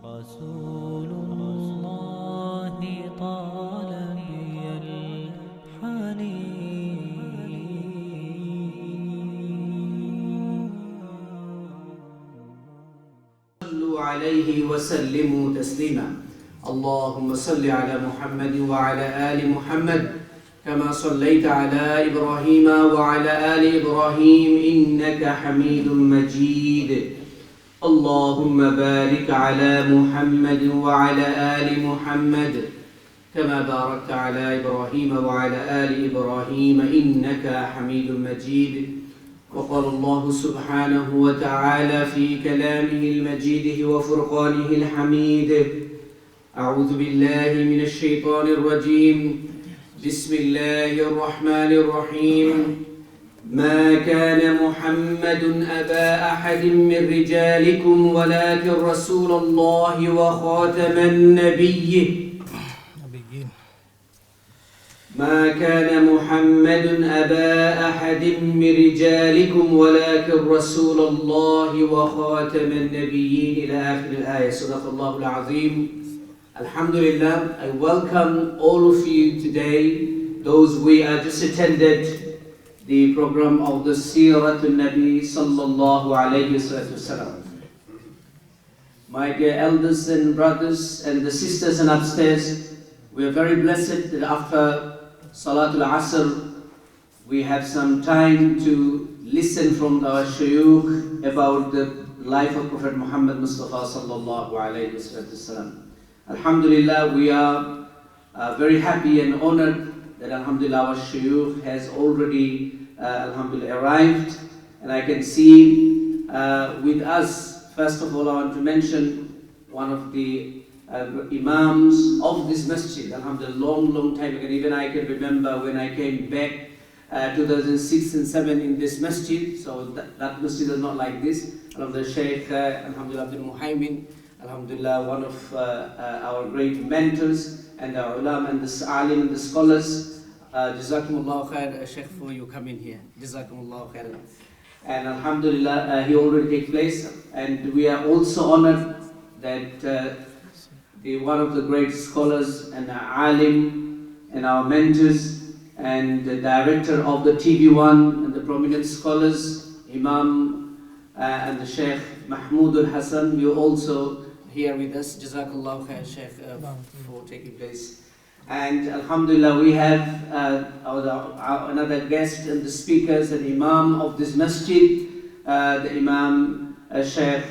رسول الله طال بي الحنين صلوا عليه وسلموا تسليما اللهم صل على محمد وعلى آل محمد كما صليت على إبراهيم وعلى آل إبراهيم إنك حميد مجيد اللهم بارك على محمد وعلى آل محمد كما باركت على إبراهيم وعلى آل إبراهيم إنك حميد مجيد وقال الله سبحانه وتعالى في كلامه المجيد وفرقانه الحميد أعوذ بالله من الشيطان الرجيم بسم الله الرحمن الرحيم ما كان محمد أبا أحد من رجالكم ولكن رسول الله وخاتم النبيين ما كان محمد أبا أحد من رجالكم ولكن رسول الله وخاتم النبيين إلى آخر الآية صدق الله العظيم Alhamdulillah, I welcome all of you today, those we just attended the program of the Sirat al-Nabi sallallahu alayhi wasallam. My dear elders and brothers and the sisters and upstairs, we are very blessed that after Salatul Asr, we have some time to listen from our shayukh about the life of Prophet Muhammad Mustafa sallallahu alayhi wasallam. Alhamdulillah, we are very happy and honored that Alhamdulillah our shayukh has already Alhamdulillah arrived, and I can see with us, first of all I want to mention one of the imams of this masjid, Alhamdulillah, long time ago. Even I can remember when I came back 2006 and 7 in this masjid, so that masjid is not like this. Alhamdulillah, Shaykh Alhamdulillah Abdul Muhaymin, Alhamdulillah, one of our great mentors and our ulama and the alim and the scholars. Jazakumullah khair, Sheikh, for you coming here. Jazakumullah khair. And Alhamdulillah, he already take place. And we are also honored that one of the great scholars and alim and our mentors and the director of the TV1 and the prominent scholars, Imam and the Sheikh Mahmoud al-Hassan, you also here with us. Jazakallah khair, Sheikh, for taking place. And Alhamdulillah, we have another guest and the speakers and Imam of this masjid, the Imam Sheikh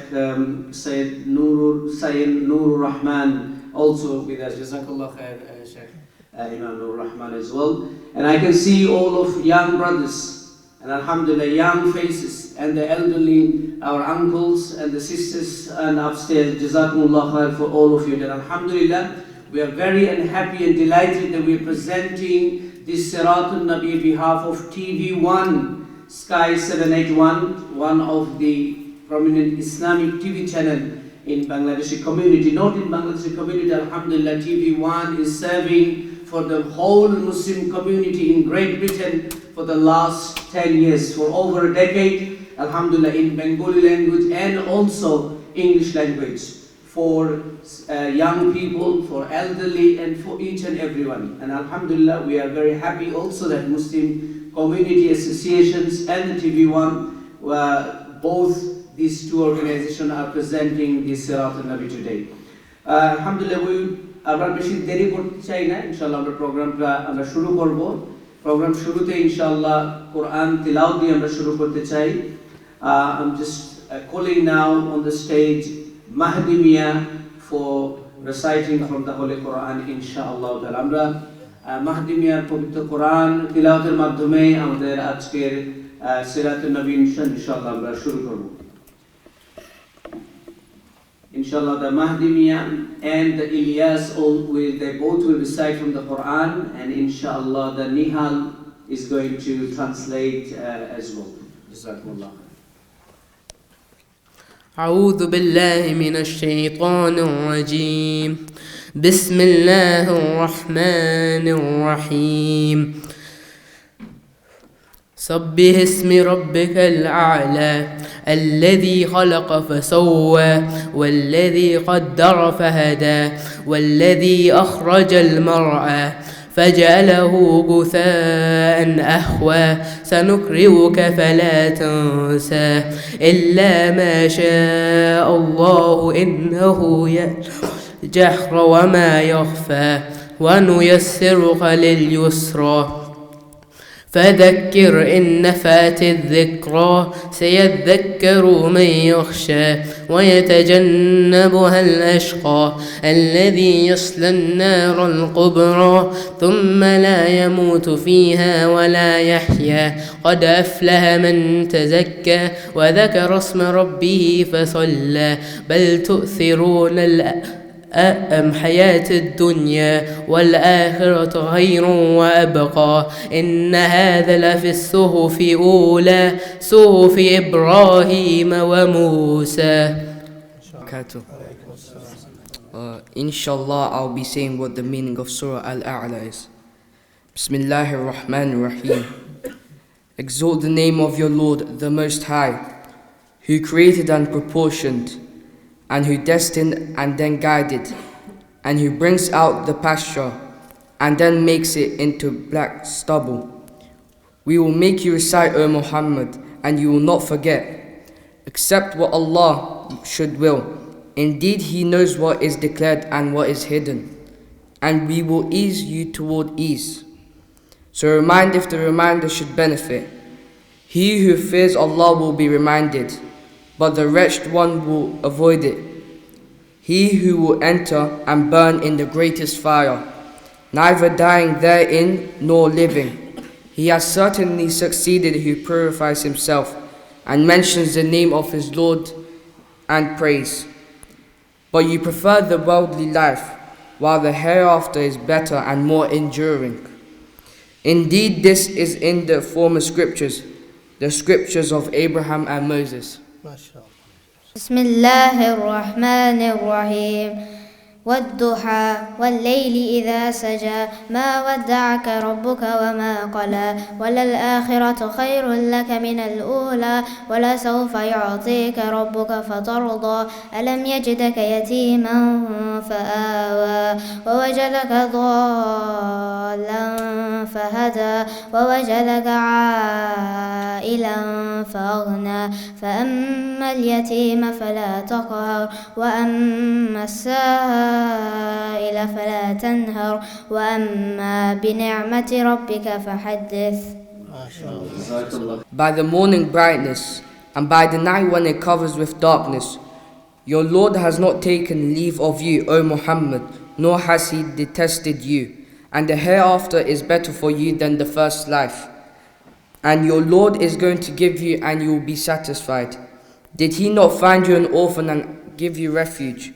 Sayyid Nurur Rahman, also with us. Jazakallah khair, Sheikh Imam Nurur Rahman as well. And I can see all of young brothers and Alhamdulillah young faces and the elderly, our uncles and the sisters and upstairs. Jazakumullah khair for all of you. And Alhamdulillah, we are very happy and delighted that we are presenting this Siratul Nabi on behalf of TV1 Sky 781, one of the prominent Islamic TV channel in Bangladeshi community. Not in Bangladeshi community, Alhamdulillah, TV1 is serving for the whole Muslim community in Great Britain for the last 10 years, for over a decade, Alhamdulillah, in Bengali language and also English language, for young people, for elderly, and for each and everyone. And Alhamdulillah, we are very happy also that Muslim community associations and the TV1, both these two organizations are presenting this Sirat al-Nabi today. Alhamdulillah, আমরা বেশি দেরি করতে চাই না, ইনশাআল্লাহ আমরা প্রোগ্রামটা আমরা শুরু করব। প্রোগ্রাম শুরুতে ইনশাআল্লাহ কোরআন তিলাওয়াত দিয়ে আমরা শুরু করতে চাই। I'm just calling now on the stage Mahdi Mia for reciting from the Holy Quran, inshallah. আমরা মাহদি মিয়ার পবিত্র কোরআন তিলাওয়াতের মাধ্যমে আমাদের আজকের সিরাতুন নবী ইনশাআল্লাহ আমরা শুরু করব। Inshallah, the Mahdi Mia and the Ilyas they both will recite from the Quran, and inshallah the Nihal is going to translate as well. Jazakumullah. أعوذ بالله من الشيطان الرجيم بسم الله الرحمن الرحيم سبح اسم ربك الأعلى الذي خلق فسوى والذي قدر فهدى والذي أخرج المرعى فجعله غثاء أحوى سنقرئك فلا تنسى إلا ما شاء الله إنه يجهر وما يخفى ونيسرك لليسرى فذكر إن نفعت الذكرى سيذكر من يخشى ويتجنبها الأشقى الذي يصلى النار الكبرى ثم لا يموت فيها ولا يحيا قد أفلح من تزكى وذكر اسم ربه فصلى بل تؤثرون حياة الدنيا والآخرة خير وأبقى إن هذا لفي الصحف الأولى صحف إبراهيم وموسى. Inshallah, I'll be saying what the meaning of Surah Al-A'la is. Bismillahir Rahmanir Rahim. Exalt the name of your Lord, the Most High, who created and proportioned, and who destined and then guided, and who brings out the pasture and then makes it into black stubble. We will make you recite, O Muhammad, and you will not forget, except what Allah should will. Indeed, He knows what is declared and what is hidden, and we will ease you toward ease. So remind if the reminder should benefit. He who fears Allah will be reminded, but the wretched one will avoid it. He who will enter and burn in the greatest fire, neither dying therein nor living. He has certainly succeeded who purifies himself and mentions the name of his Lord and praise. But you prefer the worldly life, while the hereafter is better and more enduring. Indeed, this is in the former scriptures, the scriptures of Abraham and Moses. بسم الله الرحمن الرحيم والضحى والليل إذا سجى ما ودعك ربك وما قلى وللآخرة خير لك من الأولى ولسوف يعطيك ربك فترضى ألم يجدك يتيما فآوى ووجدك ضالا فهدى ووجدك عائلا فأغنى فأما اليتيم فلا تقهر وأما السائل فلا تنهر وأما بنعمة ربك فحدث. By the morning brightness and by the night when it covers with darkness, your Lord has not taken leave of you, O Muhammad, nor has He detested you, and the hereafter is better for you than the first life. And your Lord is going to give you and you will be satisfied. Did He not find you an orphan and give you refuge?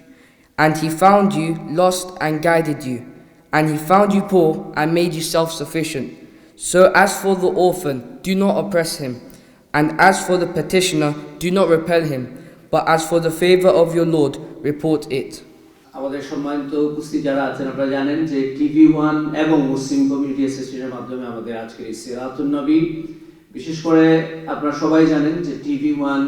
And He found you lost and guided you. And He found you poor and made you self-sufficient. So as for the orphan, do not oppress him. And as for the petitioner, do not repel him. But as for the favor of your Lord, report it. আমাদের সম্মানিত উপস্থিত যারা আছেন আপনারা জানেন যে TV1 এবং Muslim community অ্যাসোসিয়েশনের মাধ্যমে আমাদের আজকের এই সিরাতুন নবী, বিশেষ করে আপনারা সবাই জানেন যে TV1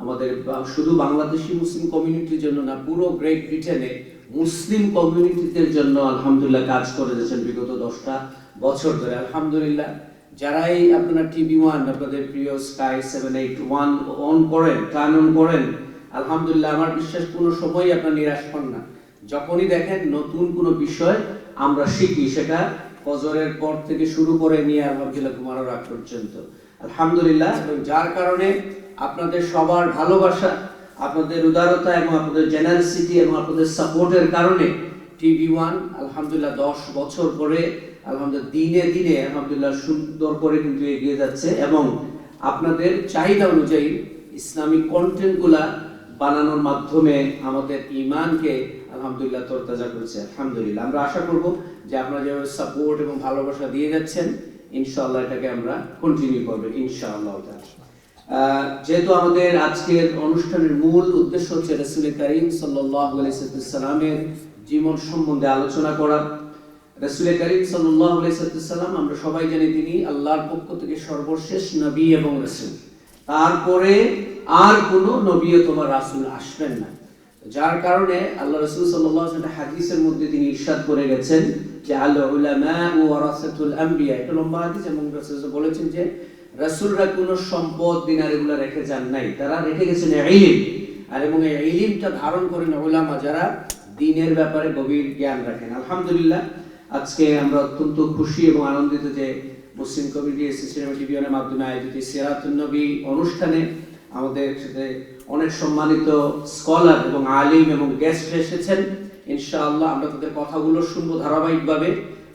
আমাদের শুধু বাংলাদেশি মুসলিম কমিউনিটির জন্য না, পুরো গ্রেট ব্রিটেনে মুসলিম কমিউনিটিদের জন্য আলহামদুলিল্লাহ কাজ করে যাচ্ছেন বিগত 10টা বছর ধরে। আলহামদুলিল্লাহ যারাই আপনারা TV1 আপনাদের প্রিয় স্কাই 781 অন করেন, টার্ন অন করেন, আলহামদুলিল্লাহ আমার বিশ্বাস কোনো সময়ই আপনারা নিরাশ হন না। যখনই দেখেন নতুন কোনো বিষয় আমরা শিখি, সেটা ফজরের পর থেকে শুরু করে নিয়ে আলহামদুলিল্লাহ ঘুমানোর আগ পর্যন্ত, আলহামদুলিল্লাহ। যার কারণে আপনাদের সবার ভালোবাসা, আপনাদের উদারতা এবং আপনাদের জেনারেসিটি এবং আপনাদের সাপোর্টের কারণে TV1 আলহামদুলিল্লাহ 10 বছর পরে আলহামদুলিল্লাহ দিনে দিনে আলহামদুলিল্লাহ সুন্দর করে কিন্তু এগিয়ে যাচ্ছে এবং আপনাদের চাহিদা অনুযায়ী ইসলামিক কন্টেন্টগুলা বানানোর মাধ্যমে আমাদের ঈমানকে আলহামদুলিল্লাহ তরতাজা করেছে। আলহামদুলিল্লাহ আমরা আশা করব যে আপনারা যেভাবে সাপোর্ট এবং ভালোবাসা দিয়ে যাচ্ছেন, ইনশাআল্লাহ এটাকে আমরা কন্টিনিউ করব ইনশাআল্লাহ। যেহেতু আমাদের আজকের অনুষ্ঠানের মূল উদ্দেশ্য হচ্ছে রাসূল করিম সাল্লাল্লাহু আলাইহি ওয়াসাল্লামের জীবন সম্বন্ধে আলোচনা করা, রাসূল করিম সাল্লাল্লাহু আলাইহি ওয়াসাল্লাম আমরা সবাই জানি তিনি আল্লাহর পক্ষ থেকে সর্বশেষ নবী এবং রাসূল। তারপরে আর কোনো নবী অথবা রাসূল আসবেন না। যার কারণে আল্লাহ রাসূল সাল্লাল্লাহু আলাইহি ওয়াসাল্লাম হাদিসের মধ্যে তিনি ইরশাদ করে গেছেন যে আল উলামা ওয়ারাসাতুল আম্বিয়া, এটা লম্বা হাদিস, এবং রাসূল বলেছেন যে রাসূলরা কোনো সম্পদ দিনার এগুলো রেখে যান নাই, তারা রেখে গেছেন ইলম। আর এবং এই ইলমটা ধারণ করেন উলামা, যারা দ্বীনের ব্যাপারে গভীর জ্ঞান রাখেন। আলহামদুলিল্লাহ, আজকে আমরা অত্যন্ত খুশি এবং আনন্দিত যে মুসলিম কমিউনিটি এসোসিয়েশন টিভির মাধ্যমে আয়োজিত সিরাতুন নবী অনুষ্ঠানে আমাদের সাথে অনেক সম্মানিত স্কলার এবং আলিম এবং গেস্ট এসেছেন। ইনশাআল্লাহ আমরা তাদের কথাগুলো শুনবো ধারাবাহিকভাবে।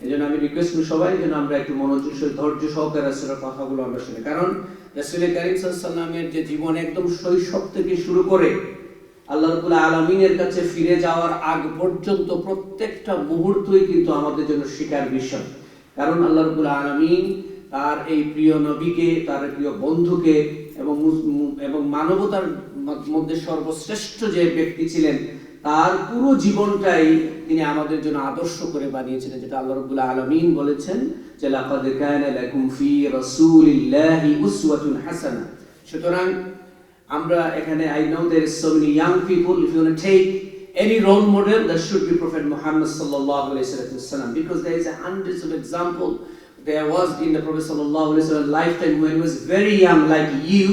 এজন্য আমি রিকোয়েস্ট করি সবাই যেন আমরা একটু মনোযোগ ধৈর্য সহকারে রাসূলের কথাগুলো আমরা শুনি, কারণ রাসূল কারীম সাল্লাল্লাহু আলাইহি ওয়াসাল্লামের যে জীবন একদম শৈশব থেকে শুরু করে আল্লাহ রাব্বুল আলামিনের কাছে ফিরে যাওয়ার আগ পর্যন্ত প্রত্যেকটা মুহূর্তই কিন্তু আমাদের জন্য শিক্ষার বিষয়। কারণ আল্লাহ রাব্বুল আলামিন তার এই প্রিয় নবীকে, তার প্রিয় বন্ধুকে এবং মানবতার মধ্যে সর্বশ্রেষ্ঠ যে ব্যক্তি ছিলেন, তার পুরো জীবনটাই তিনি আমাদের জন্য আদর্শ করে বানিয়েছিলেন, যেটা আল্লাহ রাব্বুল আলামিন বলেছেন যে লাকাদ কানা লাকুম ফি রাসূলিল্লাহি উসওয়াতুন হাসানা। সুতরাং আমরা এখানে, I know there is so many young people, if you want to take any role model, that should be Prophet Muhammad sallallahu alaihi wasallam, because there is hundreds of example there was in the Prophet sallallahu alaihi wasallam lifetime when he was very young like you.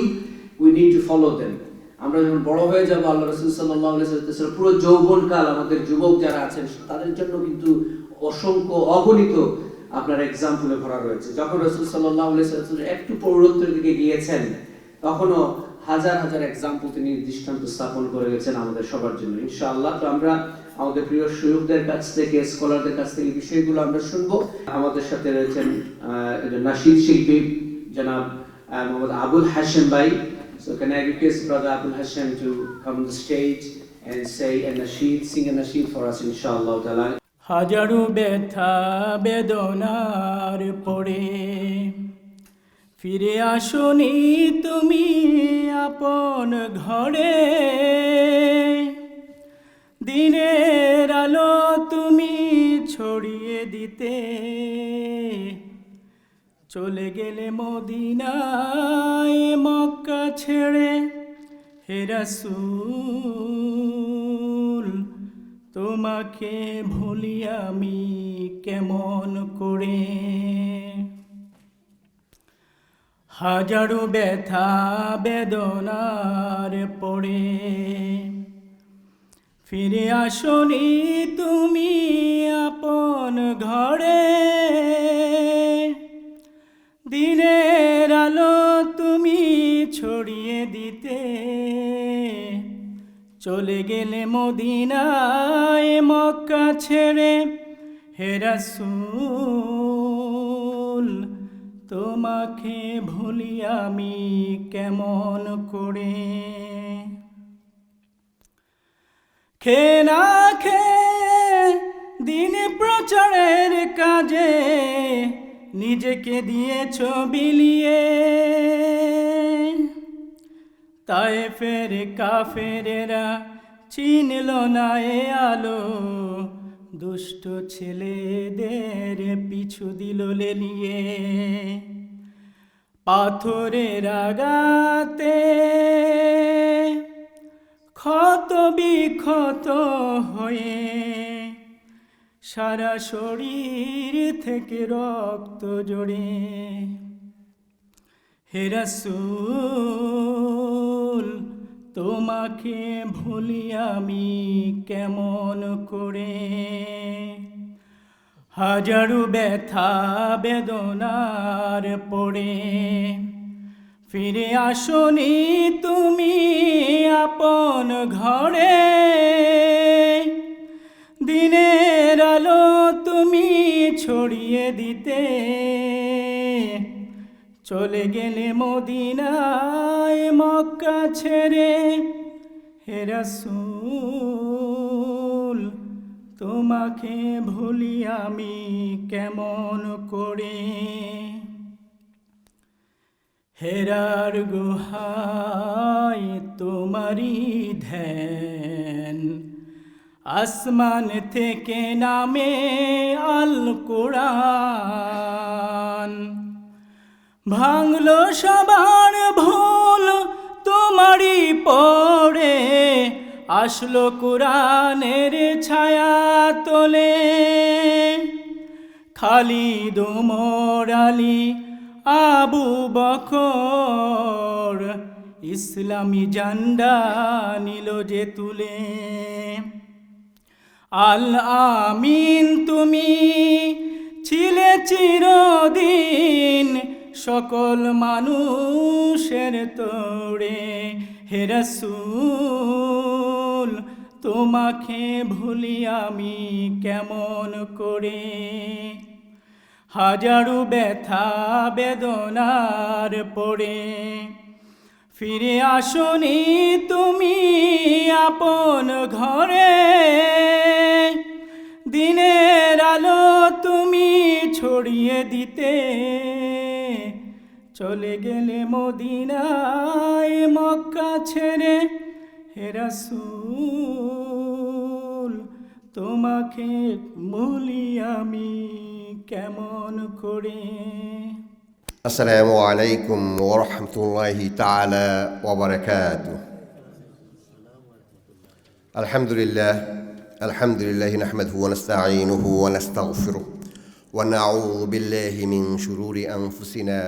We need to follow them. আমরা যখন বড় হয়ে যাব, আল্লাহ রাসূল সাল্লাল্লাহু আলাইহি ওয়াসাল্লাম পুরো যৌবনকাল আমাদের যুবক যারা আছেন তাদের জন্য কিন্তু অসংখ্য অগণিত আপনার এক্সাম্পলে ভরা রয়েছে। যখন রাসূল সাল্লাল্লাহু আলাইহি ওয়াসাল্লাম একটু পৌরত্বের দিকে গিয়েছেন, তখনও হাজার হাজার এক্সাম্পল তিনি দৃষ্টান্ত স্থাপন করে গেছেন আমাদের সবার জন্য। ইনশাআল্লাহ তো আমরা আমাদের প্রিয় শায়খদের কাছ থেকে, স্কলারদের কাছ থেকে বিষয়গুলো আমরা শুনবো। আমাদের সাথে রয়েছেন নাশিদ শিল্পী জনাব মোহাম্মদ আবুল হাশেম ভাই। So can I request Brother Abul Hashem to come on the stage and say a nasheed, sing a nasheed for us, inshallah ta'ala. হাজারো ব্যথা বেদনার পরে ফিরে আসনি তুমি আপন ঘরে, দিনের আলো তুমি ছড়িয়ে দিতে চলে গেলে মদিনায় মক্কা ছেড়ে। হে রাসূল, তোমাকে ভুলি আমি কেমন করে। হাজারো ব্যথা বেদনার পরে ফিরে আসনি তুমি আপন ঘরে, দিনের আলো তুমি ছড়িয়ে দিতে চলে গেলে মদিনায় মক্কা ছেড়ে। হে রাসূল, তোমাকে ভুলি আমি কেমন করে। খেয়ে না খেয়ে দিন প্রচারের কাজে নিজেকে দিয়েছ বিলিয়ে, তায়েফের কাফেরেরা চিনল না এ আলো, দুষ্ট ছেলেদের পিছু দিল লেলিয়ে। পাথরের আঘাতে ক্ষত বিক্ষত হয়ে সারা শরীর থেকে রক্ত জড়ে। হে রাসূল, তোমাকে ভুলি আমি কেমন করে। হাজারো ব্যথা বেদনার পরে ফিরে আসনি তুমি আপন ঘরে, দিনের আলো তুমি ছড়িয়ে দিতে চলে গেলে মদিনায় মক্কা ছেড়ে। হে রাসূল, তোমাকে ভুলি আমি কেমন করে। হেরার গুহায় তোমারি ধ্যান আসমান থেকে নামে আল কোরআন, ভাঙলো সবার ভুল তোমারই পড়ে, আসলো কোরআনের ছায়া তোলে। খালিদ ওমর আলী আবু বকর ইসলামী ঝান্ডা নিল যে তুলে। আল আমিন তুমি ছিলে চিরদিন সকল মানুষের তোড়ে, হে রাসূল তোমাকে ভুলি আমি কেমন করে। হাজারো ব্যথা বেদনার পড়ে ফিরে আসনি তুমি আপন ঘরে, দিনের আলো তুমি ছড়িয়ে দিতে, চলে গেলে মদিনায় মক্কা ছেড়ে, হে রাসূল তোমাকে ভুলি আমি কেমন করে। السلام عليكم ورحمة الله تعالى وبركاته. الحمد لله نحمده ونستعينه ونستغفره ونعوذ بالله من شرور أنفسنا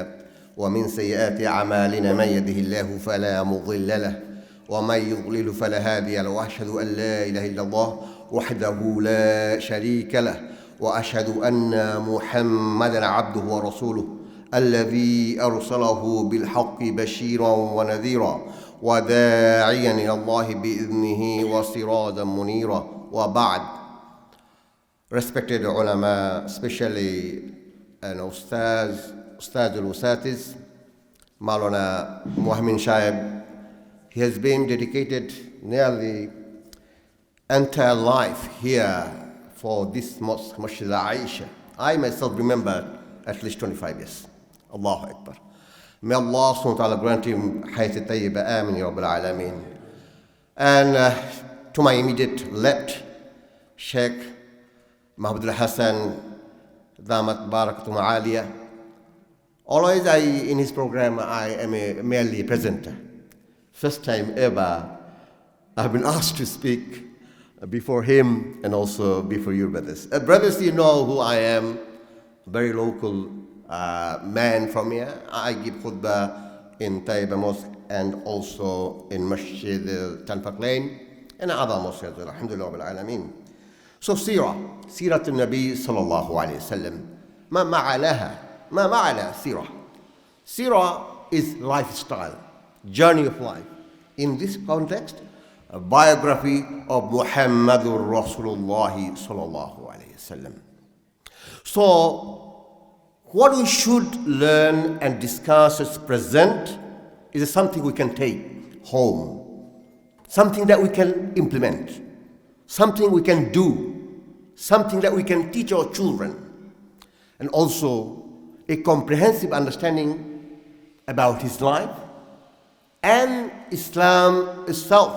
ومن سيئات أعمالنا، من يهده الله فلا مضل له ومن يضلل فلا هادي له، وأشهد أن لا إله إلا الله وحده لا شريك له، وأشهد أن محمدا عبده ورسوله الذي أرسله بالحق بشيرا ونذيرا وداعيا إلى الله بإذنه وسراجا منيرا. وبعد. Respected ulama, especially an Ustaz al-Usatis, Maulana Muhammin Shaib, he has been dedicated nearly entire life here for this mosque, Masjid Aisha. I myself remember at least 25 years. Allahu Akbar. May Allah subhanahu wa ta'ala grant him hayat tayyiba, amin ya rabbil alameen. And to my immediate left, Sheikh Mahmoud Hassan Damat Barakatum Aliyah. Always in his program, I am merely a presenter. First time ever I've been asked to speak before him and also before your brothers. Brothers, you know who I am, very local man from here. I give khutbah in Taiba Mosque and also in Masjid Tanfaq Lane and other mosques. Alhamdulillah Rabbil Alameen. So Sirat al-Nabi sallallahu alayhi wa sallam. ما معنى سيرة? Sirah is lifestyle, journey of life. In this context, a biography of Muhammadur Rasulullah sallallahu alayhi wa sallam. So, what we should learn and discuss as present is something we can take home, something that we can implement, something we can do, something that we can teach our children, and also a comprehensive understanding about his life and Islam itself,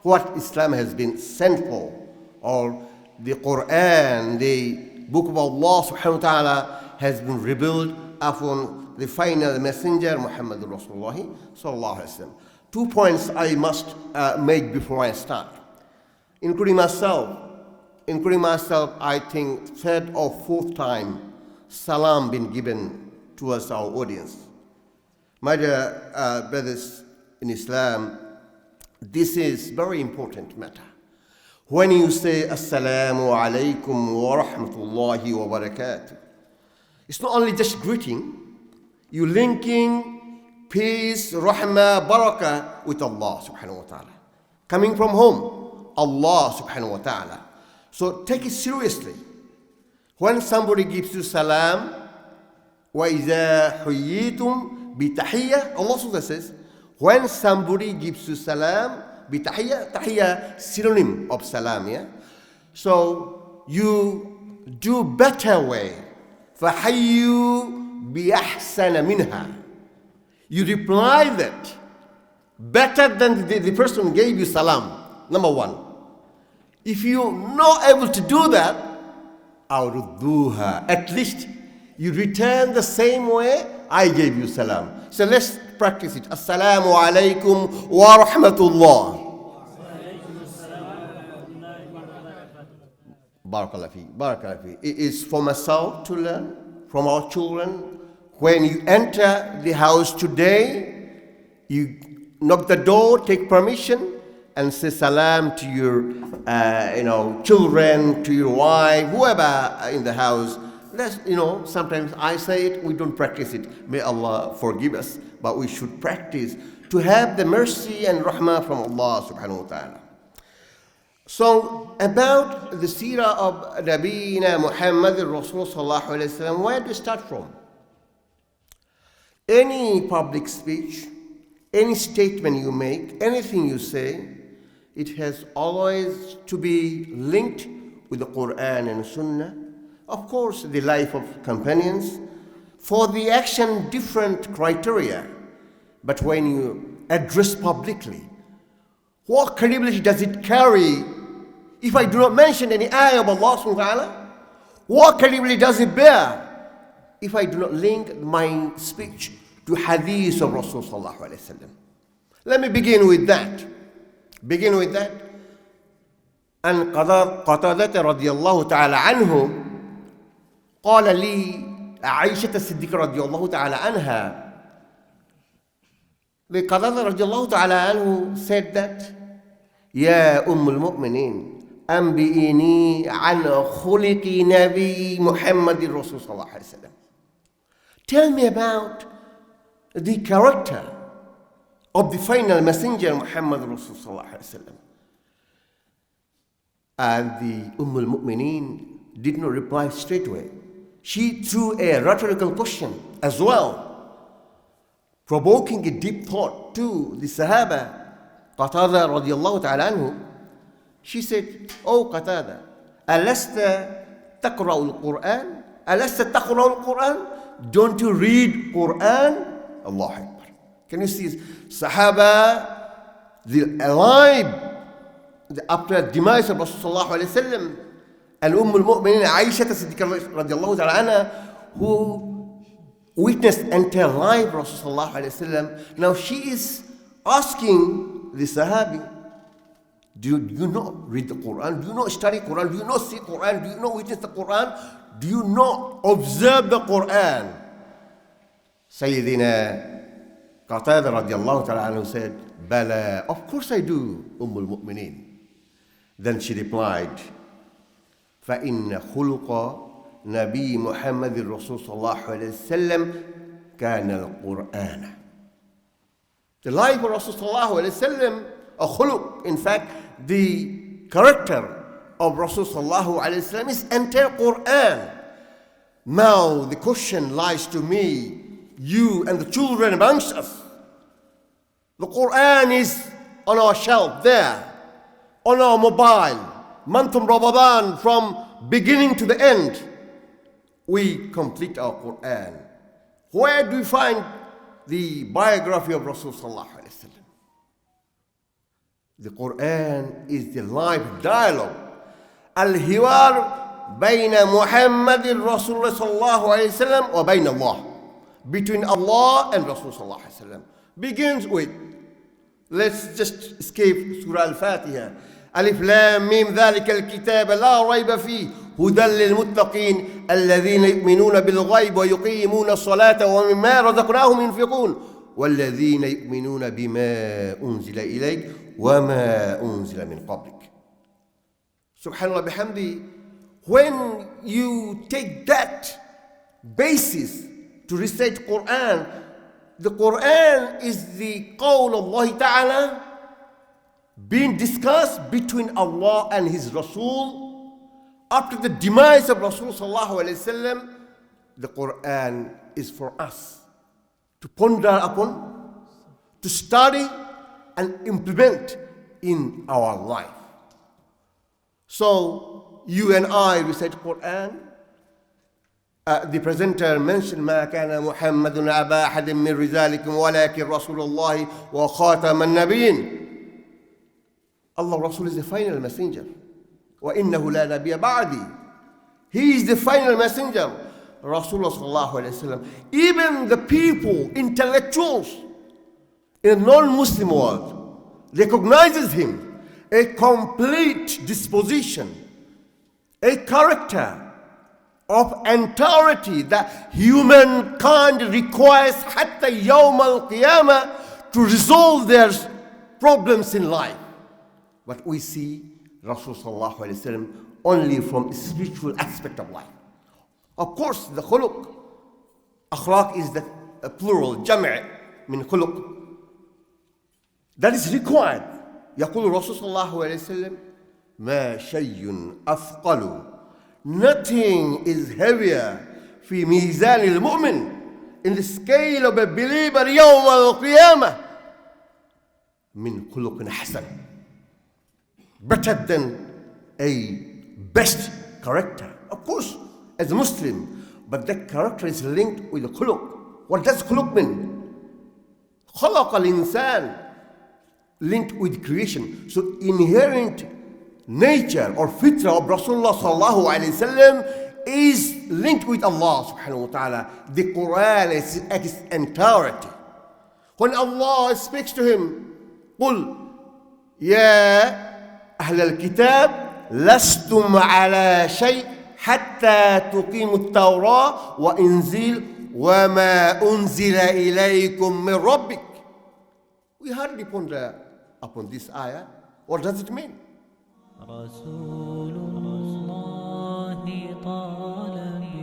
what Islam has been sent for, or the Quran, the book of Allah subhanahu wa ta'ala, has been revealed upon the final messenger, Muhammad Rasulullah sallallahu alaihi wasallam. 2 points I must make before I start. Including myself, I think third or fourth time salam been given towards our audience. My dear brothers in Islam, this is very important matter. When you say Assalamu alaikum wa rahmatullahi wa barakatuh, it's not only just greeting, you linking peace, rahmah, barakah with Allah subhanahu wa ta'ala. Coming from whom? Allah subhanahu wa ta'ala. So take it seriously. When somebody gives you salam, وَإِذَا حُيِّيتُمْ بِتَحِيَّةٍ, Allah subhanahu says, when somebody gives you salam, tahiyya synonym of salam, yeah? So you do better way. فَحَيُّوا بِأَحْسَنَ مِنْهَا. You reply that better than the person gave you salam. Number one. If you're not able to do that, أَوْرُدُّوهَا, at least you return the same way I gave you salam. So let's practice it. Assalamu alaikum wa rahmatullah. Barakallah fi, barakallah fi. It is for myself to learn, from our children. When you enter the house today, you knock the door, take permission, and say salam to your, children, to your wife, whoever in the house. That's, sometimes I say it, we don't practice it. May Allah forgive us, but we should practice to have the mercy and rahmah from Allah subhanahu wa ta'ala. So, about the seerah of Nabiina Muhammad Rasul sallallahu alayhi wa sallam, where do we start from? Any public speech, any statement you make, anything you say, it has always to be linked with the Quran and Sunnah. Of course, the life of companions. For the action, different criteria. But when you address publicly, what credibility does it carry? If I do not mention any ayah of Allah subhanahu wa ta'ala, what credibility does it bear if I do not link my speech to hadith of Rasul sallallahu alayhi wa sallam? Let me begin with that. أن قتادة رضي الله تعالى عنه قال لي عائشة الصديقة رضي الله تعالى عنها. قتادة رضي الله تعالى عنه said that يا المؤمنين أنبئيني عن خلق نبي محمد رسول صلى الله عليه وسلم. Tell me about the character of the final messenger Muhammad Rasul sallallahu alaihi wasallam. And the al-Mu'mineen did not reply straight away. She threw a rhetorical question as well, provoking a deep thought to the Sahaba, Qatada radiyallahu ta'ala anhu. She said, "Oh Qatada, alasta taqra'u al-Quran? Alasta taqra'u al-Quran? Don't you read Quran?" Allahu Akbar. Can you see Sahaba, the alive after the demise of Rasulullah sallallahu alayhi wa sallam, and al-Mu'minin Aisha as-Siddiqah radiallahu ta'ala anha, who witnessed entire life of Rasulullah sallallahu alayhi wa sallam. Now she is asking the Sahabi, do you not read the Quran? Do you not study Quran? Do you not see Quran? Do you not witness the Quran? Do you not observe the Quran? Sayyidina Qatada radiallahu ta'ala anhu said, Bala, of course I do, al-Mu'minin. Then she replied, فَإِنَّ خُلُقَ نَبِي مُحَمَّدٍ رَسُولُ صَلَّى اللَّهُ عَلَيْهِ وسلم كَانَ الْقُرْآنَ. The life of Rasul sallallahu alayhi wa sallam, a khuluq, in fact, the character of Rasul sallallahu alayhi wa sallam is entire Quran. Now the question lies to me, you and the children amongst us. The Quran is on our shelf there, on our mobile, month of Ramadan, from beginning to the end. We complete our Quran. Where do we find the biography of Rasul sallallahu alayhi wa sallam? The Quran is the live dialogue. Al-Hiwar bayna Muhammadin Rasulullah sallallahu alayhi wa sallam wa bayna Allah. Between Allah and Rasul sallallahu alayhi wa sallam. Begins with, let's just escape Surah Al-Fatiha. Alif Lam Mim ذلك الكتاب لا ريب فيه هدى للمتقين الذين يؤمنون بالغيب ويقيمون الصلاة ومما رزقناهم ينفقون والذين يؤمنون بما أنزل إليك وما أنزل من قبلك. Subhanallah bihamdi. When you take that basis to recite Quran, the Quran is the qawl of Allah Ta'ala being discussed between Allah and His Rasul. After the demise of Rasul sallallahu alayhi wa sallam, the Quran is for us to ponder upon, to study and implement in our life. So you and I recite Quran. The presenter mentioned ما كان محمد أبا أحد من رجالكم ولكن رسول الله وخاتم النبيين. Allah Rasul is the final messenger. وَإِنَّهُ لَا نَبِيَ بَعْدِي. He is the final messenger, Rasulullah sallallahu alayhi wasallam. Even the people, intellectuals in a non-Muslim world recognizes him, a complete disposition, a character of entirety that humankind requires hatta yawm al-qiyamah to resolve their problems in life. But we see Rasul sallallahu alayhi wasallam only from the spiritual aspect of life. Of course, the khuluq, akhlaq is the plural, jami' min khuluq. That is required. يقول الرسول صلى الله عليه وسلم ما شيء أثقل. Nothing is heavier في ميزان المؤمن, in the scale of a believer يوم القيامة, من خلق حسن. Better than a best character. Of course, as a Muslim, but that character is linked with the khuluq. What does khuluq mean? خلق الإنسان, linked with creation. So inherent nature or fitra of Rasulullah sallallahu alayhi wasallam is linked with Allah subhanahu wa ta'ala. The Quran is its entirety. When Allah speaks to him, قُلْ يَا أهل الكتاب لستم على شيء حتى تقيموا التوراة وإنزيل وما أنزل إليكم من ربك. We hardly ponder upon this ayah. What does it mean? رسول الله طال بي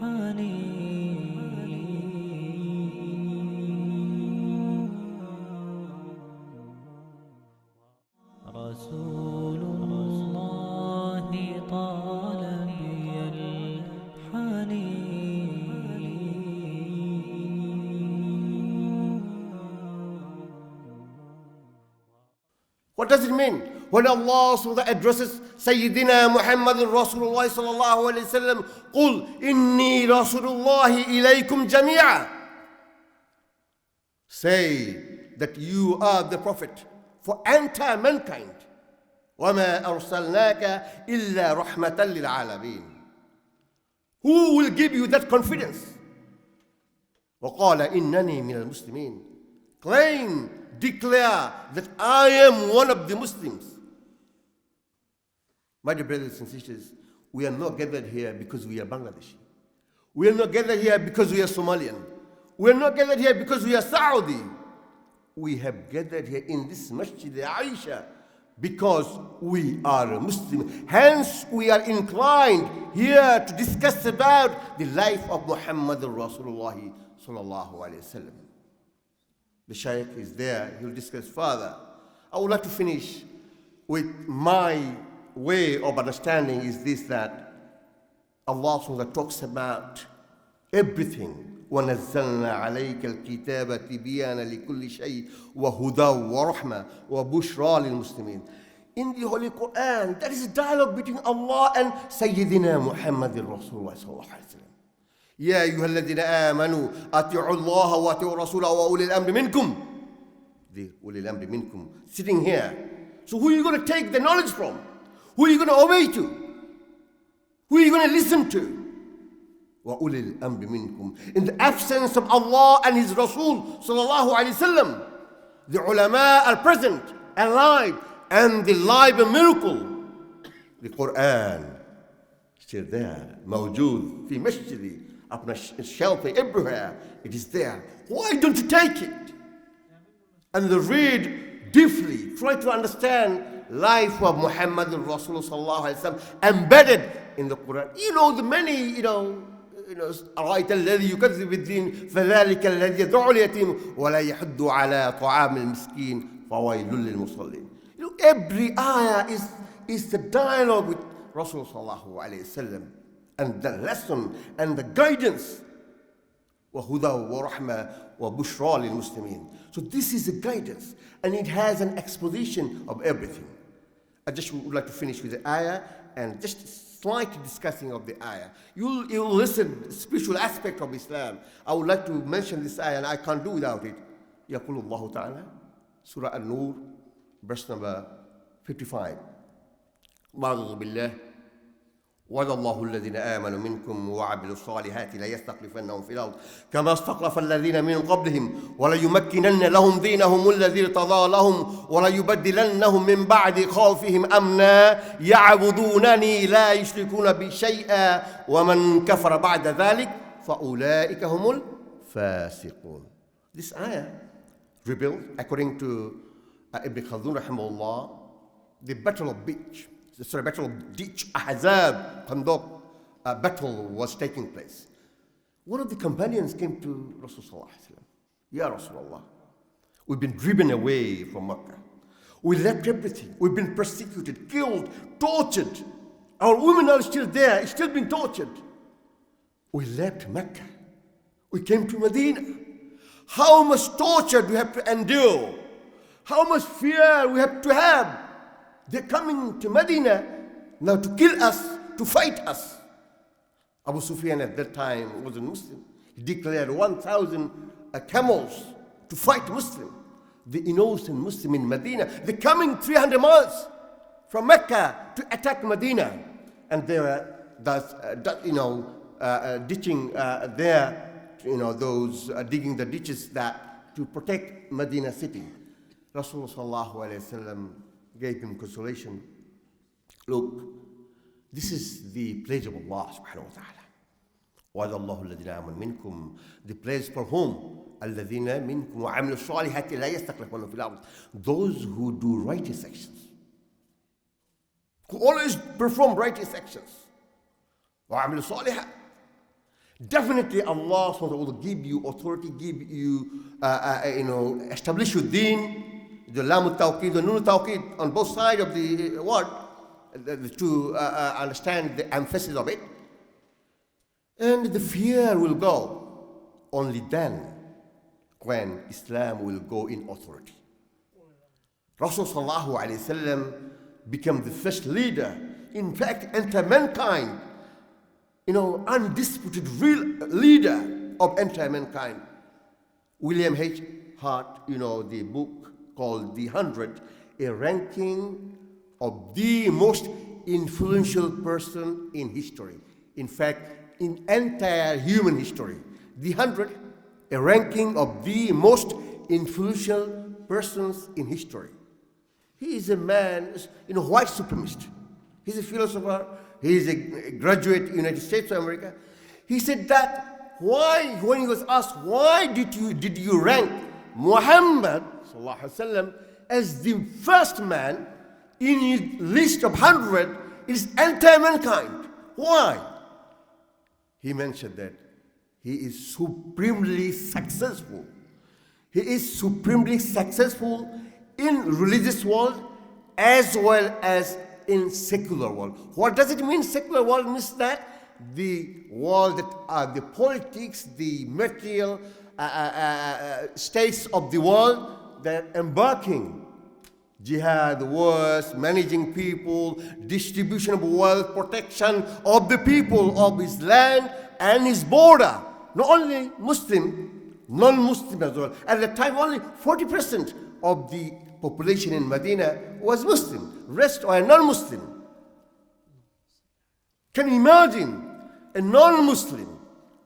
الحنين رسول الله طال بي الحنين. What does it mean? When Allah addresses Sayyidina Muhammad Rasulullah sallallahu alayhi wa sallam, قُلْ إِنِّي رَسُولُ اللَّهِ إِلَيْكُمْ جَمِيعًا. Say that you are the Prophet for entire mankind. وَمَا أَرْسَلْنَاكَ إِلَّا رَحْمَةً لِلْعَالَمِينَ. Who will give you that confidence? وَقَالَ إِنَّنِي مِنَ الْمُسْلِمِينَ. Claim, declare that I am one of the Muslims. My dear brothers and sisters, we are not gathered here because we are Bangladeshi. We are not gathered here because we are Somalian. We are not gathered here because we are Saudi. We have gathered here in this Masjid Aisha because we are a Muslim. Hence, we are inclined here to discuss about the life of Muhammad Rasulullah sallallahu alayhi wa sallam. The Shaykh is there, he'll discuss further. I would like to finish with my way of understanding is this, that Allah SWT talks about everything. وَنَزَّلْنَا عَلَيْكَ الْكِتَابَ تِبِيَانًا لِكُلِّ شَيْءٍ وَهُدًى وَرَحْمَةً وَبُشْرَى لِلْمُسْلِمِينَ. In the Holy Quran, there is a dialogue between Allah and Sayyidina Muhammad Rasulullah sallallahu alayhi wa sallam. يا أيها الذين آمنوا أطيعوا الله وأطيعوا الرسول وأولي الأمر منكم. The أولي الأمر منكم sitting here. So who are you going to take the knowledge from? Who are you going to obey to? Who are you going to listen to? وأولي الأمر منكم. In the absence of Allah and His Rasul sallallahu alayhi wasallam, the ulama are present, alive, and the live miracle, the Quran, still there, موجود في مسجدي, upon a shelf everywhere. It is there. Why don't you take it and read deeply? Try to understand life of Muhammad Rasulullah sallallahu alaihi wasallam embedded in the Quran. You know the many, أرأيت الذي يكذب بالدين فذلك الذي يدعو اليتيم ولا يحض على طعام المسكين فويل للمصلين. Every ayah is the dialogue with Rasulullah sallallahu alaihi wasallam, and the lesson and the guidance. وَهُدَى وَرَحْمَةً وَبُشْرَى لِلْمُسْلِمِينَ. So this is a guidance, and it has an exposition of everything. I just would like to finish with the ayah and just slight discussing of the ayah. You'll listen to the spiritual aspect of Islam. I would like to mention this ayah, and I can't do without it. يقول الله تعالى, Surah An-Nur, verse number 55. أعوذ بالله وعد الله الذين آمنوا منكم وعملوا الصالحات ليستخلفنهم في الأرض كما استخلف الذين من قبلهم وليمكنن لهم دينهم الذي ارتضى لهم وليبدلنهم من بعد خوفهم أمنا يعبدونني لا يشركون بي شيئا ومن كفر بعد ذلك فأولئك هم الفاسقون. This ayah revealed, according to Ibn Khaldun rahimahullah, the battle of Battle of Ditch Ahzab, Khandaq battle was taking place. One of the companions came to Rasulullah, Ya Rasulullah, we've been driven away from Mecca. We left everything. We've been persecuted, killed, tortured. Our women are still there, still being tortured. We left Mecca. We came to Medina. How much torture do we have to endure? How much fear we have to have? They're coming to Medina now to kill us, to fight us. Abu Sufyan at that time was a Muslim. He declared 1,000 camels to fight Muslim. The innocent Muslim in Medina. They're coming 300 miles from Mecca to attack Medina. And they were ditching there, those digging the ditches that to protect Medina city. Rasulullah sallallahu alayhi wa sallam gave him consolation. Look, this is the pledge of Allah subhanahu wa ta'ala. وَعَدَ اللَّهُ الَّذِينَ آمَنُوا مِنْكُمْ. The pledge for whom? الَّذِينَ مِنْكُمْ وَعَمِلُوا الصَّالِحَاتِ لَا يَسْتَخْلِفُونَ فِي الْأَرْضِ. Those who do righteous actions. Who always perform righteous actions. وَعَمِلُوا الصَّالِحَاتِ. Definitely Allah subhanahu wa ta'ala will give you authority, give you, establish your deen. The lam al-tawqid, the nun al-tawqid on both sides of the word to understand the emphasis of it. And the fear will go only then when Islam will go in authority. Rasul sallallahu alayhi wasallam became the first leader, in fact, entire mankind, undisputed real leader of entire mankind. William H. Hart, the book called The 100, a ranking of the most influential person in history. In fact, in entire human history. The 100, a ranking of the most influential persons in history. He is a man, white supremacist. He's a philosopher. He is a graduate in the United States of America. He said that when he was asked, why did you rank Muhammad sallallahu alaihi wasallam as the first man in his list of 100 is entire mankind? Why? He mentioned that he is supremely successful. He is supremely successful in religious world as well as in secular world. What does it mean? Secular world means that the world that are the politics, the material states of the world, they're embarking. Jihad, wars, managing people, distribution of wealth, protection of the people of his land and his border. Not only Muslim, non-Muslim as well. At the time, only 40% of the population in Medina was Muslim. Rest are non-Muslim. Can you imagine a non-Muslim,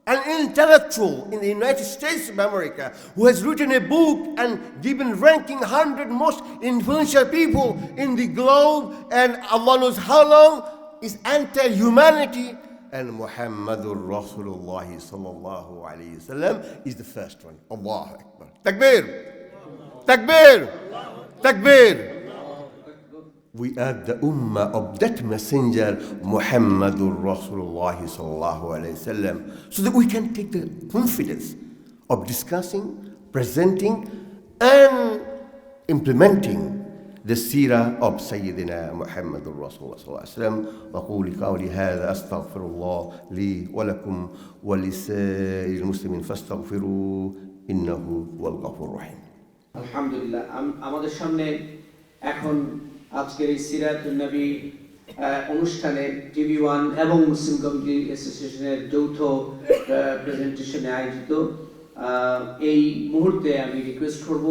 an intellectual in the United States of America who has written a book and given ranking 100 most influential people in the globe, and Allah knows how long, is anti-humanity, and Muhammadur Rasulullah sallallahu alayhi wasallam is the first one. Allahu Akbar. Takbir! Takbir! Takbir! We are the ummah of that messenger, Muhammadur Rasulullah sallallahu alayhi wasallam, so that we can take the confidence of discussing, presenting, and implementing the seerah of Sayyidina Muhammadur Rasulullah sallallahu alayhi wasallam. وقولي قولي هذا أستغفر الله لي ولكم ولسائر المسلمين فاستغفروه إنه هو الغفور الرحيم. আলহামদুলিল্লাহ, আমাদের সামনে এখন আজকের এই সিরাতুন নবী অনুষ্ঠানে TV one এবং Muslim community অ্যাসোসিয়েশনের যৌথ প্রেজেন্টেশনে আয়োজিত এই মুহূর্তে আমি রিকোয়েস্ট করব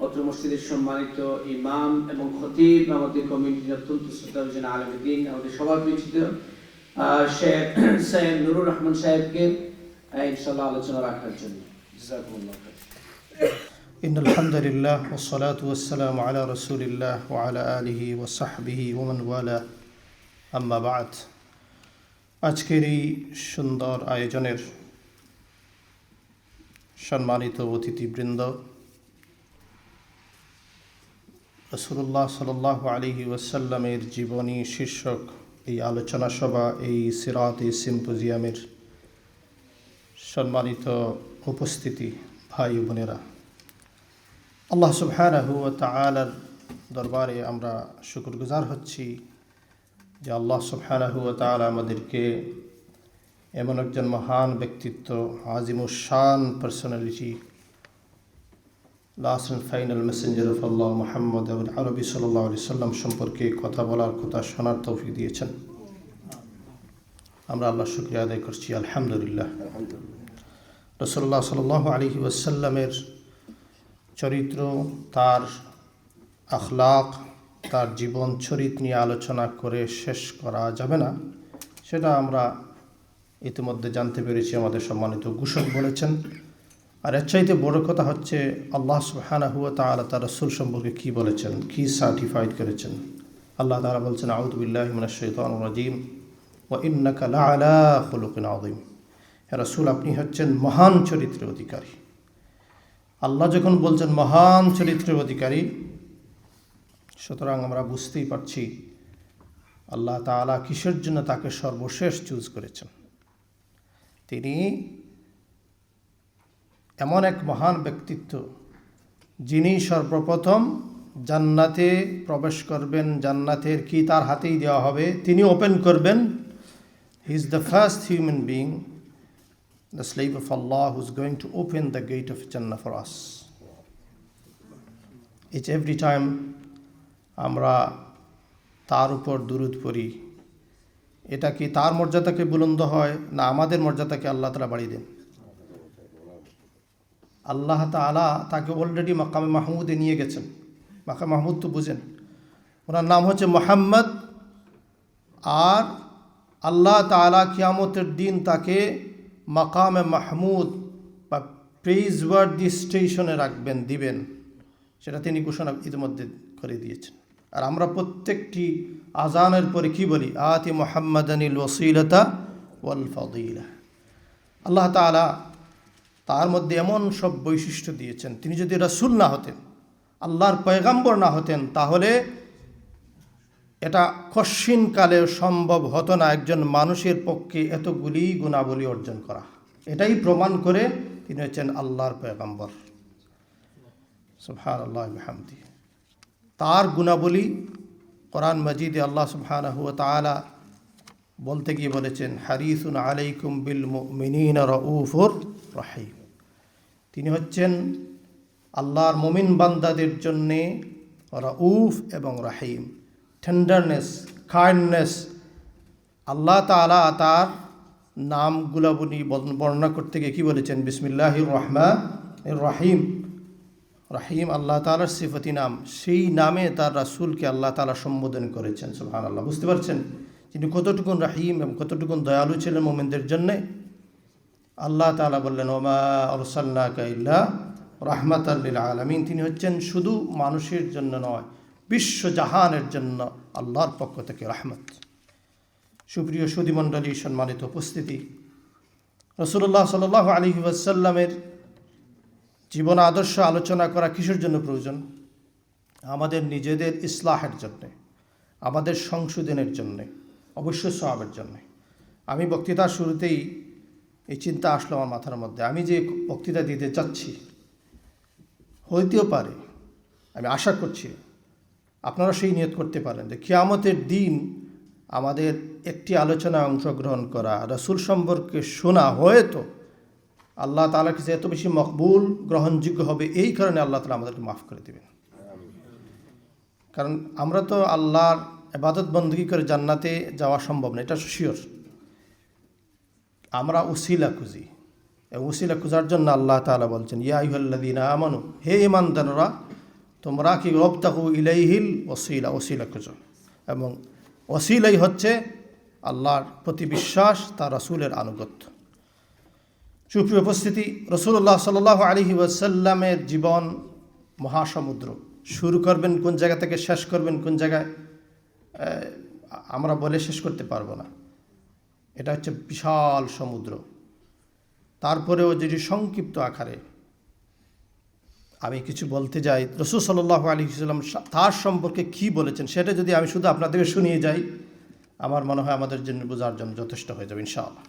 অত্র মসজিদের সম্মানিত ইমাম এবং খতিব, আমাদের কমিটির অত্যন্ত শ্রদ্ধাভাজন আলেম দ্বীন, আমাদের সবার পরিচিত শেখ সৈয়দ নুরুর রহমান সাহেবকে ইনশাআল্লাহ আলোচনা রাখার জন্য। জাযাকুমুল্লাহ খাইর। إن الحمد لله والصلاة والسلام على رسول الله وعلى آله وصحبه ومن والاه أما بعد আজকের এই সুন্দর আয়োজনের সম্মানিত অতিথিবৃন্দ, রাসূলুল্লাহ সাল্লাল্লাহু আলাইহি ওয়াসাল্লামের জীবনী শীর্ষক এই আলোচনা সভা, এই সিরাত এই সিম্পোজিয়ামের সম্মানিত উপস্থিতি ভাই ও বোনেরা, আল্লাহ সুবহানাহু ওয়া তাআলার দরবারে আমরা শুকরগুজার হচ্ছি যে আল্লাহ সুবহানাহু ওয়া তাআলা আমাদেরকে এমন একজন মহান ব্যক্তিত্ব, আজিমুশ শান personality, last and final messenger of Allah Muhammad আরবি সাল্লাল্লাহু আলাইহি সাল্লাম সম্পর্কে কথা বলার, কথা শোনার তৌফিক দিয়েছেন। আমরা আল্লাহর শুকরিয়া আদায় করছি, আলহামদুলিল্লাহ। রাসূলুল্লাহ সাল্লাল্লাহু আলাইহি ওয়াসাল্লামের চরিত্র, তার আখলাক, তার জীবন চরিত্র নিয়ে আলোচনা করে শেষ করা যাবে না, সেটা আমরা ইতিমধ্যে জানতে পেরেছি, আমাদের সম্মানিত ঘোষক বলেছেন। আর এর চাইতে বড় কথা হচ্ছে আল্লাহ সুবহানাহু ওয়া তাআলা তার রাসূল সম্পর্কে কী বলেছেন, কী সার্টিফাইড করেছেন। আল্লাহ তাআলা বলছেন, আউযু বিল্লাহি মিনাশ শাইতানির রাজীম ওয়া ইন্নাকা লাআলা খুলুকিন আযীম। হে রাসূল, আপনি হচ্ছেন মহান চরিত্রের অধিকারী। আল্লাহ যখন বলছেন মহান চরিত্রের অধিকারী, সুতরাং আমরা বুঝতেই পারছি আল্লাহ তাআলা কিসের জন্য তাকে সর্বশেষ চুজ করেছেন। তিনি এমন এক মহান ব্যক্তিত্ব, যিনি সর্বপ্রথম জান্নাতে প্রবেশ করবেন, জান্নাতের কি তার হাতেই দেওয়া হবে, তিনি ওপেন করবেন। He is the first human being, the slave of Allah, who's going to open the gate of Jannah for us. It's every time আমরা তার উপর দুরূদ পড়ি, এটা কি তার মর্যাদাকে বুলন্দ হয় না আমাদের মর্যাদাকে আল্লাহ তাআলা বাড়িয়ে দেন? আল্লাহ তাআলা তাকে অলরেডি মাকামে মাহমুদে নিয়ে গেছেন। মাকামে মাহমুদ তো বুঝেন, ওনার নাম হচ্ছে মুহাম্মদ। আর আল্লাহ তাআলা কিয়ামতের দিন তাকে মাকামে মাহমুদ বা প্রেইজ ওয়ার্দি স্টেশনে রাখবেন, দিবেন, সেটা তিনি ঘোষণা ইতিমধ্যে করে দিয়েছেন। আর আমরা প্রত্যেকটি আজানের পরে কি বলি? আতি মুহাম্মাদানিল ওয়াসিলাতা ওয়াল ফাদিলা। আল্লাহ তাআলা তার মধ্যে এমন সব বৈশিষ্ট্য দিয়েছেন, তিনি যদি রাসূল না হতেন, আল্লাহর পয়গাম্বর না হতেন, তাহলে এটা কশ্চিনকালে সম্ভব হতো না একজন মানুষের পক্ষে এতগুলি গুণাবলী অর্জন করা। এটাই প্রমাণ করে তিনি হচ্ছেন আল্লাহর পয়গাম্বর। সুবহানাল্লাহ ওয়া বিহামদিহি। তার গুণাবলী কোরআন মাজিদে আল্লাহ সুবহানাহু ওয়া তাআলা বলতে গিয়ে বলেছেন, হারিসুন আলাইকুম বিল মুমিনিনা রাউফুর রহিম। তিনি হচ্ছেন আল্লাহর মুমিন বান্দাদের জন্যে রাউফ এবং রহিম, টেন্ডারনেস, কাইন্ডনেস। আল্লাহ তাআলা তার নামগুলাবলী বর্ণনা করতে গিয়ে কী বলেছেন? বিসমিল্লাহির রহমানির রহিম। রহিম আল্লাহ তাআলার সিফতি নাম, সেই নামে তার রাসূলকে আল্লাহ তাআলা সম্বোধন করেছেন। সুবহানাল্লাহ। বুঝতে পারছেন তিনি কতটুকুন রহিম এবং কতটুকুন দয়ালু ছিলেন মুমিনদের জন্যে। আল্লাহ তাআলা বললেন, ওমা আরসালনাকা ইল্লা রাহমাতাল লিল আলামিন। তিনি হচ্ছেন শুধু মানুষের জন্য নয়, বিশ্বজাহানের জন্য আল্লাহর পক্ষ থেকে রহমত। সুপ্রিয় সুধীমণ্ডলী, সম্মানিত উপস্থিতি, রাসূলুল্লাহ সাল্লাল্লাহু আলাইহি ওয়াসাল্লামের জীবন আদর্শ আলোচনা করা কিসের জন্য প্রয়োজন? আমাদের নিজেদের ইসলাহের জন্যে, আমাদের সংশোধনের জন্যে, অবশ্যই সওয়াবের জন্যে। আমি বক্তৃতার শুরুতেই এই চিন্তা আসলো আমার মাথার মধ্যে, আমি যে বক্তৃতা দিতে চাচ্ছি, হইতেও পারে, আমি আশা করছি আপনারা সেই নিয়ত করতে পারেন যে কিয়ামতের দিন আমাদের একটি আলোচনায় অংশগ্রহণ করা, রাসূল সম্পর্কে শোনা, হয়তো আল্লাহ তাআলার কাছে এত বেশি মকবুল, গ্রহণযোগ্য হবে। এই কারণে আল্লাহ তাআলা আমাদেরকে মাফ করে দেবেন। কারণ আমরা তো আল্লাহর ইবাদত বندگی করে জান্নাতে যাওয়া সম্ভব না, এটা শিওর। আমরা উসিলা খুঁজি, এই উসিলা খোঁজার জন্য আল্লাহ তাআলা বলছেন, ইয়া আইয়ুহাল্লাযীনা আমানু, হে ঈমানদাররা, তোমরা কি ওয়াবতাগু ইলাইহিল ওসিলা, ওসিলা খুঁজো, এবং ওসিলাই হচ্ছে আল্লাহর প্রতি বিশ্বাস, তার রাসূলের আনুগত্য। সুপ্রিয় উপস্থিতি, রাসূলুল্লাহ সাল্লাল্লাহু আলাইহি ওয়াসাল্লামের জীবন মহাসমুদ্র। শুরু করবেন কোন জায়গা থেকে, শেষ করবেন কোন জায়গায়, আমরা বলে শেষ করতে পারবো না। এটা হচ্ছে বিশাল সমুদ্র। তারপরেও যেটি সংক্ষিপ্ত আকারে আমি কিছু বলতে যাই, রাসূল সাল্লাল্লাহু আলাইহি ওয়াসাল্লাম তার সম্পর্কে কি বলেছেন, সেটা যদি আমি শুধু আপনাদেরকে শুনিয়ে যাই, আমার মনে হয় আমাদের জন্য বোঝার জন্য যথেষ্ট হয়ে যাবে ইনশাআল্লাহ।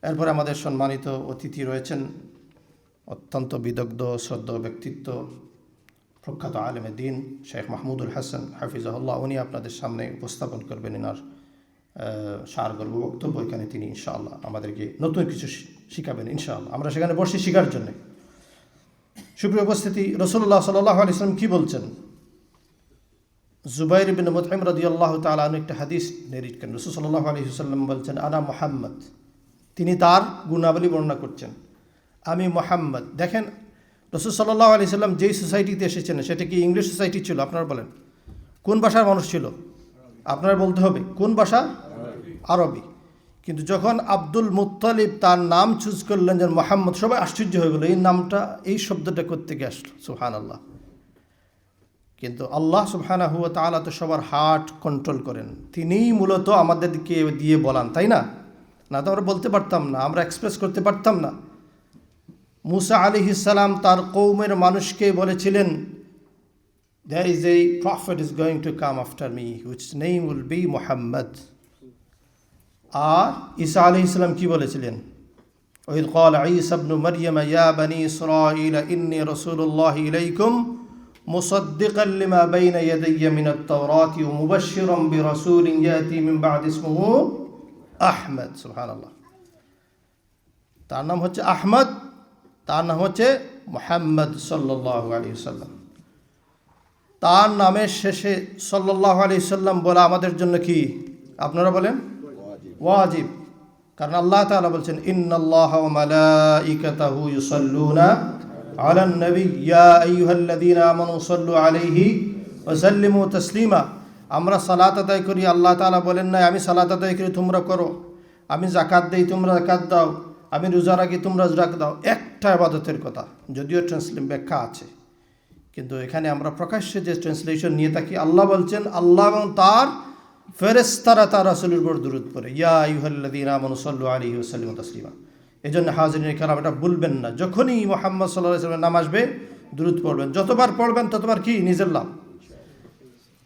এরপরে আমাদের সম্মানিত অতিথি রয়েছেন, অত্যন্ত বিদগ্ধ শ্রদ্ধেয় ব্যক্তিত্ব, প্রখ্যাত আলেমে দিন শেখ মাহমুদুল হাসান হাফিজাহুল্লাহ। উনি আপনাদের সামনে উপস্থাপন করবেন এনার সারগর্ভ বক্তব্য। এখানে তিনি ইনশাআল্লাহ আমাদেরকে নতুন কিছু শিখাবেন ইনশাআল্লাহ। আমরা সেখানে বসে শেখার জন্যে। সুপ্রিয় উপস্থিতি, রাসূলুল্লাহ সাল্লাল্লাহু আলাইহি ওয়াসাল্লাম কি বলছেন? জুবাইর ইবনে মুতঈম রাদিয়াল্লাহু তাআলা আনহু একটা হাদিস নেরিট করেন। রাসূল সাল্লাল্লাহু আলাইহি ওয়াসাল্লাম বলছেন, আনা মুহাম্মদ। তিনি তার গুণাবলী বর্ণনা করছেন, আমি মুহাম্মদ। দেখেন, রাসূল সাল্লাল্লাহু আলাইহি ওয়াসাল্লাম যেই সোসাইটিতে এসেছেন সেটা কি ইংলিশ সোসাইটি ছিল? আপনারা বলেন, কোন ভাষার মানুষ ছিল? আপনারা বলতে হবে কোন ভাষা? আরবি। কিন্তু যখন আব্দুল মুত্তালিব তার নাম চুজ করলেন যে মুহাম্মদ, সবাই আশ্চর্য হয়ে গেল, এই নামটা, এই শব্দটা কোত্থেকে আসলো? সুবহানাল্লাহ। কিন্তু আল্লাহ সুবহানাহু ওয়া তাআলা তো সবার হার্ট কন্ট্রোল করেন, তিনিই মূলত আমাদেরকে দিয়ে বলান, তাই না? না তো আমরা বলতে পারতাম না, আমরা এক্সপ্রেস করতে পারতাম না। মুসা আলাইহিস সালাম তার কওমের মানুষকে বলেছিলেন, there is a prophet is going to come after me which name will be Muhammad. আর ঈসা আলাইহিস সালাম কি বলেছিলেন? وإذ قال عيسى ابن مريم يا بني إسرائيل إني رسول الله إليكم مصدقا لما بين يدي من التوراة ومبشرا برسول يأتي من بعد اسمه أحمد. سبحان الله. তার নাম হচ্ছে আহমদ, তার নাম হচ্ছে মুহাম্মদ সাল্লাল্লাহু আলাইহি ওয়াসাল্লাম। তার নামের শেষে সাল্লাল্লাহু আলাইহি ওয়াসাল্লাম বলা আমাদের জন্য কি? আপনারা বলেন, ওয়াজিব। কারণ আল্লাহ তাআলা বলছেন, ইন্নাল্লাহা ওয়া মালাইকাতাহু ইউসাল্লুনা আলান নবী ইয়া আইয়ুহাল্লাযীনা আমানু সাল্লু আলাইহি ওয়া সাল্লিমু তাসলিমা। আমরা সালাত আদায় করি, আল্লাহ তাআলা বলেন না আমি সালাত আদায় করি তোমরা করো, আমি যাকাত দেই তোমরা যাকাত দাও, আমি রোজা রাখি তোমরা রোজা দাও। একটা ইবাদতের কথা, যদিও ব্যাখ্যা আছে, কিন্তু এখানে আমরা প্রকাশ্যে যে ট্রান্সলেশন নিয়ে থাকি, আল্লাহ বলছেন আল্লাহ এবং তার ফেরেশতারা তার রাসূলের উপর দুরূদ পড়ে, ইয়া আইয়ুহাল্লাযীনা আমানু সাল্লু আলাইহি ওয়া সাল্লিমু তাসলিমা। এজন্য হাজিরিন কিরাম, এটা ভুলবেন না, যখনই মুহাম্মদ সাল্লাল্লাহু আলাইহি ওয়াসাল্লামের নাম আসবে দুরূদ পড়বেন। যতবার পড়বেন ততবার কি? নিজের লাভ।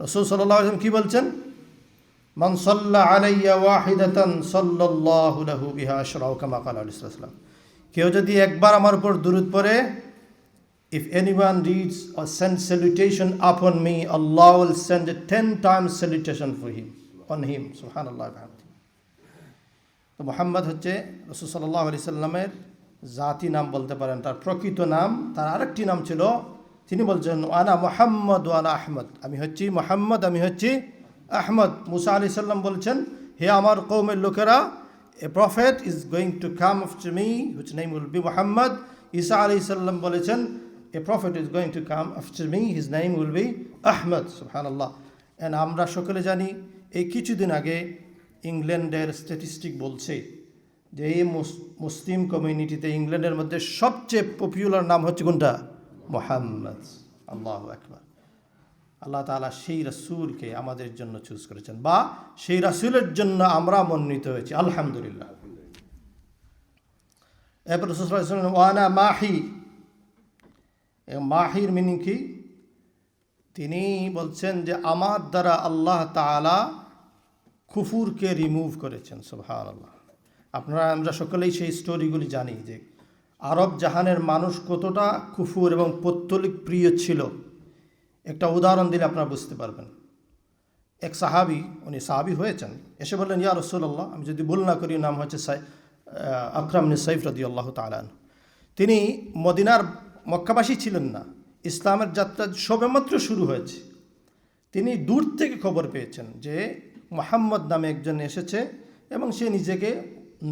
রাসূল সাল্লাল্লাহু আলাইহি ওয়াসাল্লাম কি বলছেন? মান সাল্লা আলাইয়া ওয়াহিদাতান সাল্লাল্লাহু লাহু বিহা আশরা, কামা ক্বালা আলাইহিস সালাম। কেউ যদি একবার আমার উপর দুরূদ পড়ে, if anyone reads or sends salutation upon me, Allah will send a 10 times salutation for him, on him. Subhanallah. তো মুহাম্মদ হচ্ছে রাসূল সাল্লাল্লাহু আলাইহি সাল্লামের জাতি নাম বলতে পারেন, তার প্রকৃত নাম। তার আরেকটি নাম ছিল, তিনি বলছেন আনা মুহাম্মদ ওয়া আনা আহমদ, আমি হচ্ছি মুহাম্মদ, আমি হচ্ছি আহমদ। মুসা আলাইহিস সালাম বলছেন, হে আমার কওমের লোকেরা, a prophet is going to come after me which name will be Muhammad. ঈসা আলাইহিস সালাম বলেছেন, a prophet is going to come after me, his name will be Ahmad. Subhanallah. And আমরা সকলে জানি, এই কিছুদিন আগে ইংল্যান্ডের স্ট্যাটিস্টিক বলছে যে এই মুসলিম কমিউনিটিতে ইংল্যান্ডের মধ্যে সবচেয়ে পপুলার নাম হচ্ছে কোনটা? মুহাম্মদ। আল্লাহু আকবার। আল্লাহ তাআলা সেই রাসূলকে আমাদের জন্য চুজ করেছেন, বা সেই রাসূলের জন্য আমরা মনোনীত হয়েছি, আলহামদুলিল্লাহ। এরপর রাসূল সাল্লাল্লাহু আলাইহি ওয়াসাল্লাম ওয়ানা মাহি, মাহির মিনিং কি? তিনি বলছেন যে আমার দ্বারা আল্লাহ তাআলা কুফুরকে রিমুভ করেছেন। সুবহানাল্লাহ। আমরা সকলেই সেই স্টোরিগুলি জানি যে আরব জাহানের মানুষ কতটা কুফুর এবং পৌত্তলিক প্রিয় ছিল। একটা উদাহরণ দিলে আপনারা বুঝতে পারবেন। এক সাহাবি, উনি সাহাবি হয়েছেন, এসে বললেন, ইয়া রাসূলুল্লাহ, আমি যদি ভুল না করি নাম হচ্ছে আকরাম ইবনে সাইফ রাদিয়াল্লাহু তাআলা আনহু। তিনি মদিনার মক্কাবাসী ছিলেন না, ইসলামের যাত্রা সবেমাত্র শুরু হয়েছে। তিনি দূর থেকে খবর পেয়েছেন যে মুহাম্মদ নামে একজন এসেছে এবং সে নিজেকে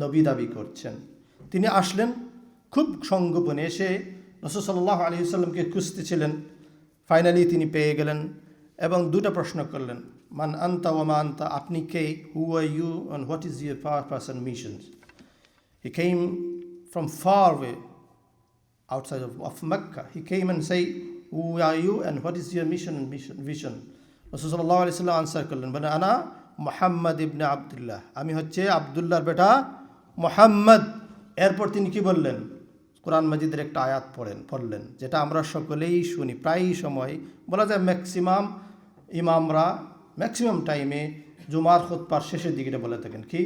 নবী দাবি করছেন। তিনি আসলেন খুব সংগোপনে, এসে রাসূল সাল্লাল্লাহু আলাইহি ওয়াসাল্লামকে খুঁজতেছিলেন ফাইনালি তিনি পেয়ে গেলেন এবং দুটো প্রশ্ন করলেন, মান আনতা ওয়া মা আনতা, আপনি কে, who are you and what is your purpose and missions. He came from far way outside of Mecca. He came and say, who are you and what is your mission and vision? Rasul sallallahu alaihi wasallam answer করলেন, বলে আনা মুহাম্মদ ইবনে আব্দুল্লাহ, আমি হচ্ছে আব্দুল্লাহর বেটা মুহাম্মদ। এরপর তিনি কি বললেন, কোরআন মাজিদের একটা আয়াত পড়লেন যেটা আমরা সকলেই শুনি প্রায় সময়, বলা যায় ম্যাক্সিমাম ইমামরা ম্যাক্সিমাম টাইমে জুমার খুতবার শেষের দিকে বলে থাকেন কি,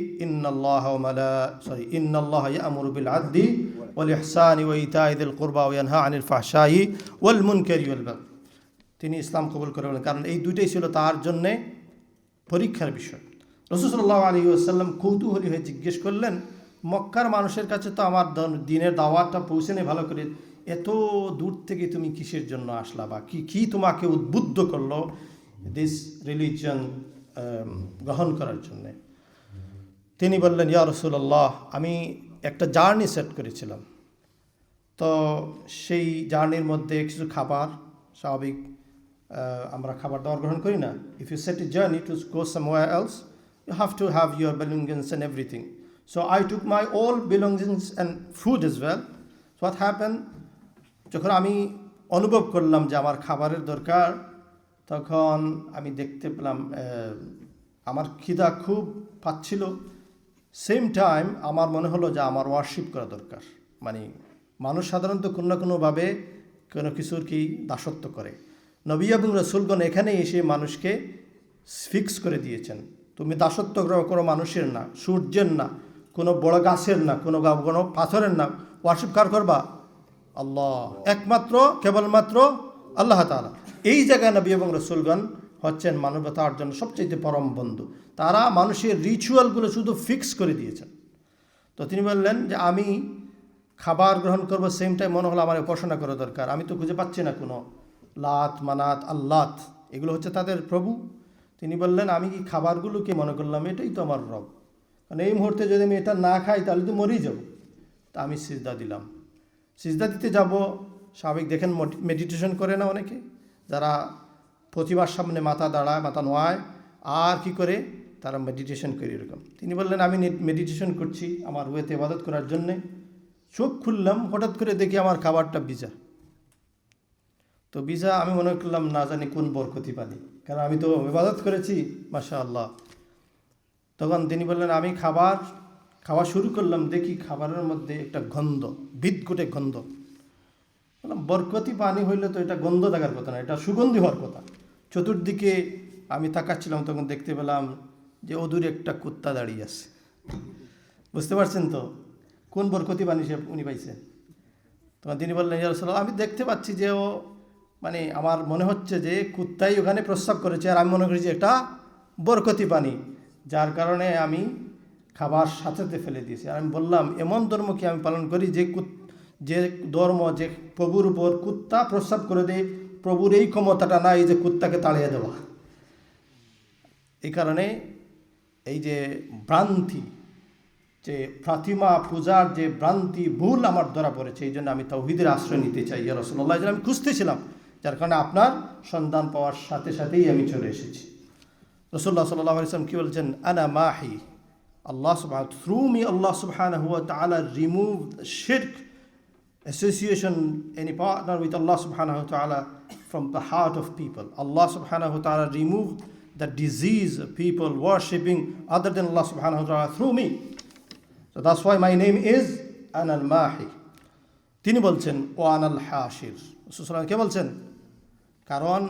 ইন্নাল্লাহ ইয়া'মুরু বিল আদলি ওয়াল ইহসানি ওয়া ইতা'i যিল কুরবা ওয়া ইয়ানহা আনিল ফাহশাই ওয়াল মুনকারি ওয়াল বাগই। তিনি ইসলাম কবুল করেন, কারণ এই দুইটাই ছিল তার জন্যে পরীক্ষার বিষয়। রাসূল সাল্লাল্লাহু আলাইহি ওয়াসাল্লাম কৌতূহলী হয়ে জিজ্ঞেস করলেন, মক্কার মানুষের কাছে তো আমার দিনের দাওয়াতটা পৌঁছে নেই ভালো করে, এত দূর থেকে তুমি কিসের জন্য আসলা, বা কি তোমাকে উদ্বুদ্ধ করলো দিস রিলিজিয়ন গ্রহণ করার জন্যে? তিনি বললেন, ইয়া রাসূলুল্লাহ, আমি একটা জার্নি সেট করেছিলাম, তো সেই জার্নির মধ্যে কিছু খাবার, স্বাভাবিক আমরা খাবার দাবার গ্রহণ করি না, if you set a journey to go somewhere else you have to have your belongings and everything. So I took my all belongings and food as well. So what happened, যখন আমি অনুভব করলাম যে আমার খাবারের দরকার, তখন আমি দেখতে পেলাম আমার খিদা খুব পাচ্ছিল। সেম টাইম আমার মনে হলো যে আমার ওয়ার্শিপ করা দরকার। মানে মানুষ সাধারণত কোনো না কোনোভাবে কোনো কিছুর কি দাসত্ব করে। নবী এবং রাসূলগণ এখানে এসে মানুষকে ফিক্স করে দিয়েছেন, তুমি দাসত্ব করো মানুষের না, সূর্যের না, কোনো বড় গাছের না, কোনো পাথরের না, ওয়ার্শিপ কার করবা? আল্লাহ, একমাত্র কেবলমাত্র আল্লাহ তাআলা। এই জায়গায় নবী এবং রাসূলগণ হচ্ছেন মানবতার জন্য সবচেয়ে পরম বন্ধু। তারা মানুষের রিচুয়ালগুলো শুধু ফিক্স করে দিয়েছেন। তো তিনি বললেন যে আমি খাবার গ্রহণ করবো, সেম টাইম মনে হলো আমার উপাসনা করা দরকার। আমি তো খুঁজে পাচ্ছি না কোনো লাত মানাত আল্লাত, এগুলো হচ্ছে তাদের প্রভু। তিনি বললেন, আমি কি খাবারগুলোকে মনে করলাম এটাই তো আমার রব, কারণ এই মুহূর্তে যদি আমি এটা না খাই তাহলে তো মরেই যাব। তা আমি সিজদা দিলাম। সিজদা দিতে যাব, স্বাভাবিক দেখেন মেডিটেশন করে না অনেকে, যারা প্রতিমার সামনে মাথা দাঁড়ায়, মাথা নোয়ায়, আর কি করে তারা মেডিটেশন করে এরকম। তিনি বললেন, আমি মেডিটেশন করছি আমার ওয়েতে ইবাদত করার জন্যে। চোখ খুললাম, হঠাৎ করে দেখি আমার খাবারটা ভিজা। তো ভিজা আমি মনে করলাম না জানি কোন বরকতি পানি, কারণ আমি তো ইবাদত করেছি মাশাআল্লাহ। তখন তিনি বললেন, আমি খাওয়া শুরু করলাম, দেখি খাবারের মধ্যে একটা গন্ধ, বিদঘুটে গন্ধ। বললাম, বরকতি পানি হইলে তো এটা গন্ধ থাকার কথা না, এটা সুগন্ধি হওয়ার কথা। চতুর্দিকে আমি তাকাচ্ছিলাম, তখন দেখতে পেলাম যে অদূরে একটা কুত্তা দাঁড়িয়ে আছে। বুঝতে পারছেন তো কোন বরকতি পানি উনি পাইছেন? তখন তিনি বললেন, ইয়া রাসূলুল্লাহ, আমি দেখতে পাচ্ছি যে ও, মানে আমার মনে হচ্ছে যে কুত্তাই ওখানে প্রস্রাব করেছে, আর আমি মনে করি যে এটা বরকতি পানি, যার কারণে আমি খাবার সাথে ফেলে দিয়েছি। আর আমি বললাম, এমন ধর্ম কি আমি পালন করি যে ধর্ম, যে প্রভুর উপর কুত্তা প্রস্রাব করে দেয়, প্রভুর এই ক্ষমতাটা নাই যে কুত্তাকে তাড়িয়ে দেওয়া। এই কারণে এই যে ভ্রান্তি, যে প্রতিমা পূজার যে ভ্রান্তি ভুল আমার ধরা পড়েছে, এই জন্য আমি তাওহীদের আশ্রয় নিতে চাই ইয়া রাসূলুল্লাহ। আমি খুঁজতেছিলাম, যার কারণে আপনার সন্ধান পাওয়ার সাথে সাথেই আমি চলে এসেছি। রাসূলুল্লাহ সাল্লাল্লাহু আলাইহি ওয়াসাল্লাম কি বলছেন, আনা Mahi, Allah subhanahu, through me Allah subhanahu wa ta'ala removed shirk, association, any partner with Allah subhanahu wa ta'ala from the heart of people. Allah subhanahu wa ta'ala removed the disease of people worshipping other than Allah subhanahu wa ta'ala through me. So that's why my name is Anal Mahi. তিনি বলছেন, ও আনাল হাশির, রাসূলুল্লাহ কে বলছেন? কারণ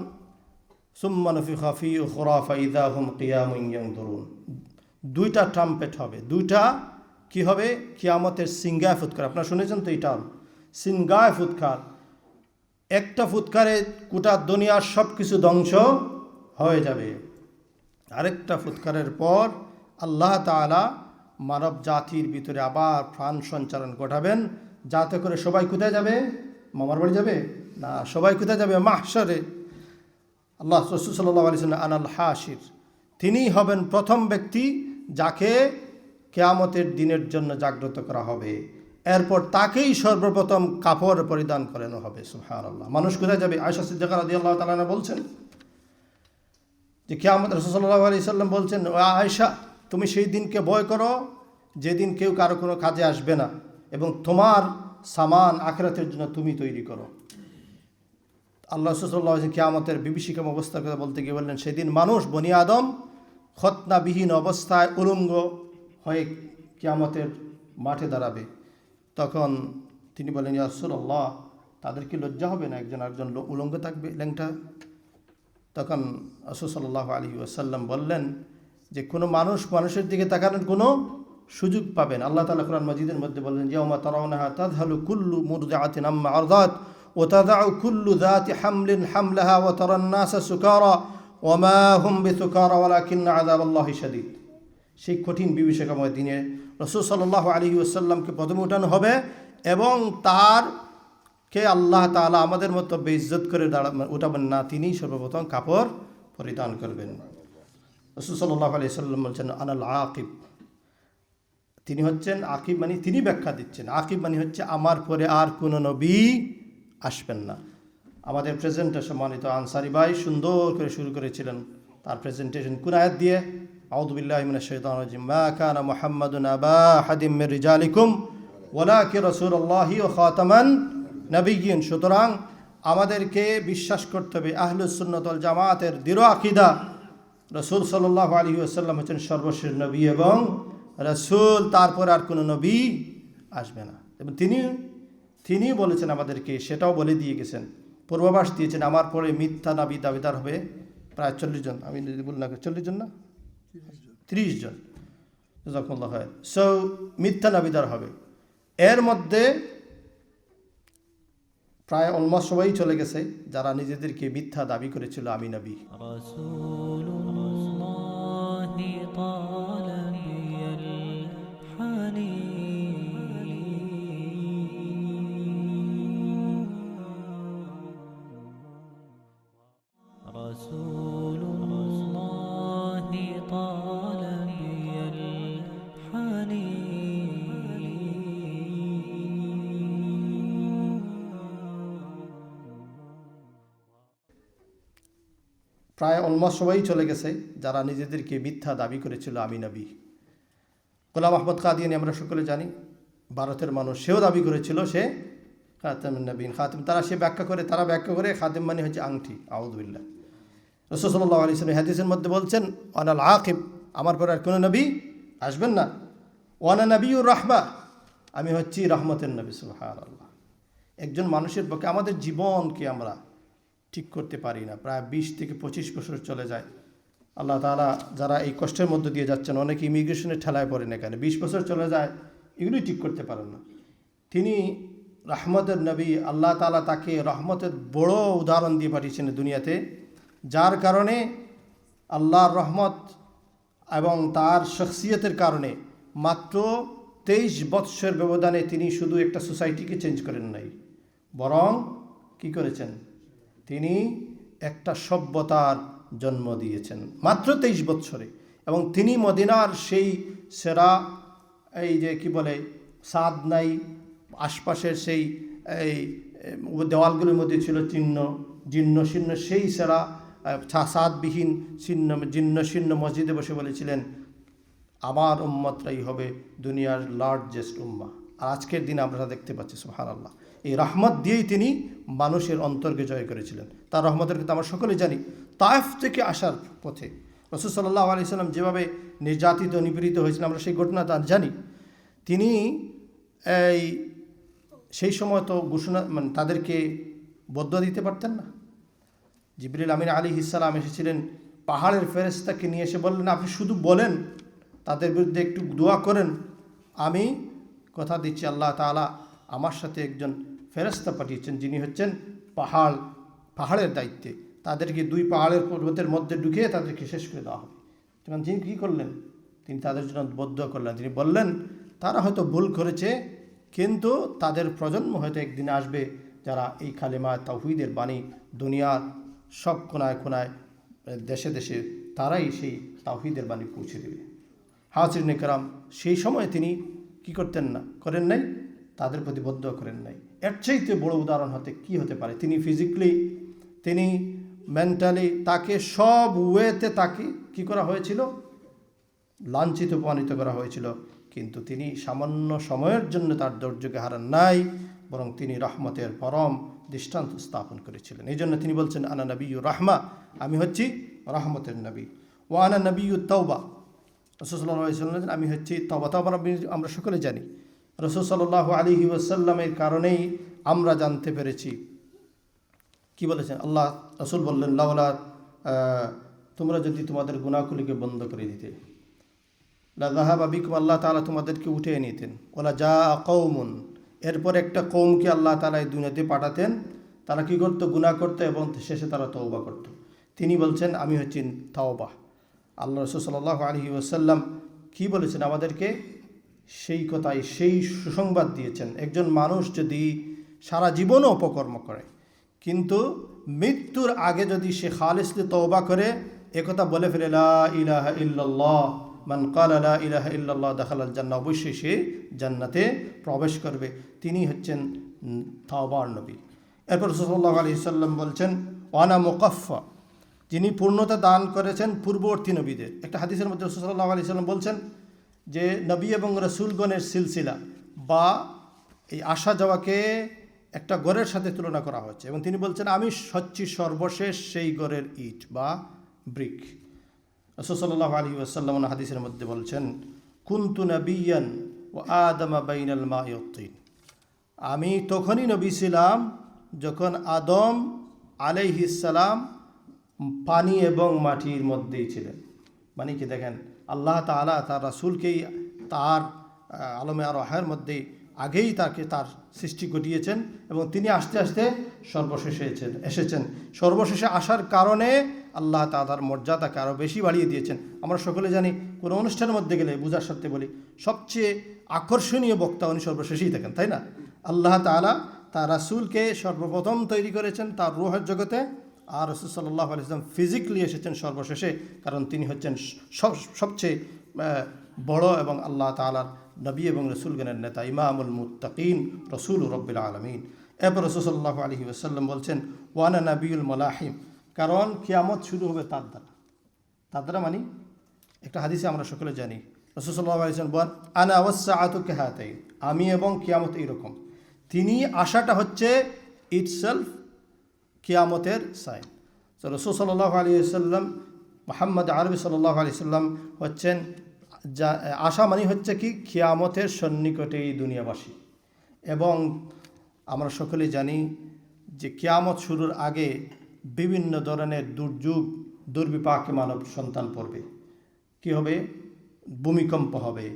সুম্মা নুফিখা ফীহি উখরা ফাইযা হুম কিয়ামুন ইয়ানজুরুন, দুইটা trumpet হবে, দুইটা কি হবে? কিয়ামতের সিংগায় ফুৎকার। আপনারা শুনেছেন তো এটা, সিংগায় ফুৎকার। একটা ফুৎকারে গোটা দুনিয়ার সব কিছু ধ্বংস হয়ে যাবে, আরেকটা ফুৎকারের পর আল্লাহ তাআলা মানব জাতির ভিতরে আবার প্রাণ সঞ্চারণ ঘটাবেন, যাতে করে সবাই কোথায় যাবে? মামার বাড়ি যাবে না, সবাই কোথায় যাবে? মাহশরে। আল্লাহ রাসূল সাল্লাল্লাহু আলাইহি ওয়াসাল্লাম আনাল হাশির, তিনিই হবেন প্রথম ব্যক্তি যাকে কিয়ামতের দিনের জন্য জাগ্রত করা হবে। এরপর তাকেই সর্বপ্রথম কাপড় পরিধান করানো হবে। সুবহানাল্লাহ। মানুষ কোথায় যাবে? আয়েশা সিদ্দিকা রাদিয়াল্লাহু তাআলা আনহা বলছেন যে কিয়ামত, রাসূল সাল্লাল্লাহু আলাইহি সাল্লাম বলছেন, ও আয়েশা, তুমি সেই দিনকে ভয় করো যেদিন কেউ কারো কোনো কাজে আসবে না, এবং তোমার সামান আখিরাতের জন্য তুমি তৈরি করো। আল্লাহ রাসূল সাল্লাল্লাহু আলাইহি ওয়াসাল্লাম কিয়ামতের বিভীষিকাম অবস্থার কথা বলতে গিয়ে বললেন, সেদিন মানুষ বনি আদম খতনাবিহীন অবস্থায় উলঙ্গ হয়ে কিয়ামতের মাঠে দাঁড়াবে। তখন তিনি বলেন, ইয়া রাসূলুল্লাহ, তাদের কি লজ্জা হবে না একজন আরেকজন উলঙ্গ থাকবে, ল্যাংটা? তখন রাসূল সাল্লাল্লাহু আলাইহি ওয়াসাল্লাম বললেন যে কোনো মানুষ মানুষের দিকে তাকানোর কোনো সুযোগ পাবেন। আল্লাহ তাআলা কুরআন মাজিদের মধ্যে বললেন, ইয়াউমা তারাউনাহা তাযহালু কুল্লু মুরদিআতিন আম্মা আরদাত ওয়া তাদাউ কুল্লু যাতি হামলিন হামলাহা ওয়া তারান নাসা সুকারা ওয়া মা হুম বিসুকারা ওয়ালাকিন্না আযাবাল্লাহি শাদীদ। সেই কঠিন বিভীষিকাময় দিনে রাসূল সাল্লাল্লাহু আলাইহি ওয়াসাল্লামকে প্রথমে উঠানো হবে এবং তারকে আল্লাহ তাআলা আমাদের মতো বেইজ্জত করে উঠাবেন না, তিনি সর্বপ্রথম কাপড় পরিধান করবেন। রাসূল সাল্লাল্লাহু আলাইহি ওয়াসাল্লাম বলছেন, আনাল আকিব, তিনি হচ্ছেন আকিব, মানে তিনি ব্যাখ্যা দিচ্ছেন। আকিব মানে হচ্ছে আমার পরে আর কোনো নবী আসবেন না। আমাদের প্রেজেন্টেশন সম্মানিত আনসারি ভাই সুন্দর করে শুরু করেছিলেন তার প্রেজেন্টেশন কোন আয়াত দিয়ে? আউযু বিল্লাহি মিনাশ শাইতানির রাজিম, মা কানা মুহাম্মাদুন আবা আহাদিম মির রিজালিকুম ওয়ালাকিন রাসূলুল্লাহি ওয়া খাতামান নবিয়্যিন। সুতরাং আমাদেরকে বিশ্বাস করতে হবে আহলুস সুন্নাত ওয়াল জামাতের দৃঢ় আকীদা, রাসূল সাল্লাল্লাহু আলাইহি ওয়াসাল্লাম হচ্ছেন সর্বশেষ নবী এবং রাসূল, তারপর আর কোনো নবী আসবে না। এবং তিনি বলেছেন আমাদেরকে, সেটাও বলে দিয়ে গেছেন, পূর্বাভাস দিয়েছেন, আমার পরে মিথ্যা নবী দাবিদার হবে প্রায় 40 জন। আমি যদি বলি না 40 জন না 30 জন, জাযাকুমুল্লাহ খায়র। সো মিথ্যা নবীদার হবে। এর মধ্যে প্রায় অলমোস্ট সবাই চলে গেছে যারা নিজেদেরকে মিথ্যা দাবি করেছিল আমি নবী। রাসূলুল্লাহি তালাবিয়াল হানিন রাসূলুল্লাহি তালাবিয়াল হানিন। প্রায় অলমোস্ট সবাই চলে গেছে যারা নিজেদেরকে মিথ্যা দাবি করেছিল আমি নবী। গোলাম আহমদ কাদিয়ানী আমরা সকলে জানি, ভারতের মানুষ, সেও দাবি করেছিল সে খাতামুন নবীন, খাতিম। তারা ব্যাখ্যা করে খাতিম মানে হচ্ছে আংটি। আউযু বিল্লাহ। রাসূল সাল্লাল্লাহু আলাইহি ওয়াসাল্লাম হাদিসের মধ্যে বলছেন, আনাল আকিব, আমার পরে আর কোনো নবী আসবেন না। ওয়ানা নবিয়ুর রাহমা, আমি হচ্ছি রহমতের নবী। সুবহানাল্লাহ। একজন মানুষের পক্ষে আমাদের জীবনকে আমরা ঠিক করতে পারি না, প্রায় 20 থেকে 25 বছর চলে যায়। আল্লাহ তাআলা যারা এই কষ্টের মধ্যে দিয়ে যাচ্ছেন, অনেকে ইমিগ্রেশনের ঠেলায় পড়েন এখানে, 20 বছর চলে যায়, এগুলোই ঠিক করতে পারেন না। তিনি রহমতের নবী, আল্লাহ তাআলা তাকে রহমতের বড় উদাহরণ দিয়ে পাঠিয়েছেন দুনিয়াতে, যার কারণে আল্লাহর রহমত এবং তার শখসিয়তের কারণে মাত্র 23 বৎসর ব্যবধানে তিনি শুধু একটা সোসাইটিকে চেঞ্জ করেন নাই, বরং কি করেছেন? তিনি একটা সভ্যতার জন্ম দিয়েছেন মাত্র 23 বৎসরে। এবং তিনি মদিনার সেই সেরা, এই যে কি বলে, সাদ নাই, আশপাশের সেই এই দেওয়ালগুলোর মধ্যে ছিল জীর্ণ শীর্ণ, সেই সেরা সাদবিহীন জীর্ণ শীর্ণ মসজিদে বসে বলেছিলেন, আমার উম্মতরাই হবে দুনিয়ার লার্জেস্ট উম্মাহ। আর আজকের দিনে আমরা দেখতে পাচ্ছি সুবহানাল্লাহ, এই রহমত দিয়েই তিনি মানুষের অন্তরকে জয় করেছিলেন। তার রহমতের কথা আমরা সকলে জানি। তায়েফ থেকে আসার পথে রাসূল সাল্লাল্লাহু আলাইহি ওয়াসাল্লাম যেভাবে নির্যাতিত নিপীড়িত হয়েছিলেন আমরা সেই ঘটনা তার জানি। তিনি সেই সময় তো ঘোষণা, মানে তাদেরকে বদদুয়া দিতে পারতেন না। জিবরিল আমিন আলাইহিস সালাম এসেছিলেন, পাহাড়ের ফেরেশতাকে নিয়ে এসে বললেন, আপনি শুধু বলেন, তাদের বিরুদ্ধে একটু দোয়া করেন, আমি কথা দিচ্ছি আল্লাহ তাআলা আমার সাথে একজন ফেরেশতা পাঠিয়েছেন যিনি হচ্ছেন পাহাড়ের দায়িত্বে। তাদেরকে 2 পাহাড়ের পর্বতের মধ্যে ঢুকিয়ে তাদেরকে শেষ করে দেওয়া হবে। তখন তিনি কী করলেন? তিনি তাদের জন্য বদদুয়া করলেন। তিনি বললেন, তারা হয়তো ভুল করেছে, কিন্তু তাদের প্রজন্ম হয়তো একদিন আসবে যারা এই কালেমা তাওহীদের বাণী দুনিয়ার সব কোনায় কোনায়, দেশে দেশে তারাই সেই তাওহীদের বাণী পৌঁছে দেবে। হাজিরিন কেরাম, সেই সময় তিনি কি করেন নাই, তাদের প্রতি বদ্ধ করেন নাই। এর চাইতে বড় উদাহরণ কি হতে পারে? তিনি ফিজিক্যালি, তিনি মেন্টালি, তাকে সব ওয়েতে তাকে কী করা হয়েছিল? লাঞ্ছিত অপমানিত করা হয়েছিল, কিন্তু তিনি সামান্য সময়ের জন্য তার ধৈর্যকে হারান নাই, বরং তিনি রহমতের পরম দৃষ্টান্ত স্থাপন করেছিলেন। এই জন্য তিনি বলছেন, আনা নবিয়্যুর রাহমা, আমি হচ্ছি রহমতের নবী। ও আনা নবিয়্যুত তাওবা, রাসূল সাল্লাল্লাহু আলাইহি ওয়াসাল্লাম আমি হচ্ছি তওবা। তওবা আমরা সকলে জানি, রাসূল সাল্লাল্লাহু আলাইহি ওয়াসাল্লামের কারণেই আমরা জানতে পেরেছি। কি বলেছেন আল্লাহ? রাসূল বললেন, লাউলা তোমরা যদি তোমাদের গুনাহগুলিকে বন্ধ করে দিতে, লা যাহাবা বিকুম, আল্লাহ তাআলা তোমাদেরকে উঠিয়ে নিতেন। ওয়ালা জাআ কওমুন, এরপর একটা কওমকে আল্লাহ তাআলা এই দুনিয়াতে পাঠাতেন, তারা কি করতো? গুনাহ করতো এবং শেষে তারা তওবা করতো। তিনি বলছেন, আমি হচ্ছি তাওবা। আল্লাহ রাসূল সাল্লাল্লাহু আলাইহি ওয়াসাল্লাম কি বলেছেন আমাদেরকে? সেই কথাই, সেই সুসংবাদ দিয়েছেন। একজন মানুষ যদি সারা জীবনও অপকর্ম করে, কিন্তু মৃত্যুর আগে যদি সে খালিসলি তওবা করে, একথা বলে ফেলে, লা ইলাহা ইল্লাল্লাহ, মান ক্বালা লা ইলাহা ইল্লাল্লাহ দাখালাল জান্নাহ, অবশ্যই সে জান্নাতে প্রবেশ করবে। তিনি হচ্ছেন তাওবার নবী। এরপর রাসূল সাল্লাল্লাহু আলাইহি ওয়াসাল্লাম বলছেন, ওয়ানা মুকাফফা, যিনি পূর্ণতা দান করেছেন পূর্ববর্তী নবীদের। একটা হাদিসের মধ্যে রাসূল সাল্লাল্লাহু আলাইহি ওয়াসাল্লাম বলছেন যে নবী এবং রাসূলগণের সিলসিলা বা এই আসা যাওয়াকে একটা গড়ের সাথে তুলনা করা হচ্ছে, এবং তিনি বলছেন, আমি হচ্ছি সর্বশেষ সেই গড়ের ইট বা ব্রিক। রাসূল সাল্লাল্লাহু আলাইহি ওয়াসাল্লাম হাদিসের মধ্যে বলছেন, কুনতু নাবিয়ান ওয়া আদামা বাইনাল মাই ওয়াত তিন, আমি তখনই নবী ছিলাম যখন আদম আলাইহিস সালাম পানি এবং মাটির মধ্যেই ছিলেন। মানে কি দেখেন, আল্লাহ তাআলা তার রাসূলকেই তার আলমে আরওয়াহের মধ্যে আগেই তার সৃষ্টি ঘটিয়েছেন, এবং তিনি আস্তে আস্তে সর্বশেষে এসেছেন। সর্বশেষে আসার কারণে আল্লাহ তাআলার মর্যাদাকে আরও বেশি বাড়িয়ে দিয়েছেন। আমরা সকলে জানি, কোনো অনুষ্ঠানের মধ্যে গেলে বুঝার সাথে বলি, সবচেয়ে আকর্ষণীয় বক্তা উনি সর্বশেষেই থাকেন, তাই না? আল্লাহ তাআলা তার রাসূলকে সর্বপ্রথম তৈরি করেছেন তার রূহের জগতে, আর রাসূল সাল্লাল্লাহু আলাইহি ওয়াসাল্লাম ফিজিক্যালি এসেছেন সর্বশেষে, কারণ তিনি হচ্ছেন সবচেয়ে বড় এবং আল্লাহ তাআলার নবী এবং রসুলগণের নেতা, ইমামুল মুত্তাকিন, রসুল রব্বিল আলামিন। এরপর রাসূল সাল্লাল্লাহু আলাইহি ওয়াসাল্লাম বলছেন, ওয়ানা নাবিয়ুল মালাহিম, কারণ কিয়ামত শুরু হবে তার দ্বারা। তার দ্বারা মানে একটা হাদিসে আমরা সকলে জানি, রাসূল সাল্লাল্লাহু আলাইহি ওয়াসাল্লাম বলেন, আনা ওয়াসসাআতু কাহাতাইন, আমি এবং কিয়ামত এইরকম। তিনি আশাটা হচ্ছে ইটসেলফ কিয়ামতের সাইন। তো রাসূল সাল্লাল্লাহু আলাইহি ওয়াসাল্লাম, মুহাম্মদ আরবি সাল্লাল্লাহু আলাইহি ওয়াসাল্লাম হচ্ছেন আশা মানে হচ্ছে কি? কিয়ামতের সন্নিকটে এই দুনিয়াবাসী। এবং আমরা সকলে জানি যে কিয়ামত শুরুর আগে বিভিন্ন ধরনের দুর্যোগ দুর্বিপাকে মানব সন্তান পড়বে। কি হবে? ভূমিকম্প হবে,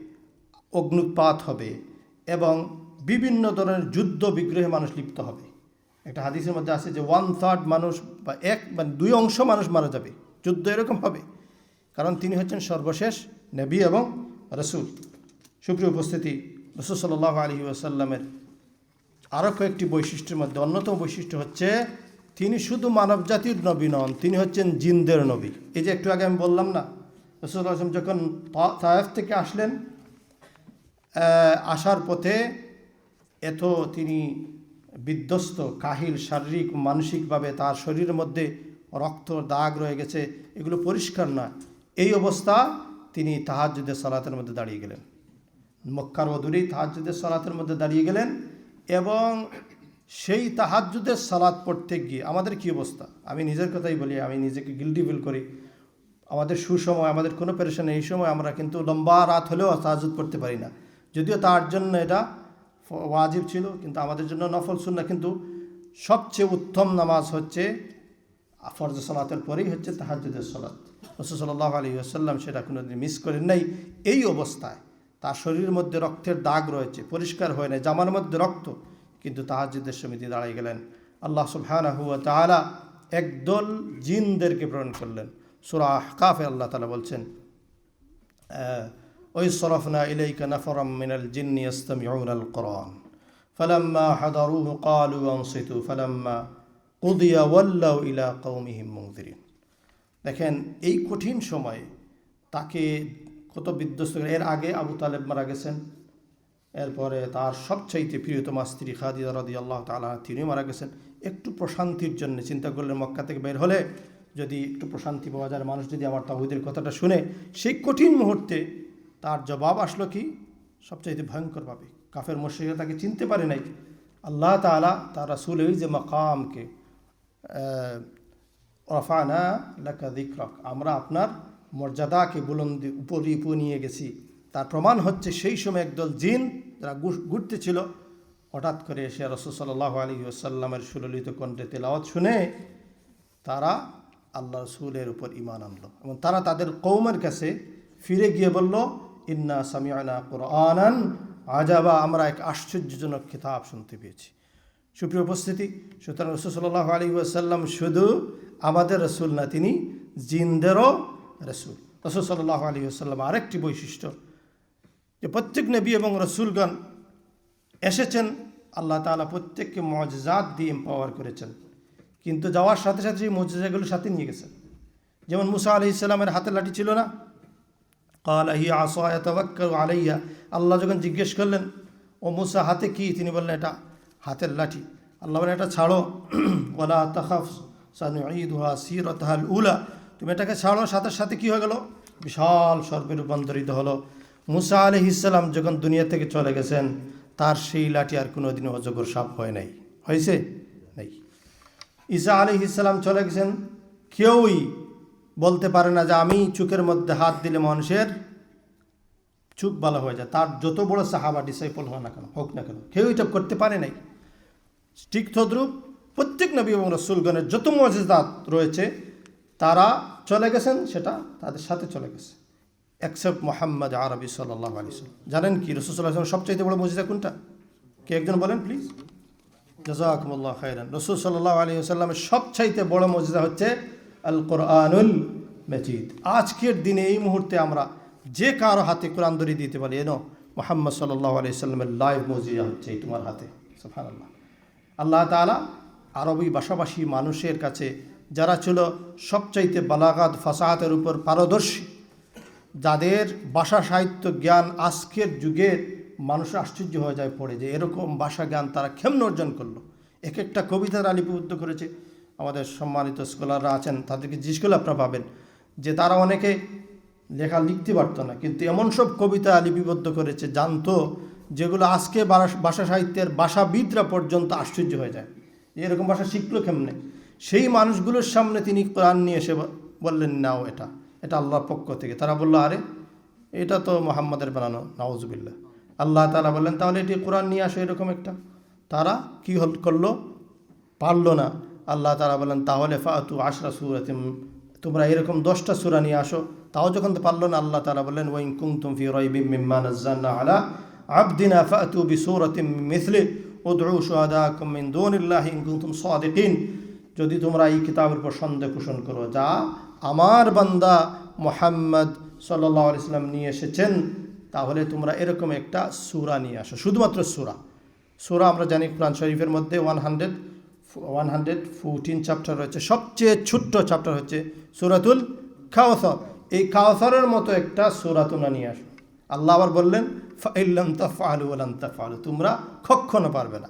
অগ্নুৎপাত হবে, এবং বিভিন্ন ধরনের যুদ্ধ বিগ্রহে মানুষ লিপ্ত হবে। একটা হাদিসের মধ্যে আছে যে 1/3 মানুষ বা 2 অংশ মানুষ মারা যাবে, যুদ্ধ এরকম হবে, কারণ তিনি হচ্ছেন সর্বশেষ নবী এবং রসুল। সুপ্রিয় উপস্থিতি, রাসূল সাল্লাল্লাহু আলাইহি ওয়াসাল্লামের আরও কয়েকটি বৈশিষ্ট্যের মধ্যে অন্যতম বৈশিষ্ট্য হচ্ছে তিনি শুধু মানব জাতির নবী নন, তিনি হচ্ছেন জিনদের নবী। এই যে একটু আগে আমি বললাম না, রাসূল সাল্লাল্লাহু আলাইহি ওয়াসাল্লাম যখন তায়েফ থেকে আসলেন, আসার পথে এত তিনি বিধ্বস্ত, কাহিল, শারীরিক মানসিকভাবে তার শরীরের মধ্যে রক্ত দাগ রয়ে গেছে, এগুলো পরিষ্কার না। এই অবস্থা তিনি তাহাজ্জুদের সালাতের মধ্যে দাঁড়িয়ে গেলেন, মক্কার অদূরেই তাহাজ্জুদের সালাতের মধ্যে দাঁড়িয়ে গেলেন। এবং সেই তাহাজ্জুদের সালাত পড়তে গিয়ে আমাদের কী অবস্থা? আমি নিজের কথাই বলি, আমি নিজেকে গিল্টি ফিল করি। আমাদের সুসময়, আমাদের কোনো পেরেশানি, এই সময় আমরা কিন্তু লম্বা রাত হলেও তাহাজ্জুদ পড়তে পারি না। যদিও তার জন্য এটা ওয়াজিব ছিল, কিন্তু আমাদের জন্য নফল সুন্নাহ। কিন্তু সবচেয়ে উত্তম নামাজ হচ্ছে ফরজ সালাতের পরেই হচ্ছে তাহাজ্জুদের সালাত। রাসূল সাল্লাল্লাহু আলাইহি ওয়াসাল্লাম সেটা কোনোদিন মিস করেন নাই। এই অবস্থায় তার শরীরের মধ্যে রক্তের দাগ রয়েছে, পরিষ্কার হয় না, জামার মধ্যে রক্ত, কিন্তু তাহাজ্জুদের সময় তিনি দাঁড়িয়ে গেলেন। আল্লাহ সুবহানাহু ওয়া তাআলা একদল জিনদেরকে প্রেরণ করলেন। সূরা আহকাফে আল্লাহ তাআলা বলছেন, ওই সরফনা ইলাইকা নাফরাম মিনাল জিন্নি ইয়াসতামিউনাল কুরআন ফালাম্মা হাদারুহু ক্বালু আনসিতু ফালাম্মা কুদিয়া ওয়াল্লাউ ইলা কওমিহিম মুনযিরিন। দেখেন, এই কঠিন সময়ে তাকে কত বিধ্বস্ত করে। এর আগে আবু তালেব মারা গেছেন, এরপরে তার সবচাইতে প্রিয়তমা স্ত্রী খাদিজা রাদিয়াল্লাহু তাআলা তিনি মারা গেছেন। একটু প্রশান্তির জন্য চিন্তা করলেন মক্কা থেকে বের হলে যদি একটু প্রশান্তি পাওয়া যায়, মানুষ যদি আমার তাওহীদের কথাটা শুনে, সেই কঠিন মুহূর্তে তার জবাব আসলো কি সবচাইতে ভয়ঙ্করভাবে। কাফের মুশরিকরা তাকে চিনতে পারে নাই। আল্লাহ তাআলা তার রাসূলের যে মাকামকে রাফানা লাকা যিকরাক, আমরা আপনার মর্যাদাকে বুলন্দি উপরে নিয়ে গেছি, তার প্রমাণ হচ্ছে সেই সময় একদল জিন যারা ঘুরতেছিল হঠাৎ করে এসে রাসূল সাল্লাল্লাহু আলাইহি ওয়াসাল্লামের সুললিত কণ্ঠে তেলাওয়াত শুনে তারা আল্লাহ রাসূলের উপর ঈমান আনলো এবং তারা তাদের কওমের কাছে ফিরে গিয়ে বলল, ইন্না সামি'না কুরআনান আজাবা, আমরা এক আশ্চর্যজনক কিতাব শুনতে পেয়েছি। সুপ্রিয় উপস্থিতি, সুতরাং রাসূল সাল্লাল্লাহু আলাইহি ওয়াসাল্লাম শুধু আমাদের রাসূল না, তিনি জিনদেরও রাসূল। রাসূল সাল্লাল্লাহু আলাইহি ওয়াসাল্লাম আরেকটি বৈশিষ্ট্য যে প্রত্যেক নবী এবং রাসূলগণ এসেছেন, আল্লাহ তাআলা প্রত্যেককে মুআজিজাত দিয়ে এম্পাওয়ার করেছেন, কিন্তু যাওয়ার সাথে সাথে সেই মুআজিজাগুলো সাথে নিয়ে গেছেন। যেমন মুসা আলাইহিস সালামের হাতে লাঠি ছিল না, ক্বালা হিয়া আসায়া তাওয়াক্কালু আলাইহা, আল্লাহ যখন জিজ্ঞেস করলেন ও মুসা হাতে কি, তিনি বললেন এটা হাতের লাঠি। আল্লাহ বলেন এটা ছাড়ো, ওয়ালা তাখাফ সানুঈদুহা সিরাতাহাল উলা, তুমি এটাকে ছাড়ো, সাথে সাথে কি হয়ে গেল, বিশাল সর্পে রূপান্তরিত হলো। মুসা আলাইহিস সালাম যখন দুনিয়া থেকে চলে গেছেন, তার সেই লাঠি আর কোনোদিনও অজগর সাপ হয় নাই, হয়েছে নাই। ঈসা আলাইহিস সালাম চলে গেছেন, কেউই বলতে পারে না যে আমি চোখের মধ্যে হাত দিলে মানুষের চোখ ভালো হয়ে যায়, তার যত বড় সাহাবা ডিসাইপল হোক না কেন, কেউ এটা করতে পারে নাই। ঠিক তদ্রূপ প্রত্যেক নবী এবং রাসূলগণের যত মুআজিজাত রয়েছে তারা চলে গেছেন, সেটা তাদের সাথে চলে গেছে, এক্সেপ্ট মুহাম্মদ আরবি সাল্লাল্লাহু আলাইহি ওয়াসাল্লাম। জানেন কি রাসূল সাল্লাল্লাহু আলাইহি ওয়াসাল্লাম সবচাইতে বড় মুআজিজা কোনটা? কে একজন বলেন প্লিজ। জাযাকুমুল্লাহু খাইরান। রাসূল সাল্লাল্লাহু আলাইহি ওয়াসাল্লামের সবচাইতে বড় মুআজিজা হচ্ছে আল কোরআনুল মাজিদ। আজকের দিনে এই মুহূর্তে আমরা যে কারো হাতে কোরআন ধরিয়ে দিতে পারি, এনো মুহাম্মদ সাল্লাল্লাহু আলাইহি ওয়াসাল্লামের লাইভ মুআজিজা হচ্ছে এই তোমার হাতে। সুবহানাল্লাহ। আল্লাহ তাআলা আরবি ভাষাভাষী মানুষের কাছে যারা ছিল সবচাইতে বালাগাত ফাসাহাতের উপর পারদর্শী, যাদের ভাষা সাহিত্য জ্ঞান আজকের যুগের মানুষ আশ্চর্য হয়ে যায় পড়ে যে এরকম ভাষা জ্ঞান তারা কেমন অর্জন করলো। এক একটা কবিতা তারা লিপিবদ্ধ করেছে। আমাদের সম্মানিত স্কলাররা আছেন, তাদেরকে জিজ্ঞেস করলে আপনারা পাবেন যে তারা অনেকে লেখা লিখতে পারতো না, কিন্তু এমন সব কবিতা লিপিবদ্ধ করেছে, জানতো, যেগুলো আজকে ভাষা সাহিত্যের ভাষাবিদরা পর্যন্ত আশ্চর্য হয়ে যায় এরকম ভাষা শিখলো কেমনে। সেই মানুষগুলোর সামনে তিনি কোরআন নিয়ে এসে বললেন, নাও এটা আল্লাহর পক্ষ থেকে। তারা বললো, আরে এটা তো মুহাম্মাদের বানানো, নাউজুবিল্লাহ। আল্লাহ তাআলা বললেন, তাহলে এটি কোরআন নিয়ে আসো এরকম একটা। তারা কি করলো, পারলো না। আল্লাহ তাআলা বললেন, তাহলে ফাতু আশরা সূরাতিন, তোমরা এরকম 10টা সূরা নিয়ে আসো। তাও যখন পারলো না, আল্লাহ তাআলা বললেন, ওয়া ইন কুনতুম ফি রাইবিম মিম্মা নাযালনা আলা আবদিনা ফাতু বিসূরাতিন মিছলি উদউ শুহাদাকুম মিন দুনিল্লাহি ইন কুনতুম সাদিকিন, যদি তোমরা এই কিতাবের উপর সন্দেহ পোষণ করো যা আমার বান্দা মুহাম্মদ সাল্লাল্লাহু আলাইহি ওয়াসাল্লাম নিয়ে এসেছেন, তাহলে তোমরা এরকম একটা সূরা নিয়ে আসো। শুধুমাত্র সূরা আমরা জানি কোরআন শরীফের মধ্যে 114 চ্যাপ্টার রয়েছে। সবচেয়ে ছোট্ট চ্যাপ্টার হচ্ছে সূরাতুল কাউসার। এই কাউসারের মতো একটা সূরা তোমরা নিয়ে আসো। আল্লাহ আবার বললেন, ফাইল্লাম তাফআলু ওয়া লান তাফআলু, তোমরা কখনো পারবে না,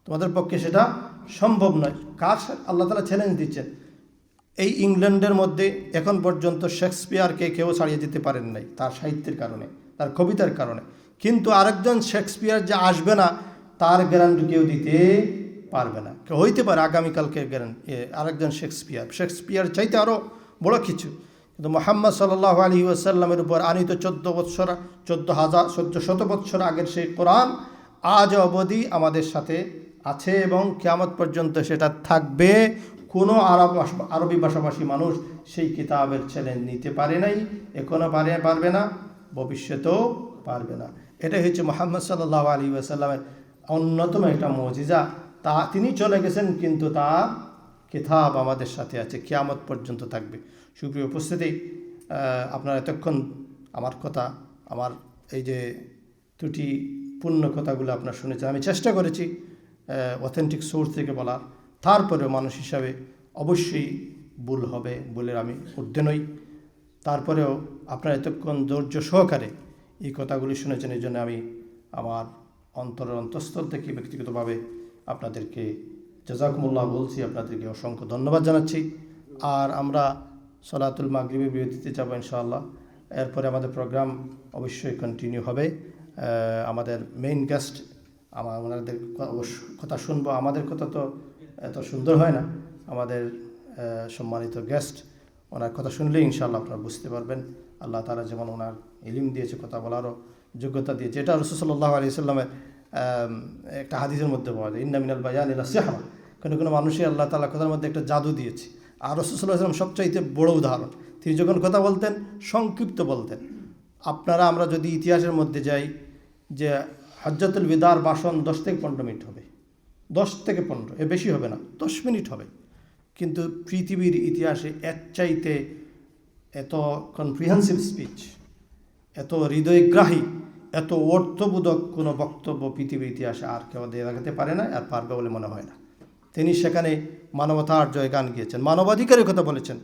তোমাদের পক্ষে সেটা সম্ভব নয়। কার আল্লাহ তাআলা চ্যালেঞ্জ দিচ্ছেন। এই ইংল্যান্ডের মধ্যে এখন পর্যন্ত শেক্সপিয়ারকে কেউ ছাড়িয়ে যেতে পারেন নাই তার সাহিত্যের কারণে, তার কবিতার কারণে, কিন্তু আরেকজন শেক্সপিয়ার যে আসবে না তার গ্যারান্টি কেউ দিতে পারবে না। কেউ হইতে পারে আগামীকালকে আরেকজন শেক্সপিয়ার চাইতে আরও বড় কিছু, কিন্তু মুহাম্মদ সাল্লাল্লাহু আলাইহি ওয়াসাল্লামের উপর আনিত 14,000 বৎসর আগের সেই কোরআন আজ অবধি আমাদের সাথে আছে এবং কিয়ামত পর্যন্ত সেটা থাকবে। কোনো আরবি ভাষাভাষী মানুষ সেই কিতাবের চ্যালেঞ্জ নিতে পারে নাই, এখনও পারবে না, ভবিষ্যতেও পারবে না। এটাই হচ্ছে মুহাম্মদ সাল্লাল্লাহু আলাইহি ওয়াসাল্লামের অন্যতম একটা মুজিজা। তিনি চলে গেছেন, কিন্তু তার কিতাব আমাদের সাথে আছে, কিয়ামত পর্যন্ত থাকবে। সুপ্রিয় উপস্থিতি, আপনারা এতক্ষণ আমার এই যে ত্রুটিপূর্ণ কথাগুলো আপনারা শুনেছেন। আমি চেষ্টা করেছি অথেন্টিক সোর্স থেকে বলার, তারপরেও মানুষ হিসাবে অবশ্যই ভুল হবে বলে আমি ঊর্ধ্বে নই। তারপরেও আপনারা এতক্ষণ ধৈর্য সহকারে এই কথাগুলি শুনেছেন, এই জন্য আমি আমার অন্তরের অন্তঃস্থল থেকে ব্যক্তিগতভাবে আপনাদেরকে জাযাকুমুল্লাহ বলছি, আপনাদেরকে অসংখ্য ধন্যবাদ জানাচ্ছি। আর আমরা সলাতুল মাগরিবের বিরতিতে যাব ইনশাআল্লাহ। এরপরে আমাদের প্রোগ্রাম অবশ্যই কন্টিনিউ হবে। আমাদের মেইন গেস্ট, ওনাদের কথা শুনবো। আমাদের কথা তো এত সুন্দর হয় না, আমাদের সম্মানিত গেস্ট ওনার কথা শুনলেই ইনশাআল্লাহ আপনারা বুঝতে পারবেন আল্লাহ তাআলা যেমন ওনার ইলম দিয়েছে, কথা বলারও যোগ্যতা দিয়েছে। এটা রাসূল সাল্লাল্লাহু আলাইহি ওয়াসাল্লামের একটা হাদিসের মধ্যে পাওয়া যায়, ইন্না মিনাল বায়ানি লা সিহরা। কোনো মানুষই আল্লাহ তাআলা কথার মধ্যে একটা জাদু দিয়েছে। আর রাসূল সাল্লাল্লাহু আলাইহি ওয়াসাল্লাম সবচাইতে বড় উদাহরণ। তিনি যখন কথা বলতেন সংক্ষিপ্ত বলতেন। আমরা যদি ইতিহাসের মধ্যে যাই যে হজ্জাতুল বিদার ভাষণ 10 থেকে 15 মিনিট হবে, 10 থেকে 15, এর বেশি হবে না, 10 মিনিট হবে। কিন্তু পৃথিবীর ইতিহাসে এর চাইতে এত কনপ্রিহেন্সিভ স্পিচ, এত হৃদয়গ্রাহী, এত অর্থবোধক কোনো বক্তব্য পৃথিবীর ইতিহাসে আর কেউ দেখাতে পারে না, আর পারবে বলে মনে হয় না। তিনি সেখানে মানবতার জয়গান গিয়েছেন, মানবাধিকারের কথা বলেছেন।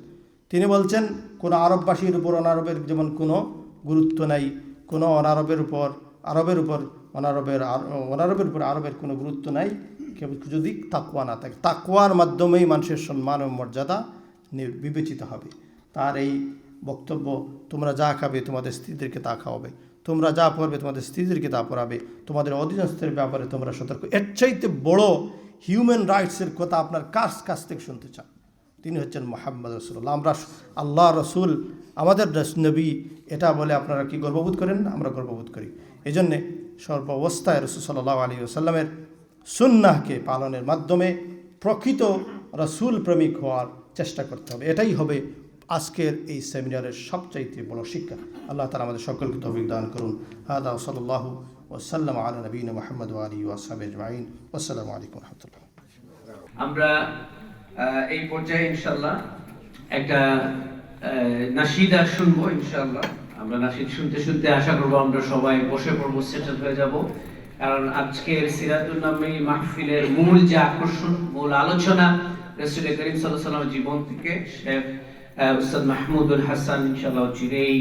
তিনি বলছেন কোনো আরববাসীর উপর অনারবের যেমন কোনো গুরুত্ব নাই, কোনো অনারবের উপর আরবের উপর অনারবের উপর আরবের কোনো গুরুত্ব নাই, যদি তাকওয়া না থাকে। তাকওয়ার মাধ্যমেই মানুষের সম্মান ও মর্যাদা বিবেচিত হবে। তার এই বক্তব্য, তোমরা যা খাবে তোমাদের স্ত্রীদেরকে তা খাওয়াবে, তোমরা যা পড়বে তোমাদের স্ত্রীদেরকে তা পড়াবে, তোমাদের অধীনস্থের ব্যাপারে তোমরা সতর্ক। এর চাইতে বড় হিউম্যান রাইটসের কথা আপনার কাছ থেকে শুনতে চান? তিনি হচ্ছেন মুহাম্মদ রাসূলুল্লাহ। আমরা আল্লাহ রসুল আমাদের নবী এটা বলে আপনারা কি গর্ববোধ করেন না? আমরা গর্ববোধ করি। এই জন্যে সর্বাবস্থায় রাসূল সাল্লাল্লাহু আলাইহি ওয়াসাল্লামের সুন্নাহকে পালনের মাধ্যমে প্রকৃত রসুল প্রেমিক হওয়ার চেষ্টা করতে হবে। এটাই হবে আজকের এই সেমিনারের সবচাইতে বড় শিক্ষা। আল্লাহ তাআলা আমাদের সকলকে তৌফিক দান করুন। হাদা সাল্লাল্লাহু ওয়াসাল্লাম আলা নবিয়িনা মুহাম্মদ ওয়া আলিহি ওয়া সাহবিহি আজমাইন। আসসালামু আলাইকুম ওয়া রাহমাতুল্লাহ। আমরা এই পর্যায়ে ইনশাআল্লাহ একটা নাশিদা শুনবো ইনশাআল্লাহ। আমরা নাশিদ শুনতে শুনতে আশা করবো আমরা সবাই বসে পড়বো, সেটেল হয়ে যাব। কারণ আজকের সিরাতুন নবী মাহফিলের মূল যে আকর্ষণ, মূল আলোচনা রাসূল করিম সাল্লাল্লাহু আলাইহি ওয়াসাল্লামের জীবন থেকে শেখ উস্তাদ মাহমুদুল হাসান ইনশাআল্লাহ চিরেই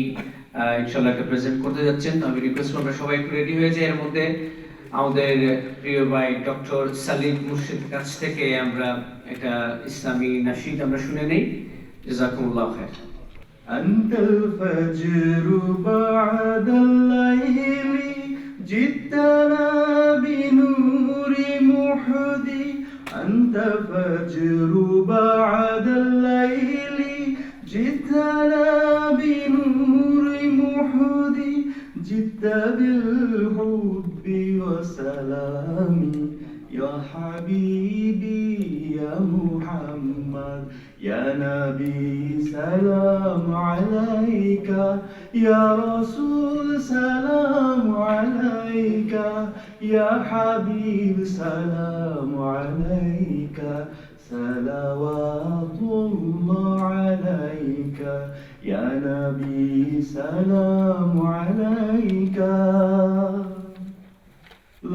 ইনশাআল্লাহকে প্রেজেন্ট করতে যাচ্ছেন। আমি রিকোয়েস্ট করব সবাই একটু রেডি হয়ে যায়। এর মধ্যে আমাদের প্রিয় ভাই ডক্টর সালিম মুর্শিদ কাছ থেকে আমরা একটা ইসলামী নাশিদ আমরা শুনে নেই। জাযাকুমুল্লাহ খাইর। আনতাল ফাজরু বা'দাল লাইলি জিতনা বিনুরি মুহদি। আনতা ফাজরু বা'দাল লাইলি জিতনা বিনুরি মুহদি। জিতা বিল হুব্বি ওয়া সালামি ইয়া হাবিবি ইয়া মুহাম্মদ ইয়া নবী সালাম আলাইকা ইয়া রাসূল সালাম আলাইকা ইয়া হাবিব সালাম আলাইকা সালাওয়াতুল্লাহ আলাইকা ইয়া নবী সালাম আলাইকা।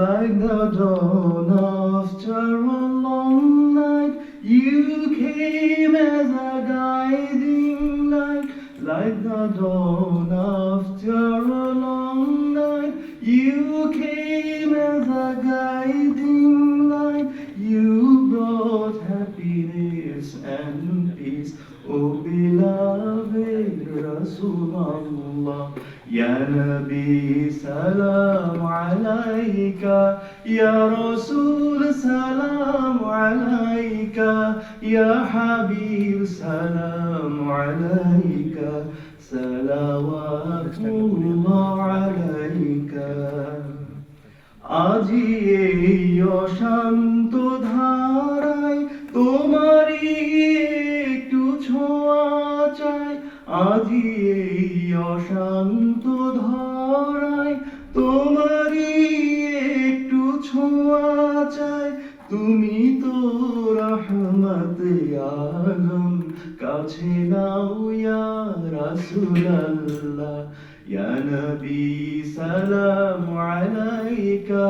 Like the dawn after a long night, you came as a guiding light. Like the dawn after a long night, you came as a guiding light. You brought happiness and peace, oh beloved Rasulullah. Ya Nabi salam alayka, Ya Rasul salam alayka, Ya Habib salam alayka, salawatullah alayka. আজি এই অশান্ত ধারায় তোমারই একটু ছোঁয়া চাই। আজি এই অশান্ত ধারায় তোমারই একটু ছোঁয়া চাই। তুমি তো রহমতে আলম, কাছে নাও ইয়া রাসূলুল্লাহ। ইয়া নবী সালাম আলাইকা,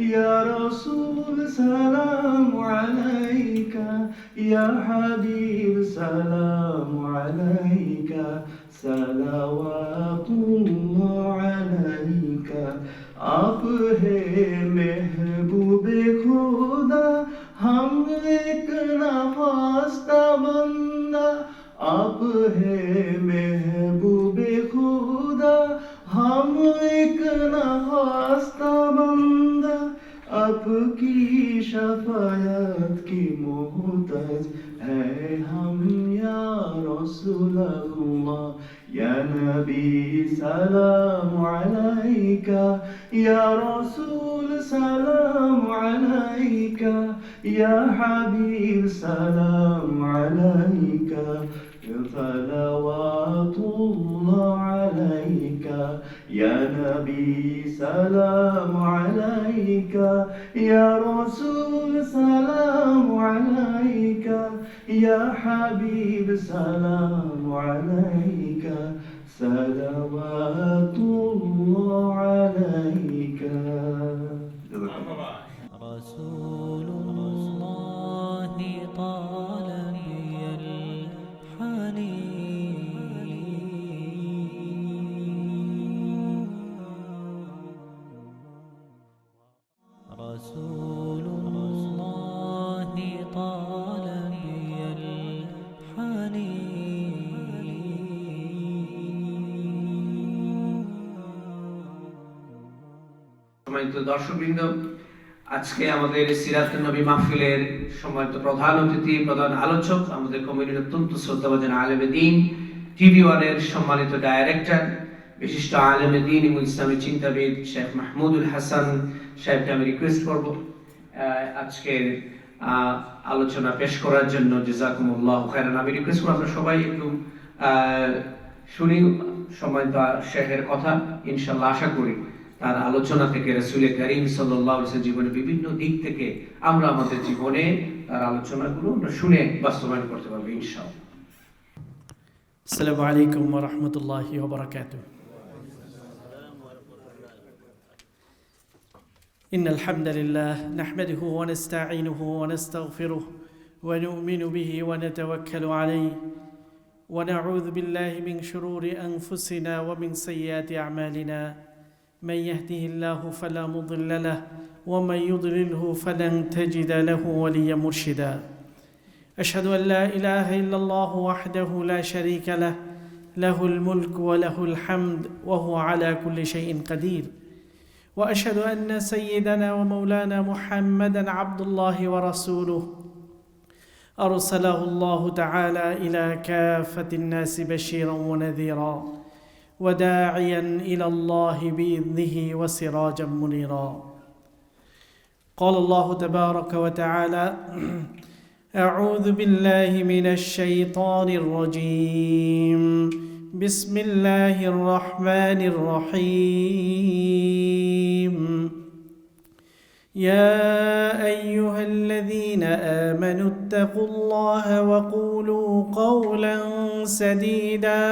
ইয়া রাসূল সালাম আলাইকা, ইয়া হাবিব সালাম আলাইকা, সালাওয়াতুল্লাহ আলাইকা। आप है एक न वास्ता बंदा आपकी शफायत की मोहताज है हम या रसूल अल्लाह या नबी सलाम अलैका या रसूल सलाम अलैका या हबीब सलाम अलैका सलावातुल्लाह अलैका या नबी सलाम अलैका या रसूल सलाम अलैका या हबीब सलाम अलैका सलावातुल्लाह अलैका رسول الله طال بي الحنين رسول الله طال بي الحنين সম্মানিত দর্শকবৃন্দ, আজকে আমাদের সিরাতুন নবী মাহফিলের সম্মানিত প্রধান অতিথি, প্রধান আলোচক, আমাদের কমিটির অত্যন্ত শ্রদ্ধাভাজন আলেমে দ্বীন, টিভি ওয়ানের সম্মানিত ডাইরেক্টর, বিশিষ্ট আলেমে দ্বীন এবং ইসলামী চিন্তাবিদ শেখ মাহমুদুল হাসান সাহেবকে আমি রিকোয়েস্ট করব আজকের আলোচনা পেশ করার জন্য। জাযাকুমুল্লাহু খায়রান। আমি রিকোয়েস্ট করব আপনারা সবাই একটু শুনি সম্মানিত শেখের কথা। ইনশাআল্লাহ আশা করি তার আলোচনা থেকে রাসূল করিম সাল্লাল্লাহু আলাইহি ওয়াসাল্লাম জীবনের বিভিন্ন দিক থেকে আমরা আমাদের জীবনে তার আলোচনাগুলো আমরা শুনে বাস্তবায়ন করতে পারবো ইনশাআল্লাহ। আসসালামু আলাইকুম ওয়া রাহমাতুল্লাহি ওয়া বারাকাতুহু। ইন্নাল হামদালিল্লাহ নাহমাদুহু ওয়া নাস্তাঈনুহু ওয়া নাস্তাগফিরুহু ওয়া নু'মিনু বিহি ওয়া নাতাওয়াক্কালু আলাইহি ওয়া নাউযু বিল্লাহি মিন শুরুরি আনফুসিনা ওয়া মিন সাইয়্যাতি আ'মালিনা। من يهده الله فلا مضل له ومن يضلله فلن تجد له وليا مرشدا. أشهد أن لا إله إلا الله وحده لا شريك له له الملك وله الحمد وهو على كل شيء قدير. وأشهد أن سيدنا ومولانا محمدا عبد الله ورسوله أرسله الله تعالى إلى كافة الناس بشيرا ونذيرا وداعيا إلى الله بإذنه وسراجا منيرا. قال الله تبارك وتعالى: أعوذ بالله من الشيطان الرجيم. بسم الله الرحمن الرحيم. يا أيها الذين آمنوا اتقوا الله وقولوا قولا سديدا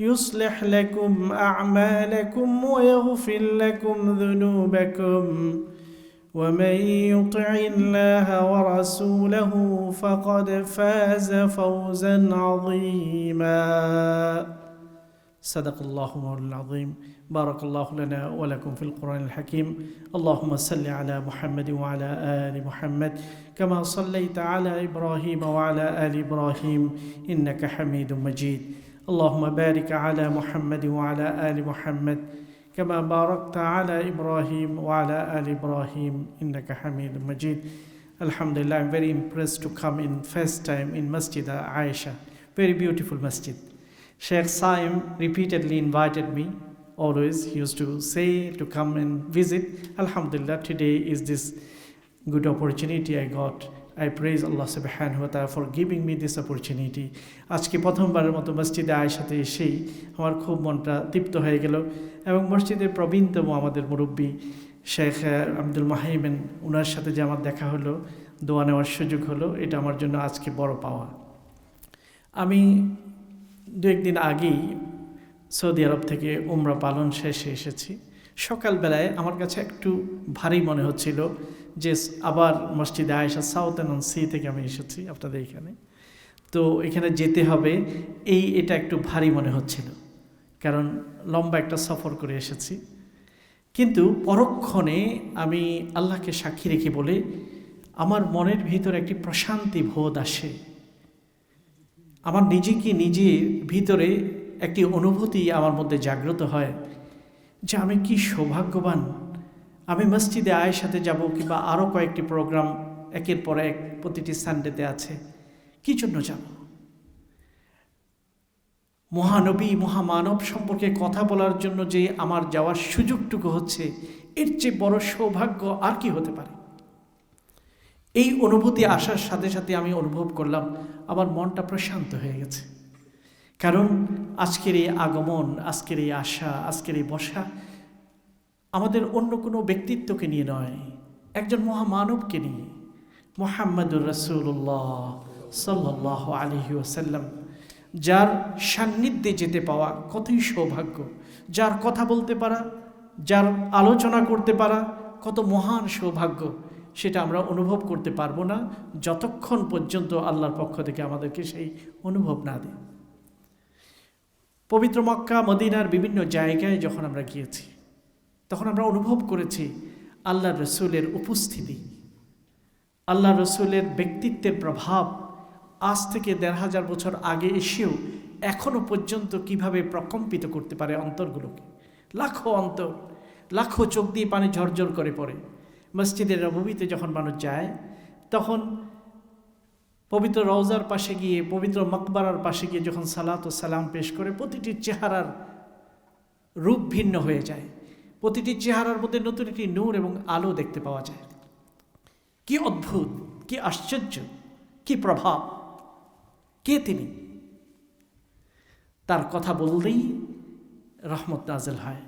يصلح لكم أعمالكم ويغفر لكم ذنوبكم ومن يطع الله ورسوله فقد فاز فوزا عظيما. صدق الله العظيم. بارك الله لنا ولكم في القرآن الحكيم. اللهم صل على محمد وعلى آل محمد كما صليت على إبراهيم وعلى آل إبراهيم إنك حميد مجيد. اللهم بارك على محمد وعلى آل محمد كما باركت على إبراهيم وعلى آل إبراهيم إنك حميد مجيد. Alhamdulillah, I'm very impressed to come in first time in Masjid Aisha. Very beautiful masjid. Sheikh Saim repeatedly invited me. Always he used to say to come and visit. Alhamdulillah, today is this good opportunity I got. I praise Allah subhanahu wa ta'ala for giving me this opportunity. আজকে প্রথমবারের মতো মসজিদে আয়েশাতে এসেই আমার খুব মনটা তৃপ্ত হয়ে গেল এবং মসজিদের প্রবীণতম আমাদের মুরব্বী শেখ আব্দুল মাহিমেন, ওনার সাথে যে আমার দেখা হলো, দোয়া নেওয়ার সুযোগ হলো, এটা আমার জন্য আজকে বড় পাওয়া। আমি দু একদিন আগেই সৌদি আরব থেকে উমরা পালন শেষে এসেছি। সকালবেলায় আমার কাছে একটু ভারী মনে হচ্ছিল যে আবার মসজিদে আয়েশা সাউথ অ্যান্ড সি থেকে আমি এসেছি আপনাদের এখানে, তো এখানে যেতে হবে এটা একটু ভারী মনে হচ্ছিল, কারণ লম্বা একটা সফর করে এসেছি। কিন্তু পরক্ষণে আমি আল্লাহকে সাক্ষী রেখে বলে আমার মনের ভিতরে একটি প্রশান্তি বোধ আসে। আমার নিজের ভিতরে একটি অনুভূতি আমার মধ্যে জাগ্রত হয় যে আমি কি সৌভাগ্যবান, আমি মসজিদে আয়েশাতে যাব কিংবা আরও কয়েকটি প্রোগ্রাম একের পর এক প্রতিটি সানডেতে আছে, কি জন্য যাব? মহানবী মহামানব সম্পর্কে কথা বলার জন্য যে আমার যাওয়ার সুযোগটুকু হচ্ছে, এর চেয়ে বড় সৌভাগ্য আর কি হতে পারে? এই অনুভূতি আসার সাথে সাথে আমি অনুভব করলাম আমার মনটা প্রশান্ত হয়ে গেছে। কারণ আজকের এই আগমন, আজকের এই আসা, আজকের এই বসা আমাদের অন্য কোনো ব্যক্তিত্বকে নিয়ে নয়, একজন মহামানবকে নিয়ে, মুহাম্মাদুর রাসূলুল্লাহ সাল্লাল্লাহু আলাইহি ওয়াসাল্লাম, যার সান্নিধ্যে যেতে পাওয়া কতই সৌভাগ্য, যার কথা বলতে পারা, যার আলোচনা করতে পারা কত মহান সৌভাগ্য, সেটা আমরা অনুভব করতে পারবো না যতক্ষণ পর্যন্ত আল্লাহর পক্ষ থেকে আমাদেরকে সেই অনুভব না দেয়। পবিত্র মক্কা মদিনার বিভিন্ন জায়গায় যখন আমরা গিয়েছি, তখন আমরা অনুভব করেছি আল্লাহ রসুলের উপস্থিতি, আল্লাহ রসুলের ব্যক্তিত্বের প্রভাব আজ থেকে ১৫০০ বছর আগে এসেও এখনো পর্যন্ত কিভাবে প্রকম্পিত করতে পারে অন্তরগুলোকে। লাখো অন্তর, লাখো চোখ দিয়ে পানি ঝরঝর করে পড়ে। মসজিদের নববীতে যখন মানুষ যায়, তখন পবিত্র রওজার পাশে গিয়ে, পবিত্র মকবরার পাশে গিয়ে যখন সালাত ও সালাম পেশ করে, প্রতিটি চেহারার রূপ ভিন্ন হয়ে যায়, প্রতিটি চেহারার মধ্যে নতুন একটি নূর এবং আলো দেখতে পাওয়া যায়। কি অদ্ভুত, কি আশ্চর্য, কি প্রভাব! কে তিনি? তার কথা বললেই রহমত নাযিল হয়,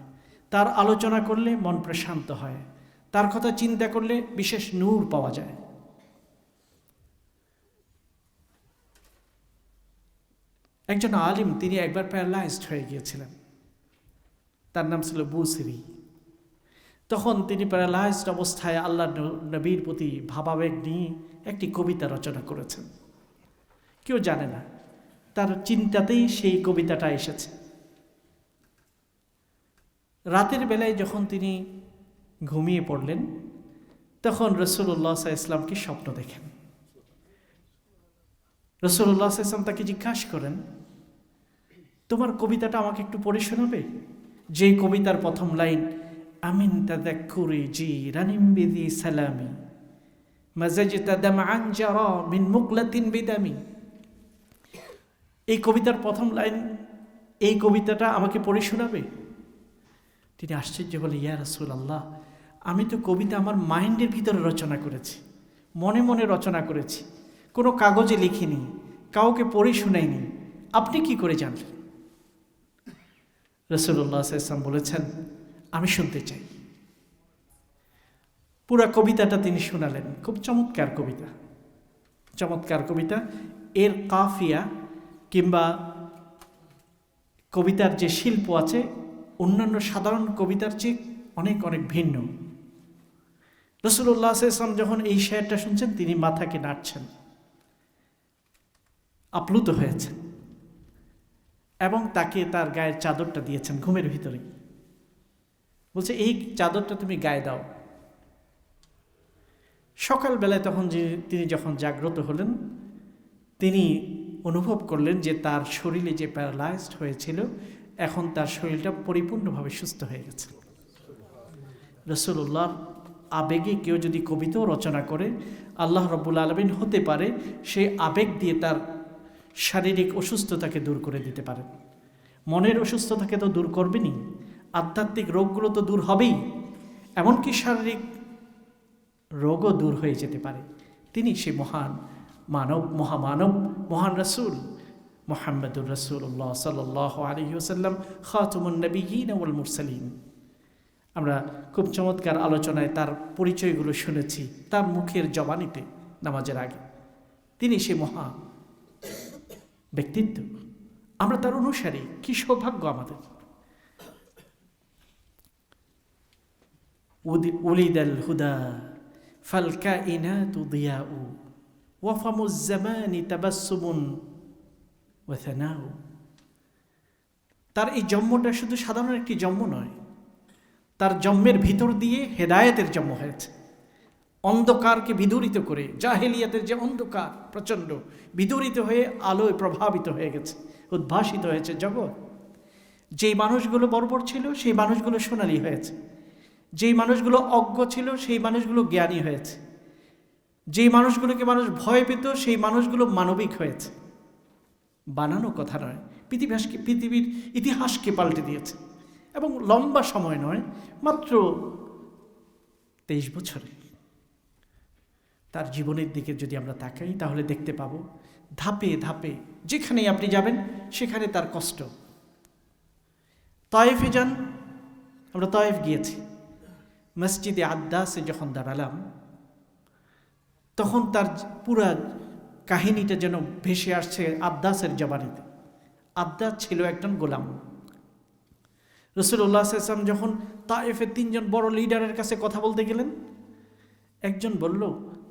তার আলোচনা করলে মন প্রশান্ত হয়, তার কথা চিন্তা করলে বিশেষ নূর পাওয়া যায়। একজন আলিম, তিনি একবার প্যারালাইজড হয়ে গিয়েছিলেন, তার নাম ছিল বুসরি। তখন তিনি প্যারালাইজড অবস্থায় আল্লাহ নবীর প্রতি ভাবাবেগ নিয়ে একটি কবিতা রচনা করেছেন। কেউ জানে না, তার চিন্তাতেই সেই কবিতাটা এসেছে। রাতের বেলায় যখন তিনি ঘুমিয়ে পড়লেন, তখন রাসূলুল্লাহ সাল্লাল্লাহু আলাইহি ওয়াসাল্লামকে স্বপ্ন দেখেন। রাসূলুল্লাহ সাল্লাল্লাহু আলাইহি ওয়াসাল্লাম তাকে জিজ্ঞাসা করেন, তোমার কবিতাটা আমাকে একটু পড়ে শোনাবে? যে কবিতার প্রথম লাইন, আমিন তাযাক্কুরি জিরানিম বিযি সালামি মাযাজতা দামআন জারা মিন মুকলাতিন বিদামি। এই কবিতার প্রথম লাইন, এই কবিতাটা আমাকে পড়ে শোনাবে? তিনি আশ্চর্য বলে, ইয়া রাসূলুল্লাহ, আমি তো কবিতা আমার মাইন্ডের ভিতরে রচনা করেছি, মনে মনে রচনা করেছি, কোনো কাগজে লিখিনি, কাউকে পড়ে শোনাইনি, আপনি কি করে জানলেন? রাসূলুল্লাহ সাল্লাল্লাহু আলাইহি ওয়াসাল্লাম বলেছেন, আমি শুনতে চাই। পুরা কবিতাটা তিনি শোনালেন। খুব চমৎকার কবিতা, চমৎকার কবিতা। এর কাফিয়া কিংবা কবিতার যে শিল্প আছে অন্যান্য সাধারণ কবিতার চেয়ে অনেক অনেক ভিন্ন। রাসূলুল্লাহ সাল্লাল্লাহু আলাইহি ওয়াসাল্লাম যখন এই শেরটা শুনছেন, তিনি মাথাকে নাড়ছেন, আপ্লুত হয়েছেন এবং তাকে তার গায়ের চাদরটা দিয়েছেন ঘুমের ভিতরে। বলছে, এই চাদরটা তুমি গায়ে দাও। সকালবেলায় তখন তিনি যখন জাগ্রত হলেন, তিনি অনুভব করলেন যে তার শরীরে যে প্যারালাইজড হয়েছিল, এখন তার শরীরটা পরিপূর্ণভাবে সুস্থ হয়ে গেছে। রাসূলুল্লাহর আবেগে কেউ যদি কবিতাও রচনা করে, আল্লাহ রাব্বুল আলামিন হতে পারে সেই আবেগ দিয়ে তার শারীরিক অসুস্থতাকে দূর করে দিতে পারেন। মনের অসুস্থতাকে তো দূর করবেনই, আধ্যাত্মিক রোগগুলো তো দূর হবেই, এমনকি শারীরিক রোগও দূর হয়ে যেতে পারে। তিনি সে মহান মানব, মহামানব, মহান রাসূল মুহাম্মাদুর রাসূলুল্লাহ সাল্লাল্লাহু আলাইহি ওয়াসাল্লাম, খাতামুন নবিয়্যিন ওয়াল মুরসালিন। আমরা খুব চমৎকার আলোচনায় তার পরিচয়গুলো শুনেছি তার মুখের জবানিতে নামাজের আগে। তিনি সে মহা ব্যক্তিত্ব, আমরা তার অনুসারী। কি সৌভাগ্য আমাদের! উলিদাল হুদা ফাল কাইনাতু দিয়াউ ওয়া ফামুজ জামানি তাবাসসুমুন ওয়া থানাউ। তার এই জন্মটা শুধু সাধারণ একটি জন্ম নয়, তার জন্মের ভিতর দিয়ে হেদায়েতের জন্ম হয়েছে। অন্ধকারকে বিদূরিত করে, জাহেলিয়াতের যে অন্ধকার প্রচণ্ড, বিদূরিত হয়ে আলোয় প্রভাবিত হয়ে গেছে, উদ্ভাসিত হয়েছে জগৎ। যেই মানুষগুলো বর্বর ছিল সেই মানুষগুলো সোনালী হয়েছে, যেই মানুষগুলো অজ্ঞ ছিল সেই মানুষগুলো জ্ঞানী হয়েছে, যেই মানুষগুলোকে মানুষ ভয় পেত সেই মানুষগুলো মানবিক হয়েছে। বানানো কথা নয়, পৃথিবীর ইতিহাসকে পাল্টে দিয়েছে, এবং লম্বা সময় নয়, মাত্র 23 বছরে। তার জীবনের দিকে যদি আমরা তাকাই তাহলে দেখতে পাবো ধাপে ধাপে যেখানেই আপনি যাবেন সেখানে তার কষ্ট। তায়েফে যান, আমরা তায়েফ গিয়েছি, মসজিদে আদ্দাসে যখন দাঁড়ালাম তখন তার পুরা কাহিনীটা যেন ভেসে আসছে আদ্দাসের জবানিতে। আদ্দাস ছিল একজন গোলাম। রাসূলুল্লাহ সাল্লাল্লাহু আলাইহি ওয়াসাল্লাম যখন তায়েফের 3 জন বড় লিডারের কাছে কথা বলতে গেলেন, একজন বলল,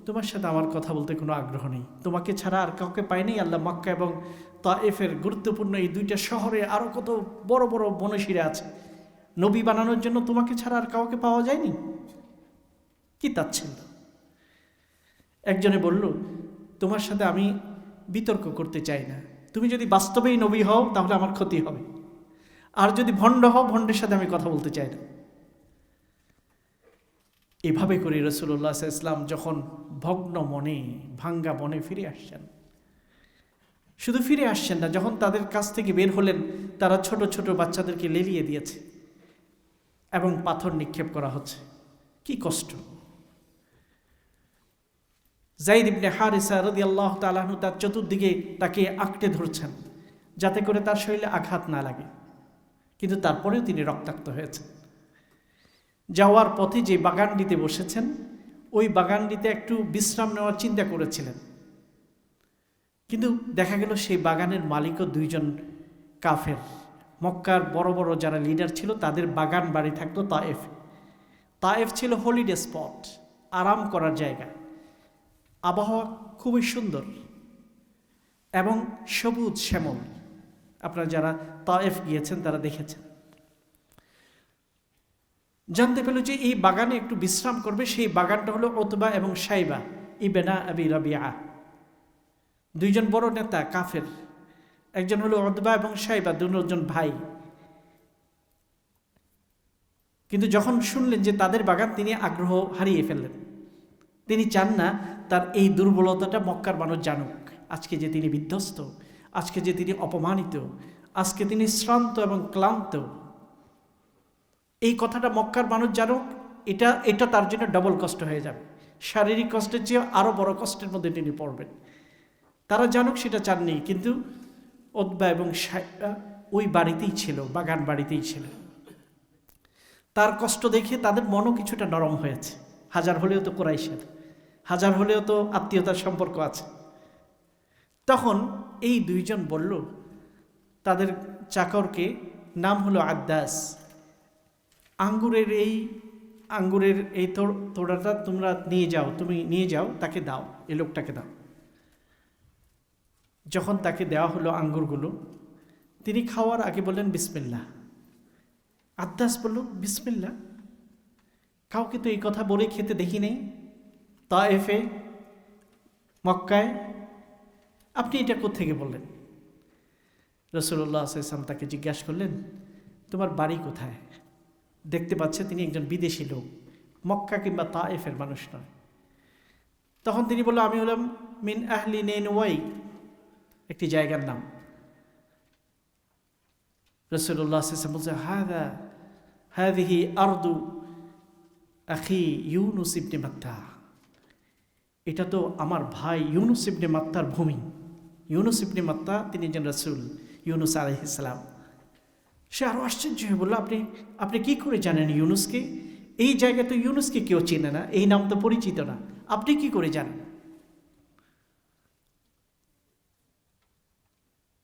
তোমার সাথে আমার কথা বলতে কোনো আগ্রহ নেই, তোমাকে ছাড়া আর কাউকে পাইনি। আল্লাহ মক্কা এবং তায়েফের গুরুত্বপূর্ণ এই 2টা শহরে আরও কত বড় বড় মনীষীরা আছে, নবী বানানোর জন্য তোমাকে ছাড়া আর কাউকে পাওয়া যায়নি। কি তাচ্ছিল্য! একজনে বলল, তোমার সাথে আমি বিতর্ক করতে চাই না, তুমি যদি বাস্তবেই নবী হও তাহলে আমার ক্ষতি হবে, আর যদি ভণ্ড হও ভণ্ডের সাথে আমি কথা বলতে চাই না। এভাবে করে রাসূলুল্লাহ সাল্লাল্লাহু আলাইহি ওয়াসাল্লাম যখন ভগ্ন মনে, ভাঙ্গা মনে ফিরে আসছেন, শুধু ফিরে আসছেন না, যখন তাদের কাছ থেকে বের হলেন তারা ছোট ছোট বাচ্চাদেরকে লেলিয়ে দিয়েছে এবং পাথর নিক্ষেপ করা হচ্ছে। কি কষ্ট! যায়েদ ইবনে হারিসা রাদিয়াল্লাহু তাআলা আনহু তার চতুর্দিকে তাকে আঁকড়ে ধরছেন যাতে করে তার শরীরে আঘাত না লাগে, কিন্তু তারপরেও তিনি রক্তাক্ত হয়েছেন। যাওয়ার পথে যে বাগানটিতে বসেছেন ওই বাগানটিতে একটু বিশ্রাম নেওয়ার চিন্তা করেছিলেন, কিন্তু দেখা গেল সেই বাগানের মালিকও 2 জন কাফের। মক্কার বড় বড় যারা লিডার ছিল তাদের বাগান বাড়ি থাকতো তায়েফ। তায়েফ ছিল হলিডে স্পট, আরাম করার জায়গা। আবহাওয়া খুবই সুন্দর এবং সবুজ শ্যামল। আপনারা যারা তায়েফ গিয়েছেন তারা দেখেছেন। জানতে পেল যে এই বাগানে একটু বিশ্রাম করবে, সেই বাগানটা হলো উতবা এবং শাইবা ইবনা আবি রাবিআ, 2 জন বড় নেতা কাফের। একজন হলো উতবা এবং শাইবা, 2 জন ভাই। কিন্তু যখন শুনলেন যে তাদের বাগান, তিনি আগ্রহ হারিয়ে ফেললেন। তিনি চান না তার এই দুর্বলতাটা মক্কার মানুষ জানুক, আজকে যে তিনি বিধ্বস্ত, আজকে যে তিনি অপমানিত, আজকে তিনি শ্রান্ত এবং ক্লান্ত, এই কথাটা মক্কার মানুষ জানুক। এটা তার জন্য ডবল কষ্ট হয়ে যাবে, শারীরিক কষ্টের চেয়ে আরও বড় কষ্টের মধ্যে তিনি পড়বেন। তারা জানুক সেটা চাননি, কিন্তু উতবা এবং শাইবা ওই বাড়িতেই ছিল, বাগান বাড়িতেই ছিল। তার কষ্ট দেখে তাদের মনও কিছুটা নরম হয়েছে। হাজার হলেও তো কুরাইশের, হাজার হলেও তো আত্মীয়তার সম্পর্ক আছে। তখন এই 2 জন বলল তাদের চাকরকে, নাম হলো আদ্দাস, আঙ্গুরের এই তোড়াটা তোমরা নিয়ে যাও, তুমি নিয়ে যাও, তাকে দাও, এই লোকটাকে দাও। যখন তাকে দেওয়া হলো আঙ্গুরগুলো, তিনি খাওয়ার আগে বললেন বিসমিল্লাহ। আদ্দাস বলল, বিসমিল্লাহ? কাউকে তো এই কথা বলে খেতে দেখি নেই তায়েফে, মক্কায়, আপনি এটা কোত্থেকে বললেন? রাসূলুল্লাহ সাল্লাল্লাহু আলাইহি ওয়াসাল্লাম তাকে জিজ্ঞাসা করলেন, তোমার বাড়ি কোথায়? দেখতে পাচ্ছে তিনি একজন বিদেশি লোক, মক্কা কিংবা তায়েফের মানুষ নয়। তখন তিনি বলল, আমি হলাম মিন আহলি নেনওয়াই, একটি জায়গার নাম। রাসূলুল্লাহ সাল্লাল্লাহু আলাইহি ওয়াসাল্লাম বলছে, হাদিহি আরদু আখি ইউনুস ইবনে মাত্তা, এটা তো আমার ভাই ইউনুস ইবনে মাত্তার ভূমি। ইউনুস ইবনে মাত্তা তিনি একজন রাসূল, ইউনুস আলাইহিস সালাম। সে আরো আশ্চর্য হয়ে বলল, আপনি কি করে জানেন ইউনুসকে? এই জায়গায় তো ইউনুসকে কেউ চেনে না, এই নাম তো পরিচিত না, আপনি কি করে জানেন?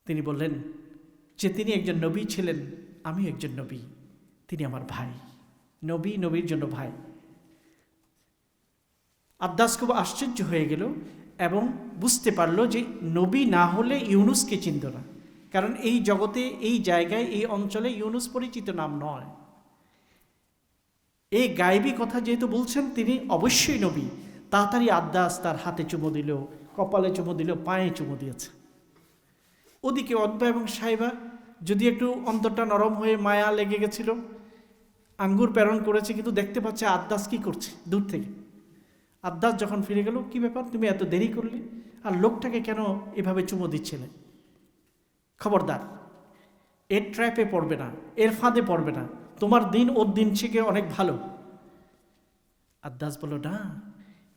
তিনি বললেন যে তিনি একজন নবী ছিলেন, আমি একজন নবী, তিনি আমার ভাই, নবী নবীর জন্য ভাই। আদ্দাস খুব আশ্চর্য হয়ে গেল এবং বুঝতে পারল যে নবী না হলে ইউনুসকে চিনত না, কারণ এই জগতে, এই জায়গায়, এই অঞ্চলে ইউনুস পরিচিত নাম নয়। এই গায়েবী কথা যেহেতু বলছেন তিনি অবশ্যই নবী। তাড়াতাড়ি আদ্দাস তার হাতে চুমো দিল, কপালে চুমো দিল, পায়ে চুমো দিয়েছে। ওদিকে উতবা এবং শাইবা যদি একটু অন্তরটা নরম হয়ে মায়া লেগে গেছিল, আঙ্গুর প্রেরণ করেছে, কিন্তু দেখতে পাচ্ছে আদ্দাস কি করছে দূর থেকে। আদ্দাস যখন ফিরে গেল, কি ব্যাপার, তুমি এত দেরি করলে, আর লোকটাকে কেন এভাবে চুমো দিচ্ছিলে? খবরদার, এর ট্র্যাপে পড়বে না, এর ফাঁদে পড়বে না, তোমার দিন ওর দিন থেকে অনেক ভালো। আদ্দাস বলল, না,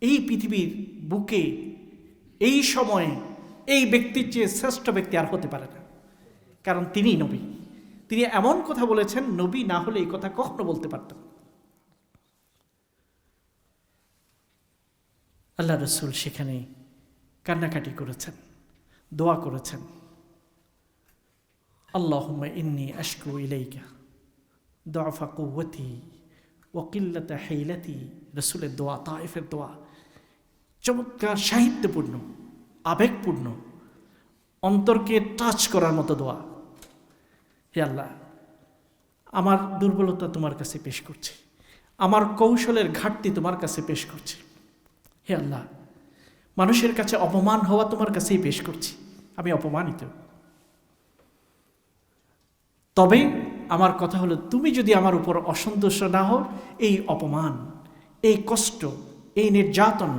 এই পৃথিবীর বুকে এই সময়ে এই ব্যক্তির চেয়ে শ্রেষ্ঠ ব্যক্তি আর হতে পারে না, কারণ তিনি নবী। তিনি এমন কথা বলেছেন, নবী না হলে এই কথা কখনো বলতে পারতেন। আল্লাহ রসুল সেখানে কান্নাকাটি করেছেন, দোয়া করেছেন, আল্লাহুম্মা ইন্নী আশকু ইলাইকা দুআফা কুওয়াতি ওয়া কিল্লাতা হাইলাতি। রসুলের দোয়া, তায়েফের দোয়া, চমৎকার, সাহিত্যপূর্ণ, আবেগপূর্ণ, অন্তরকে টাচ করার মতো দোয়া। হে আল্লাহ, আমার দুর্বলতা তোমার কাছে পেশ করছি, আমার কৌশলের ঘাটতি তোমার কাছে পেশ করছি। হে আল্লাহ, মানুষের কাছে অপমান হওয়া তোমার কাছেই পেশ করছি, আমি অপমানিত। তবে আমার কথা হলো, তুমি যদি আমার উপর অসন্তুষ্ট না হও, এই অপমান, এই কষ্ট, এই নির্যাতন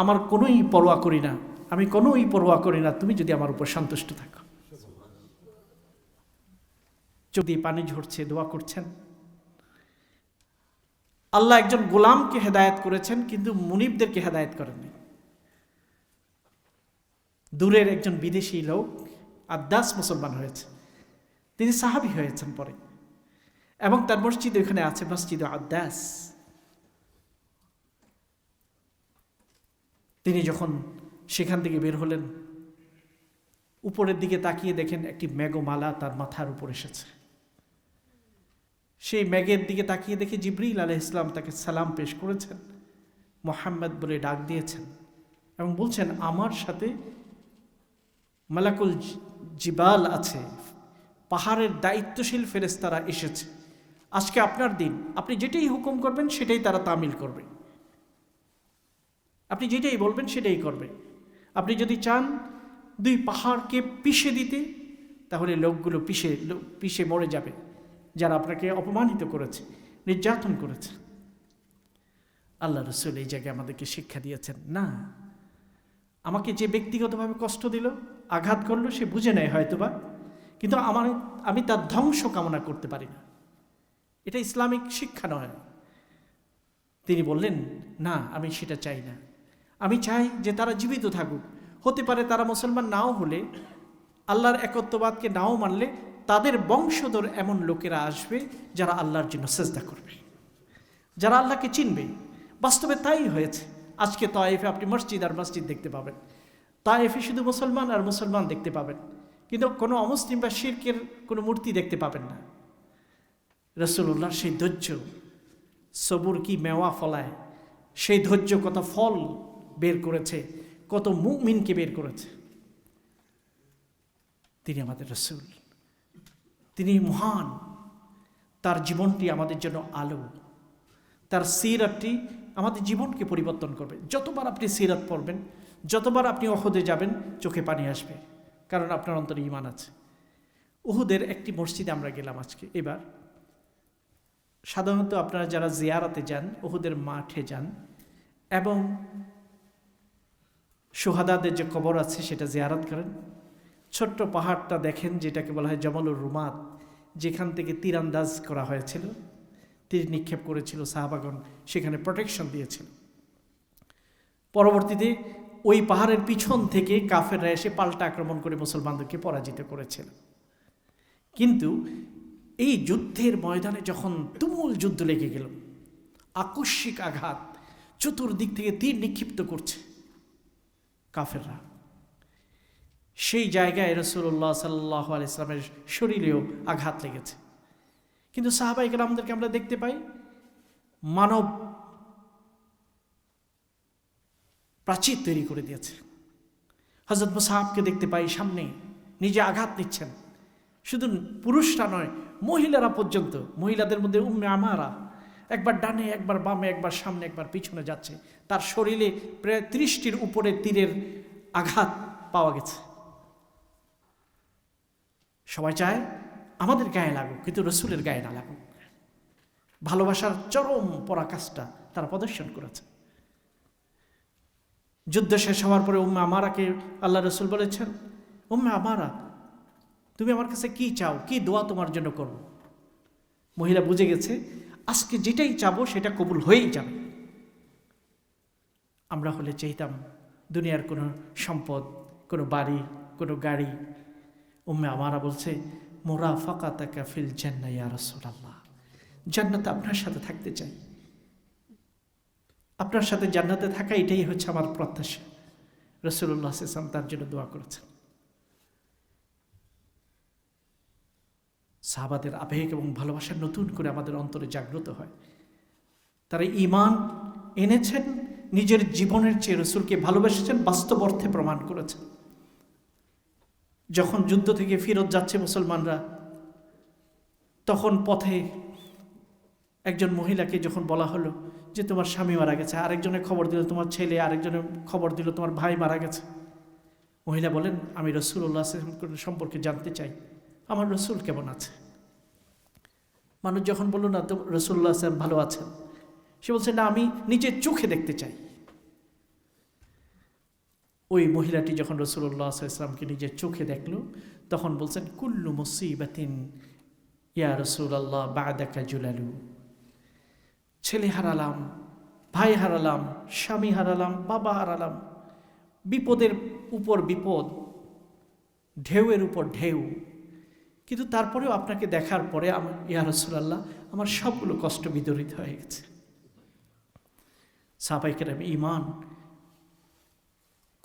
আমার কোনোই পরোয়া করি না, আমি কোনোই পরোয়া করি না, তুমি যদি আমার উপর সন্তুষ্ট থাকো। চোখ দিয়ে পানি ঝরছে, দোয়া করছেন। আল্লাহ একজন গোলামকে হেদায়েত করেছেন, কিন্তু মুনিবদেরকে হেদায়েত করেননি। দূরের একজন বিদেশি লোক আদ্দাস মুসলমান হয়েছে, তিনি সাহাবী হয়েছেন পরে, এবং তার মসজিদ ওখানে আছে, মসজিদ আদ্দাস। তিনি যখন সেখান থেকে বের হলেন, উপরের দিকে তাকিয়ে দেখেন একটি মেঘমালা তার মাথার উপর এসেছে। সেই মেঘের দিকে তাকিয়ে দেখে জিবরিল আলাইহিস সালাম তাকে সালাম পেশ করেছেন, মুহাম্মদ বলে ডাক দিয়েছেন, এবং বলছেন, আমার সাথে মালাকুল জিবাল আছে, পাহাড়ের দায়িত্বশীল ফেরেশতারা এসেছে, আজকে আপনার দিন, আপনি যেটাই হুকুম করবেন সেটাই তারা তামিল করবে, আপনি যেটাই বলবেন সেটাই করবে। আপনি যদি চান দুই পাহাড়কে পিষে দিতে, তাহলে লোকগুলো পিষে মরে যাবে, যারা আপনাকে অপমানিত করেছে, নির্যাতন করেছে। আল্লাহ রসুল এই জায়গায় আমাদেরকে শিক্ষা দিয়েছেন, না, আমাকে যে ব্যক্তিগতভাবে কষ্ট দিল, আঘাত করলো, সে বুঝে নেয় হয়তোবা, কিন্তু আমি তার ধ্বংস কামনা করতে পারি না, এটা ইসলামিক শিক্ষা নয়। তিনি বললেন, না, আমি সেটা চাই না, আমি চাই যে তারা জীবিত থাকুক। হতে পারে তারা মুসলমান নাও হলে, আল্লাহর একত্ববাদকে নাও মানলে, তাদের বংশধর এমন লোকেরা আসবে যারা আল্লাহর জন্য সেজদা করবে, যারা আল্লাহকে চিনবে। বাস্তবে তাই হয়েছে। আজকে তায়েফে আপনি মসজিদ আর মসজিদ দেখতে পাবেন, তায়েফে শুধু মুসলমান আর মুসলমান দেখতে পাবেন, কিন্তু কোনো অমুসলিম বা শিরকের কোনো মূর্তি দেখতে পাবেন না। রাসূলুল্লাহর সেই ধৈর্য, সবুর কি মেওয়া ফলায়, সেই ধৈর্য কত ফল বের করেছে, কত মুমিনকে বের করেছে। তিনি আমাদের রাসূল, তিনি মহান, তার জীবনটি আমাদের জন্য আলো, তার সিরাতটি আমাদের জীবনকে পরিবর্তন করবে। যতবার আপনি সিরাত পড়বেন, যতবার আপনি উহুদে যাবেন, চোখে পানি আসবে, কারণ আপনার অন্তরে ঈমান আছে। উহুদের একটি মসজিদে আমরা গেলাম আজকে। এবার সাধারণত আপনারা যারা জিয়ারাতে যান, উহুদের মাঠে যান এবং শুহাদাদের যে কবর আছে সেটা জিয়ারত করেন। ছোট্ট পাহাড়টা দেখেন, যেটাকে বলা হয় জমালুর রুমাত, যেখান থেকে তীরান্দাজ করা হয়েছিল, তীর নিক্ষেপ করেছিল সাহাবাগণ, সেখানে প্রোটেকশন দিয়েছিল। পরবর্তীতে ওই পাহাড়ের পিছন থেকে কাফেররা এসে পাল্টা আক্রমণ করে মুসলমানদেরকে পরাজিত করেছিল। কিন্তু এই যুদ্ধের ময়দানে যখন তুমুল যুদ্ধ লেগে গেল, আকস্মিক আঘাত, চতুর্দিক থেকে তীর নিক্ষিপ্ত করছে কাফেররা, সেই জায়গায় রাসূলুল্লাহ সাল্লাল্লাহু আলাইহি ওয়াসাল্লামের শরীরেও আঘাত লেগেছে। কিন্তু সাহাবায়ে কেরামদেরকে আমরা দেখতে পাই মানব প্রাচীর তৈরি করে দিয়েছে। হযরত মুসআবকে দেখতে পাই সামনে নিজে আঘাত নিচ্ছেন। শুধু পুরুষরা নয়, মহিলারা পর্যন্ত, মহিলাদের মধ্যে উম্মে আমারা একবার ডানে, একবার বামে, একবার সামনে, একবার পিছনে যাচ্ছে। তার শরীরে প্রায় 30টির উপরে তীরের আঘাত পাওয়া গেছে। সবাই চায় আমাদের গায়ে লাগুক, কিন্তু রসুলের গায়ে না লাগুক। ভালোবাসার চরম পরাকাষ্ঠা তারা প্রদর্শন করেছে। যুদ্ধ শেষ হওয়ার পরে উম্মে আমারাকে আল্লাহ রসুল বলেছেন, উম্মে আমারা, তুমি আমার কাছে কি চাও, কি দোয়া তোমার জন্য করব? মহিলা বুঝে গেছে আজকে যেটাই চাবো সেটা কবুল হয়েই যাবে। আমরা হলে চাইতাম দুনিয়ার কোনো সম্পদ, কোনো বাড়ি, কোনো গাড়ি। উম্মে আমারা বলছে, মুরাফাকাতাকা ফিল জান্নাহ ইয়া রাসূলুল্লাহ, জান্নাতে আপনার সাথে থাকতে চাই, আপনার সাথে জান্নাতে থাকা এটাই হচ্ছে আমার প্রত্যাশা। রাসূলুল্লাহ সাল্লাল্লাহু আলাইহি ওয়াসাল্লাম তার জন্য দোয়া করেছেন। সাহাবাদের আবেগ এবং ভালোবাসা নতুন করে আমাদের অন্তরে জাগ্রত হয়। তারা ঈমান এনেছেন, নিজের জীবনের চেয়ে রসুলকে ভালোবেসেছেন, বাস্তব অর্থে প্রমাণ করেছেন। যখন যুদ্ধ থেকে ফেরত যাচ্ছে মুসলমানরা, তখন পথে একজন মহিলাকে যখন বলা হলো যে তোমার স্বামী মারা গেছে, আরেকজনের খবর দিল তোমার ছেলে, আরেকজনের খবর দিল তোমার ভাই মারা গেছে, মহিলা বলেন আমি রাসূলুল্লাহ সাল্লাল্লাহু আলাইহি ওয়াসাল্লাম সম্পর্কে জানতে চাই, আমার রসুল কেমন আছে। মানুষ যখন বলল না তো রাসূলুল্লাহ সাল্লাল্লাহু আলাইহি ওয়াসাল্লাম ভালো আছেন, সে বলছে না আমি নিজের চোখে দেখতে চাই। ওই মহিলাটি যখন রাসূলুল্লাহ সাল্লাল্লাহু আলাইহি ওয়াসাল্লামকে নিজের চোখে দেখলো, তখন বলছেন কুল্লু মুসিবাতিন ইয়া রাসূলুল্লাহ বা'দাকা জুলালু, ছেলে হারালাম, ভাই হারালাম, স্বামী হারালাম, বাবা হারালাম, বিপদের উপর বিপদ, ঢেউয়ের উপর ঢেউ, কিন্তু তারপরেও আপনাকে দেখার পরে ইয়া রাসূলুল্লাহ আমার সবগুলো কষ্ট বিদরিত হয়ে গেছে। সাহাবায়ে কেরাম ঈমান,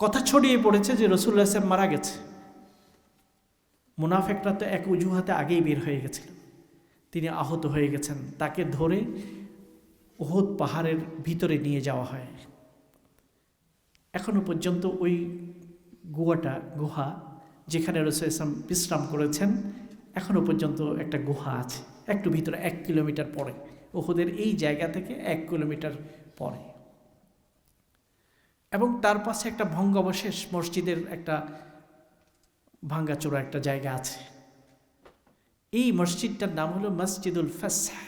কথা ছড়িয়ে পড়েছে যে রাসূলুল্লাহ সাল্লাল্লাহু আলাইহি ওয়াসাল্লাম মারা গেছে। মুনাফিকরা তো এক অজুহাতে আগেই বের হয়ে গেছিল, তিনি আহত হয়ে গেছেন, তাকে ধরে উহুদ পাহাড়ের ভিতরে নিয়ে যাওয়া হয়। এখনো পর্যন্ত ওই গুহা যেখানে রাসূলুল্লাহ সাল্লাল্লাহু আলাইহি ওয়াসাল্লাম বিশ্রাম করেছেন, এখনো পর্যন্ত একটা গুহা আছে, একটু ভিতরে 1 কিলোমিটার পরে, উহুদের এই জায়গা থেকে 1 কিলোমিটার পরে। এবং তার পাশে একটা ভঙ্গাবশেষ মসজিদের একটা ভাঙ্গাচোরা একটা জায়গা আছে। এই মসজিদটার নাম হলো মসজিদুল ফাসহ।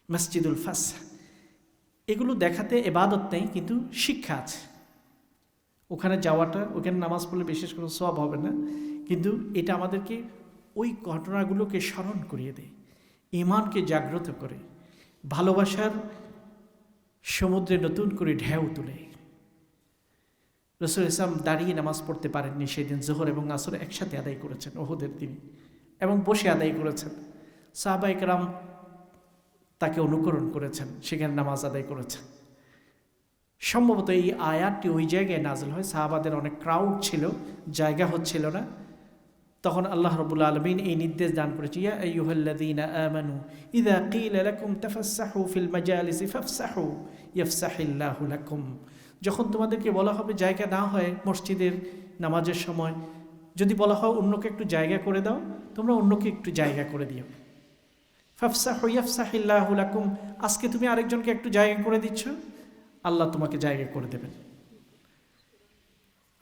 মসজিদুল ফাসহ, এগুলো দেখাতে ইবাদত নেই, কিন্তু শিক্ষা আছে। ওখানে যাওয়াটা, ওখানে নামাজ পড়লে বিশেষ কোনো সওয়াব হবে না, কিন্তু এটা আমাদেরকে ওই ঘটনাগুলোকে স্মরণ করিয়ে দেয়, ঈমানকে জাগ্রত করে, ভালোবাসার সমুদ্রে নতুন করে ঢেউ তুলে। রাসূলুল্লাহ সাল্লাল্লাহু আলাইহি ওয়াসাল্লাম দাঁড়িয়ে নামাজ পড়তে পারেননি সেদিন, যোহর এবং আসর একসাথে আদায় করেছেন উহুদের দিনে, এবং বসে আদায় করেছেন। সাহাবায়ে কেরাম তাকে অনুকরণ করেছেন, সেখানে নামাজ আদায় করেছেন। সম্ভবত এই আয়াতটি ওই জায়গায় নাযিল হয়, সাহাবাদের অনেক ক্রাউড ছিল, জায়গা হচ্ছিল না, তখন আল্লাহ রাব্বুল আলামিন এই নির্দেশ দান করেছে, ইয়া আইয়ুহাল্লাযীনা আমানু ইযা ক্বিলা লাকুম তাফাসসাহু ফিল মাজালিসি ফাফসাহু ইয়াফসাহিল্লাহু লাকুম। যখন তোমাদেরকে বলা হবে জায়গা না হয় মসজিদের নামাজের সময়, যদি বলা হয় অন্যকে একটু জায়গা করে দাও, তোমরা অন্যকে একটু জায়গা করে দিও। ফাফসাহু ইয়াফসাহিল্লাহু লাকুম, আজকে তুমি আরেকজনকে একটু জায়গা করে দিচ্ছ, আল্লাহ তোমাকে জায়গা করে দেবেন।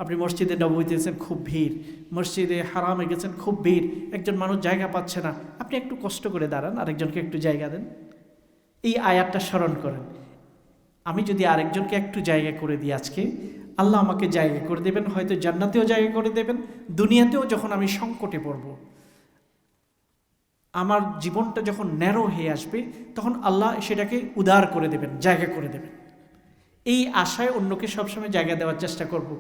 আপনি মসজিদে নববীতে গেছেন, খুব ভিড়, মসজিদে হারামে গেছেন, খুব ভিড়, একজন মানুষ জায়গা পাচ্ছে না, আপনি একটু কষ্ট করে দাঁড়ান, আরেকজনকে একটু জায়গা দেন। এই আয়াতটা স্মরণ করেন, আমি যদি আরেকজনকে একটু জায়গা করে দিই আজকে, আল্লাহ আমাকে জায়গা করে দেবেন, হয়তো জান্নাতেও জায়গা করে দেবেন, দুনিয়াতেও যখন আমি সংকটে পড়ব, আমার জীবনটা যখন ন্যারো হয়ে আসবে, তখন আল্লাহ সেটাকে উদার করে দেবেন, জায়গা করে দেবেন। এই আশায় অন্যকে সবসময় জায়গা দেওয়ার চেষ্টা করব।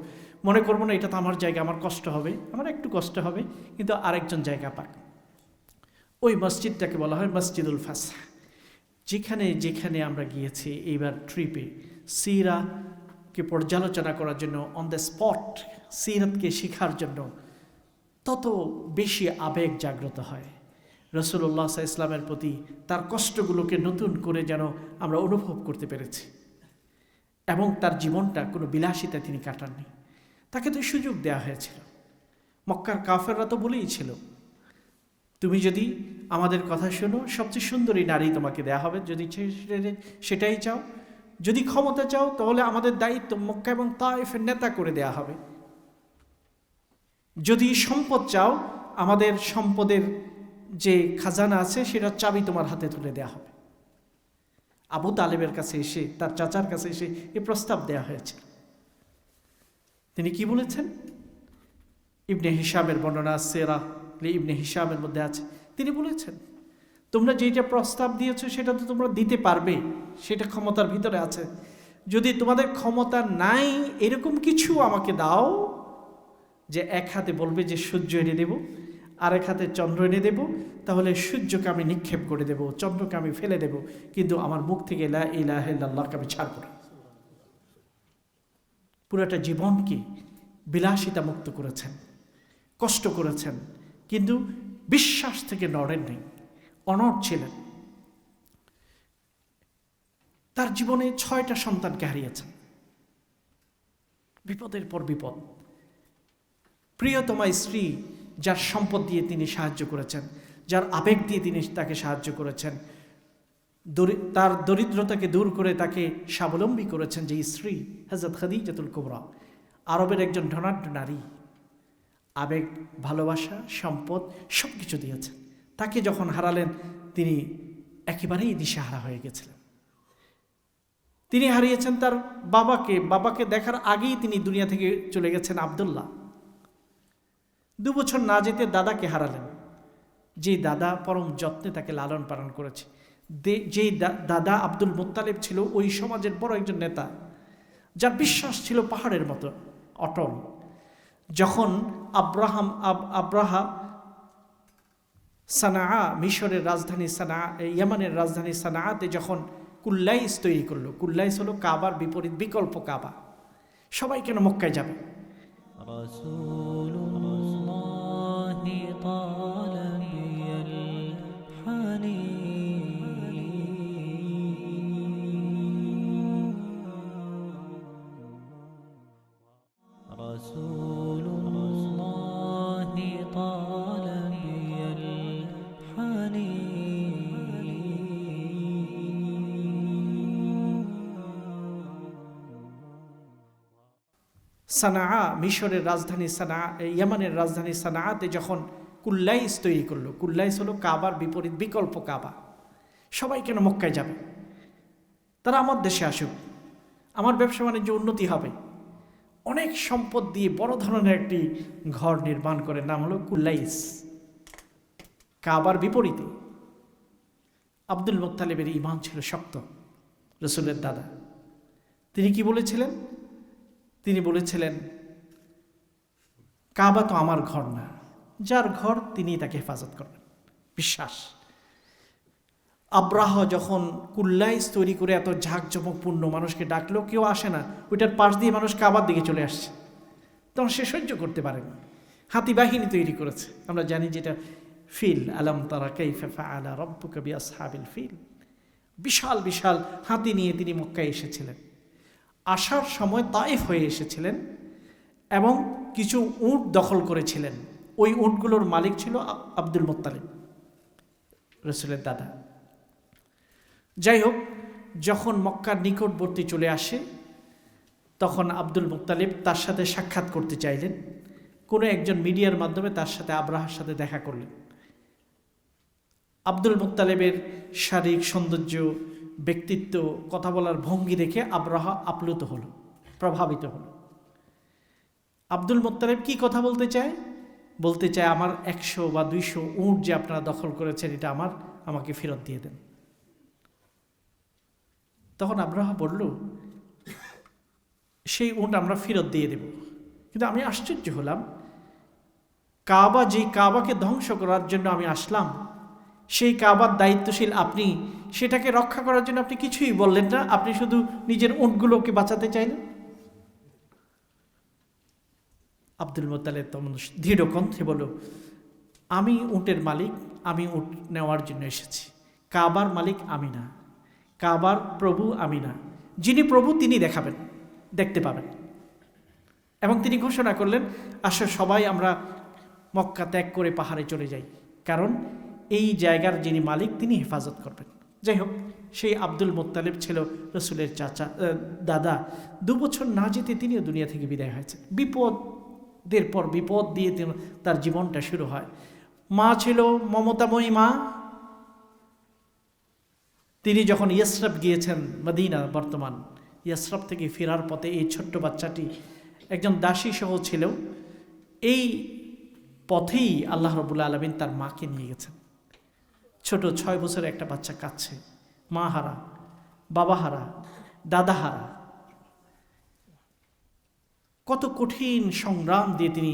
মনে করবো না এটা তো আমার জায়গা, আমার কষ্ট হবে, আমার একটু কষ্ট হবে, কিন্তু আরেকজন জায়গা পাক। ওই মসজিদটাকে বলা হয় মসজিদুল ফাসহ। যেখানে যেখানে আমরা গিয়েছি এইবার ট্রিপে, সিরাতকে পর্যালোচনা করার জন্য, অন দ্য স্পট সিরাতকে শেখার জন্য, তত বেশি আবেগ জাগ্রত হয়। রাসূলুল্লাহ সাল্লাল্লাহু আলাইহি ওয়াসাল্লামের প্রতি তার কষ্টগুলোকে নতুন করে যেন আমরা অনুভব করতে পেরেছি। এবং তার জীবনটা কোনো বিলাসিতা তিনি কাটাননি, তাকে তো সুযোগ দেওয়া হয়েছিল। মক্কার কাফেররা তো বলেই ছিল, তুমি যদি আমাদের কথা শোনো, সবচেয়ে সুন্দরী নারী তোমাকে দেয়া হবে, যদি সেটাই চাও, যদি ক্ষমতা চাও তাহলে আমাদের দায়িত্ব মক্কা এবং তায়েফের নেতা করে দেয়া হবে, যদি সম্পদ চাও আমাদের সম্পদের যে খাজানা আছে সেটার চাবি তোমার হাতে তুলে দেওয়া হবে। আবু তালেবের কাছে এসে, তার চাচার কাছে এসে এই প্রস্তাব দেওয়া হয়েছে। তিনি কি বলেছেন? ইবনে হিশামের বর্ণনা, সেরা ইবনে হিশামের মধ্যে আছে। তিনি বলেছেন, তোমরা যেটা প্রস্তাব দিয়েছো সেটা তো তোমরা দিতে পারবে, সেটা ক্ষমতার ভিতরে আছে। যদি তোমাদের ক্ষমতা নাই, এরকম কিছু আমাকে দাও যে এক হাতে বলবে যে সূর্য এনে দেব, আর এক হাতে চন্দ্র এনে দেব, তাহলে সূর্যকে আমি নিক্ষেপ করে দেব, চন্দ্রকে আমি ফেলে দেব, কিন্তু আমার মুখ থেকে লা ইলাহা ইল্লাল্লাহকে আমি ছাড়ব না। পুরোটা জীবনকে বিলাসিতা মুক্ত করেছেন, কষ্ট করেছেন, কিন্তু বিশ্বাস থেকে নড়েন নেই, অনড় ছিলেন। তার জীবনে 6টা সন্তানকে হারিয়েছেন, বিপদের পর বিপদ। প্রিয়তমা স্ত্রী, যার সম্পদ দিয়ে তিনি সাহায্য করেছেন, যার আবেগ দিয়ে তিনি তাকে সাহায্য করেছেন, তার দরিদ্রতাকে দূর করে তাকে স্বাবলম্বী করেছেন যে স্ত্রী হযরত খাদিজাতুল কুবরা, আরবের একজন ধনাঢ্য নারী, আবেগ, ভালোবাসা, সম্পদ সব কিছু দিয়েছেন। তাকে যখন হারালেন তিনি একেবারেই দিশেহারা হয়ে গেছিলেন। তিনি হারিয়েছেন তার বাবাকে দেখার আগেই তিনি দুনিয়া থেকে চলে গেছেন আব্দুল্লাহ। 2 বছর না যেতে দাদাকে হারালেন, যে দাদা পরম যত্নে তাকে লালন পালন করেছে। যেই দাদা আব্দুল মুত্তালিব ছিল ওই সমাজের বড় একজন নেতা, যার বিশ্বাস ছিল পাহাড়ের মতো অটল। যখন আব্রাহা সানাআ, মিশরের রাজধানী সানাআ, ইয়ামানের রাজধানী সানাআতে যখন কুল্লাইস তৈরি করলো, কুল্লাইস হলো কাবার বিপরীত বিকল্প কাবা। সবাই কেন মক্কায় যাবে? রাসূলুল্লাহি তাআলা বিল হানি রাসূলুল্লাহি তাআলা বিল হানি সানাআ, মিশরের রাজধানী সানাআ, ইয়ামানের রাজধানী সানাআতে যখন কুল্লাইস তৈরি করলো, কুল্লাইস হলো কাবার বিপরীত বিকল্প কাবা। সবাই কেন মক্কায় যাবে? তারা আমার দেশে আসুক, আমার ব্যবসা বাণিজ্য উন্নতি হবে। অনেক সম্পদ দিয়ে বড় ধরনের একটি ঘর নির্মাণ করে, নাম হলো কুল্লাইস, কাবার বিপরীতে। আব্দুল মুত্তালিবের ঈমান ছিল শক্ত, রাসূলের দাদা। তিনি কি বলেছিলেন? তিনি বলেছিলেন, কাবা তো আমার ঘর না, যার ঘর তিনি তাকে হেফাজত করবেন। বিশ্বাস। আব্রাহ যখন কুল্লাইস তৈরি করে এত ঝাঁকজমকপূর্ণ মানুষকে ডাকলো, কেউ আসে না, ওইটার পাশ দিয়ে মানুষ কাবার দিকে চলে আসছে, তখন সে সহ্য করতে পারেনি। হাতি বাহিনী তৈরি করেছে, আমরা জানি যেটা ফিল, আলাম তারা কাইফা ফাআলা রাব্বুকা বিআসহাবিল ফিল। বিশাল বিশাল হাতি নিয়ে তিনি মক্কায় এসেছিলেন। আসার সময় তায়েফ হয়ে এসেছিলেন এবং কিছু উট দখল করেছিলেন। ওই উটগুলোর মালিক ছিল আব্দুল মুত্তালিব, রাসূলের দাদা। যাই হোক, যখন মক্কার নিকটবর্তী চলে আসে, তখন আব্দুল মুত্তালিব তার সাথে সাক্ষাৎ করতে চাইলেন। কোনো একজন মিডিয়ার মাধ্যমে তার সাথে আব্রাহার সাথে দেখা করলেন। আব্দুল মুত্তালিবের শারীরিক সৌন্দর্য, ব্যক্তিত্ব, কথা বলার ভঙ্গি দেখে আব্রাহা আপ্লুত হলো, প্রভাবিত হলো। আব্দুল মুত্তালিব কি কথা বলতে চায়? বলতে চায়, আমার 100 বা 200 উট যে আপনারা দখল করেছেন, এটা আমাকে ফেরত দিয়ে দেন। তখন আব্রাহা বলল, সেই উট আমরা ফেরত দিয়ে দেব। কিন্তু আমি আশ্চর্য হলাম, কাবা, যেই কাবাকে ধ্বংস করার জন্য আমি আসলাম, সেই কাবার দায়িত্বশীল আপনি, সেটাকে রক্ষা করার জন্য আপনি কিছুই বললেন না, আপনি শুধু নিজের উটগুলোকে বাঁচাতে চাইলেন। আব্দুল মুত্তালিব তখন দৃঢ় কণ্ঠে বলল, আমি উটের মালিক, আমি উট নেওয়ার জন্য এসেছি। কাবার মালিক আমি না, কাবার প্রভু আমি না। যিনি প্রভু তিনি দেখতে পাবেন। এবং তিনি ঘোষণা করলেন, আসো সবাই আমরা মক্কা ত্যাগ করে পাহাড়ে চলে যাই, কারণ এই জায়গার যিনি মালিক তিনি হেফাজত করবেন। যাই হোক, সেই আব্দুল মুত্তালিব ছিল রাসূলের দাদা। 2 বছর না যেতে তিনিও দুনিয়া থেকে বিদায় হয়েছে। বিপদ বিপদের পর বিপদ দিয়ে তার জীবনটা শুরু হয়। মা ছিল মমতাময়ী মা। তিনি যখন ইয়াসরাব গিয়েছেন, মদিনা বর্তমান, ইয়াসরাব থেকে ফেরার পথে এই ছোট্ট বাচ্চাটি একজন দাসী সহ ছিল। এই পথেই আল্লাহ রাব্বুল আলামিন তার মাকে নিয়ে গেছেন। ছোট 6 বছরের একটা বাচ্চা কাঁদছে, মা হারা, বাবা হারা, দাদা হারা। কত কঠিন সংগ্রাম দিয়ে তিনি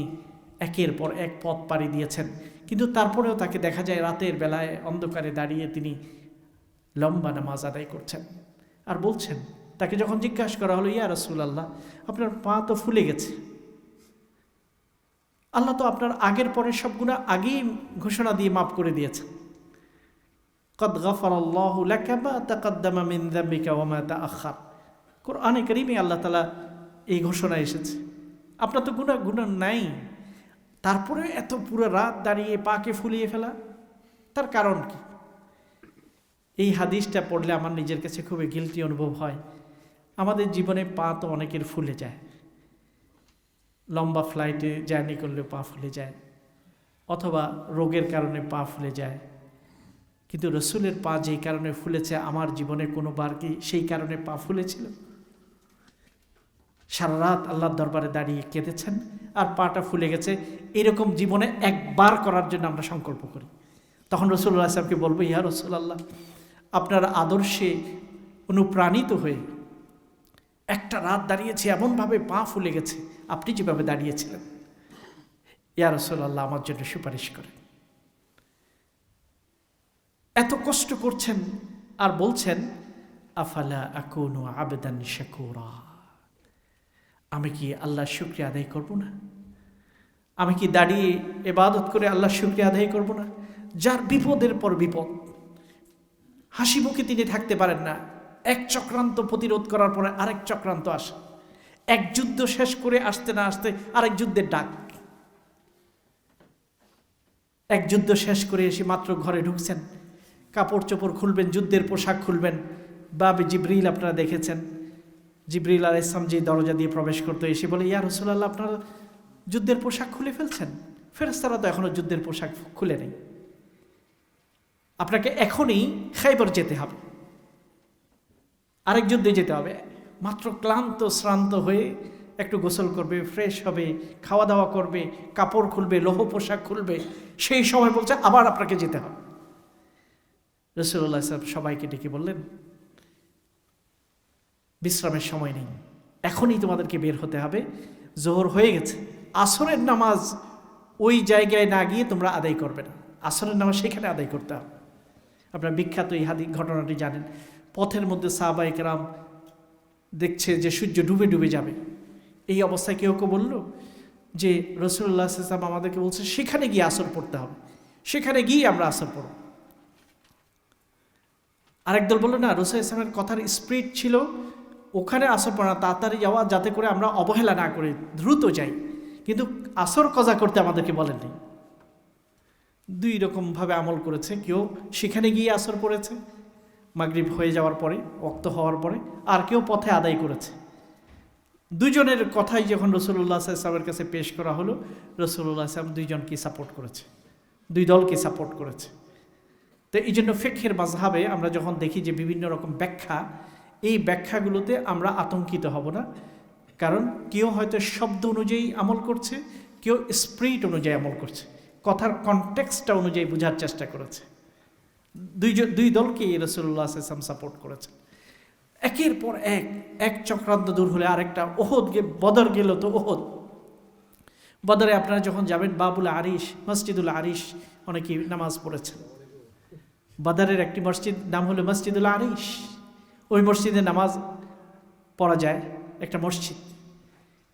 একের পর এক পথ পাড়ি দিয়েছেন, কিন্তু তারপরেও তাকে দেখা যায় রাতের বেলায় অন্ধকারে দাঁড়িয়ে তিনি লম্বা নামাজ আদায় করছেন। আর বলছেন, তাকে যখন জিজ্ঞাসা করা হলো, ইয়া রাসূলুল্লাহ, আপনার পা তো ফুলে গেছে, আল্লাহ তো আপনার আগের পরের সব গুনাহ আগেই ঘোষণা দিয়ে মাফ করে দিয়েছেন। কদ গাফারাল্লাহু লাকা মা তাকাদ্দামা মিন যামবিকা ওয়া মা তাআখার। কোরআনে কারীমে আল্লাহ তাআলা এই ঘোষণা এসেছে, আপনার তো গুনাহ নাই, তারপরে এত পুরো রাত দাঁড়িয়ে পাকে ফুলিয়ে ফেলা, তার কারণ কি? এই হাদিসটা পড়লে আমার নিজের কাছে খুবই গিল্টি অনুভব হয়। আমাদের জীবনে পা তো অনেকের ফুলে যায়, লম্বা ফ্লাইটে জার্নি করলে পা ফুলে যায়, অথবা রোগের কারণে পা ফুলে যায়। কিন্তু রসুলের পা যেই কারণে ফুলেছে, আমার জীবনে কোনোবার কি সেই কারণে পা ফুলেছিল? সারা রাত আল্লাহর দরবারে দাঁড়িয়ে কেঁদেছেন আর পাটা ফুলে গেছে, এরকম জীবনে একবার করার জন্য আমরা সংকল্প করি। তখন রাসূলুল্লাহ সাল্লাল্লাহু আলাইহি ওয়াসাল্লামকে বলবো, ইয়া রাসূলুল্লাহ, আপনার আদর্শে অনুপ্রাণিত হয়ে একটা রাত দাঁড়িয়েছি, এমনভাবে পা ফুলে গেছে, আপনি যেভাবে দাঁড়িয়েছিলেন, ইয়া রাসূলুল্লাহ আমার জন্য সুপারিশ করেন। এত কষ্ট করছেন আর বলছেন, আফালা আকুনু আবদান শাকুরা, আমি কি আল্লাহর শুকরিয়া আদায় করব না? আমি কি দাঁড়িয়ে ইবাদত করে আল্লাহর শুকরিয়া আদায় করব না? যার বিপদের পর বিপদ, হাসি মুখে তিনি থাকতে পারেন না। এক চক্রান্ত প্রতিরোধ করার পরে আরেক চক্রান্ত আসে, এক যুদ্ধ শেষ করে আসতে না আসতে আরেক যুদ্ধের ডাক। এক যুদ্ধ শেষ করে এসে মাত্র ঘরে ঢুকছেন, কাপড় চোপড় খুলবেন, যুদ্ধের পোশাক খুলবেন, বাবে জিবরিল আপনারা দেখেছেন, জিবরিল আলাইহিস সালাম যে দরজা দিয়ে প্রবেশ করতে এসে বলে, ইয়া রাসূলুল্লাহ, আপনারা যুদ্ধের পোশাক খুলে ফেলছেন। ফেরেশতারা তো এখনো যুদ্ধের পোশাক খুলে নেই, আপনাকে এখনই খাইবার যেতে হবে, আরেক যুদ্ধে যেতে হবে। মাত্র ক্লান্ত শ্রান্ত হয়ে একটু গোসল করবে, ফ্রেশ হবে, খাওয়া দাওয়া করবে, কাপড় খুলবে, লৌহ পোশাক খুলবে, সেই সময় বলছে আবার আপনাকে যেতে হবে। রাসূলুল্লাহ সাল্লাল্লাহু আলাইহি ওয়াসাল্লাম সবাইকে ডেকে বললেন, বিশ্রামের সময় নেই, এখনই তোমাদেরকে বের হতে হবে, জোহর হয়ে গেছে, আসরের নামাজ ওই জায়গায় না গিয়ে তোমরা আদায় করবে না, আসরের নামাজ সেখানে আদায় করতে হবে। আপনারা বিখ্যাত এই ঘটনাটি জানেন। পথের মধ্যে সাহাবায়ে কেরাম দেখছে যে সূর্য ডুবে ডুবে যাবে, এই অবস্থায় কেউ কেউ বলল যে রাসূলুল্লাহ সাল্লাল্লাহু আলাইহি ওয়াসাল্লাম আমাদেরকে বলছে সেখানে গিয়ে আসর পড়তে হবে, সেখানে গিয়ে আমরা আসর পড়ব। আরেক দল বলল না, রাসূলুল্লাহ সাল্লাল্লাহু আলাইহি ওয়াসাল্লামের কথার স্পিরিট ছিল ওখানে আসর পড়া, তাড়াতাড়ি যাওয়া, যাতে করে আমরা অবহেলা না করে দ্রুত যাই, কিন্তু আসর কজা করতে আমাদেরকে বলেননি। দুই রকমভাবে আমল করেছে, কেউ সেখানে গিয়ে আসর পড়েছে মাগরিব হয়ে যাওয়ার পরে, ওয়াক্ত হওয়ার পরে, আর কেউ পথে আদায় করেছে। দুজনের কথাই যখন রাসূলুল্লাহ সাল্লাল্লাহু আলাইহি ওয়াসাল্লামের কাছে পেশ করা হলো, রাসূলুল্লাহ সাল্লাল্লাহু আলাইহি ওয়াসাল্লাম দুইজনকে সাপোর্ট করেছে, দুই দলকে সাপোর্ট করেছে। তো এই জন্য ফিকহের মাযহাবে আমরা যখন দেখি যে বিভিন্ন রকম ব্যাখ্যা, এই ব্যাখ্যাগুলোতে আমরা আতঙ্কিত হব না, কারণ কেউ হয়তো শব্দ অনুযায়ী আমল করছে, কেউ স্পিরিট অনুযায়ী আমল করছে, কথার কনটেক্সটটা অনুযায়ী বোঝার চেষ্টা করেছে। দুই দলকে রাসূলুল্লাহ সাল্লাল্লাহু আলাইহি ওয়াসাল্লাম সাপোর্ট করেছেন। একের পর এক চক্রান্ত দূর হলে আরেকটা, বদর গেল তো ওহদ। বদরে আপনারা যখন যাবেন, বাবুল আরিশ, মসজিদুল আরিশ অনেকেই নামাজ পড়েছেন। বদরের একটি মসজিদ নাম হলো মসজিদুল আরিশ, ওই মসজিদে নামাজ পড়া যায়, একটা মসজিদ।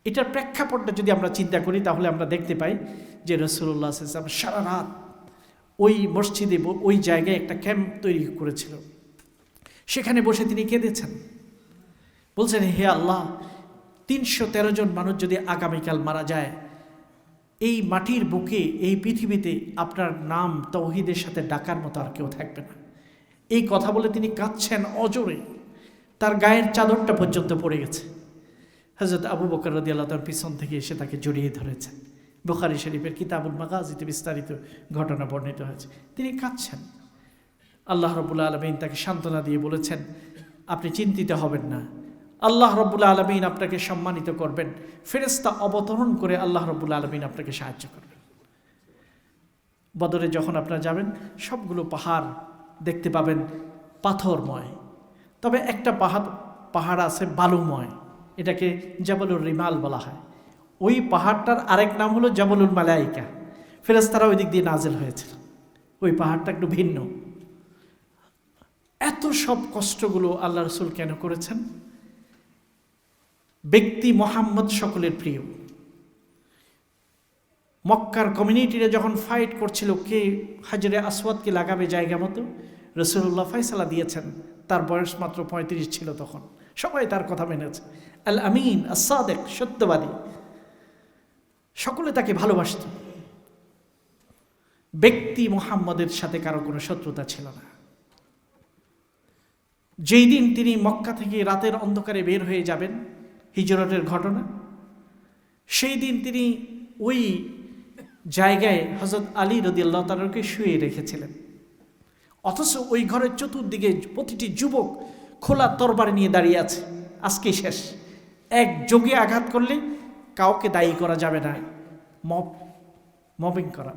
এটার প্রেক্ষাপটটা যদি আমরা চিন্তা করি তাহলে আমরা দেখতে পাই যে রাসূলুল্লাহ সাল্লাল্লাহু আলাইহি ওয়াসাল্লাম সারা রাত ওই মসজিদে, ওই জায়গায় একটা ক্যাম্প তৈরি করেছিল, সেখানে বসে তিনি কেঁদেছেন, বলছেন, হে আল্লাহ, 313 জন মানুষ যদি আগামীকাল মারা যায়, এই মাটির বুকে, এই পৃথিবীতে আপনার নাম তাওহীদের সাথে ডাকার মতো আর কেউ থাকবে না। এই কথা বলে তিনি কাঁদছেন অজোরে, তার গায়ের চাদরটা পর্যন্ত পড়ে গেছে। হযরত আবু বকর রাদিয়াল্লাহু তাআলা পিছন থেকে এসে তাকে জড়িয়ে ধরেছেন। বুখারী শরীফের কিতাবুল মাগাজিতে বিস্তারিত ঘটনা বর্ণিত হয়েছে। তিনি কাঁদছেন। আল্লাহ রাব্বুল আলামিন তাকে সান্ত্বনা দিয়ে বলেছেন, আপনি চিন্তিত হবেন না, আল্লাহ রাব্বুল আলামিন আপনাকে সম্মানিত করবেন। ফেরেশতা অবতরণ করে আল্লাহ রাব্বুল আলামিন আপনাকে সাহায্য করবেন। বদরে যখন আপনারা যাবেন, সবগুলো পাহাড় দেখতে পাবেন পাথরময়, তবে একটা পাহাড় আছে বালুময়, এটাকে জাবালুর রিমাল বলা হয়। ওই পাহাড়টার আরেক নাম হলো জাবালুল মালাইকা। ফেরেশতারা ওই দিক দিয়ে নাজিল হয়েছিল। ওই পাহাড়টা একটু ভিন্ন। এত সব কষ্টগুলো আল্লাহ রাসূল কেন করেছেন? ব্যক্তি মুহাম্মদ সকলের প্রিয়। মক্কার কমিউনিটিরা যখন ফাইট করছিল কে হাজরে আসওয়াদকে লাগাবে জায়গা মতো, রাসূলুল্লাহ ফয়সালা দিয়েছেন। তার বয়স মাত্র 35 ছিল তখন। সবাই তার কথা মেনেছে। আল আমিন, আস-সাদিক, সত্যবাদী। সকলে তাকে ভালোবাসত। ব্যক্তি মুহাম্মদের সাথে কারো কোনো শত্রুতা ছিল না। যেই দিন তিনি মক্কা থেকে রাতের অন্ধকারে বের হয়ে যাবেন, হিজরতের ঘটনা, সেই দিন তিনি ওই জায়গায় হযরত আলী রাদিয়াল্লাহু তাআলাকে শুয়ে রেখেছিলেন। অথচ ওই ঘরের চতুর্দিকে প্রতিটি যুবক খোলা তরবারি নিয়ে দাঁড়িয়ে আছে। আজকেই শেষ। এক যোগে আঘাত করলে কাউকে দায়ী করা যাবে না,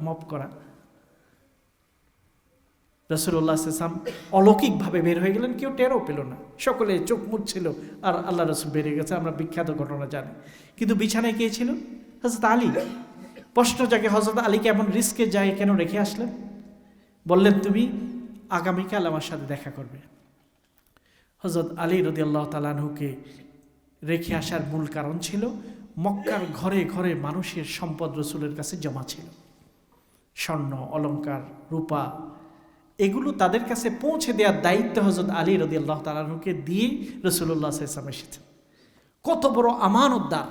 মব করা। রাসূলুল্লাহ সাল্লাল্লাহু আলাইহি ওয়াসাল্লাম অলৌকিকভাবে বের হয়ে গেলেন, কেউ টেরও পেল না। সকলে চোখ মুছছিল আর আল্লাহ রাসূল বেরিয়ে গেছে। আমরা বিখ্যাত ঘটনা জানি। কিন্তু বিছানায় কে ছিল? হযরত আলী। প্রশ্ন জাগে, হযরত আলীকে এমন রিস্কে যায় কেন রেখে আসলেন? বললেন, তুমি আগামীকাল আমার সাথে দেখা করবে। হযরত আলী রাদিয়াল্লাহু তাআলা আনহুকে রেখে আসার মূল কারণ ছিল মক্কার ঘরে ঘরে মানুষের সম্পদ রাসূলের কাছে জমা ছিল। স্বর্ণ, অলংকার, রূপা, এগুলো তাদের কাছে পৌঁছে দেওয়ার দায়িত্ব হযরত আলী রাদিয়াল্লাহু তাআলা আনহুকে দিয়ে রাসূলুল্লাহ সাল্লাল্লাহু আলাইহি ওয়াসাল্লাম এসেছেন। কত বড় আমানতদার!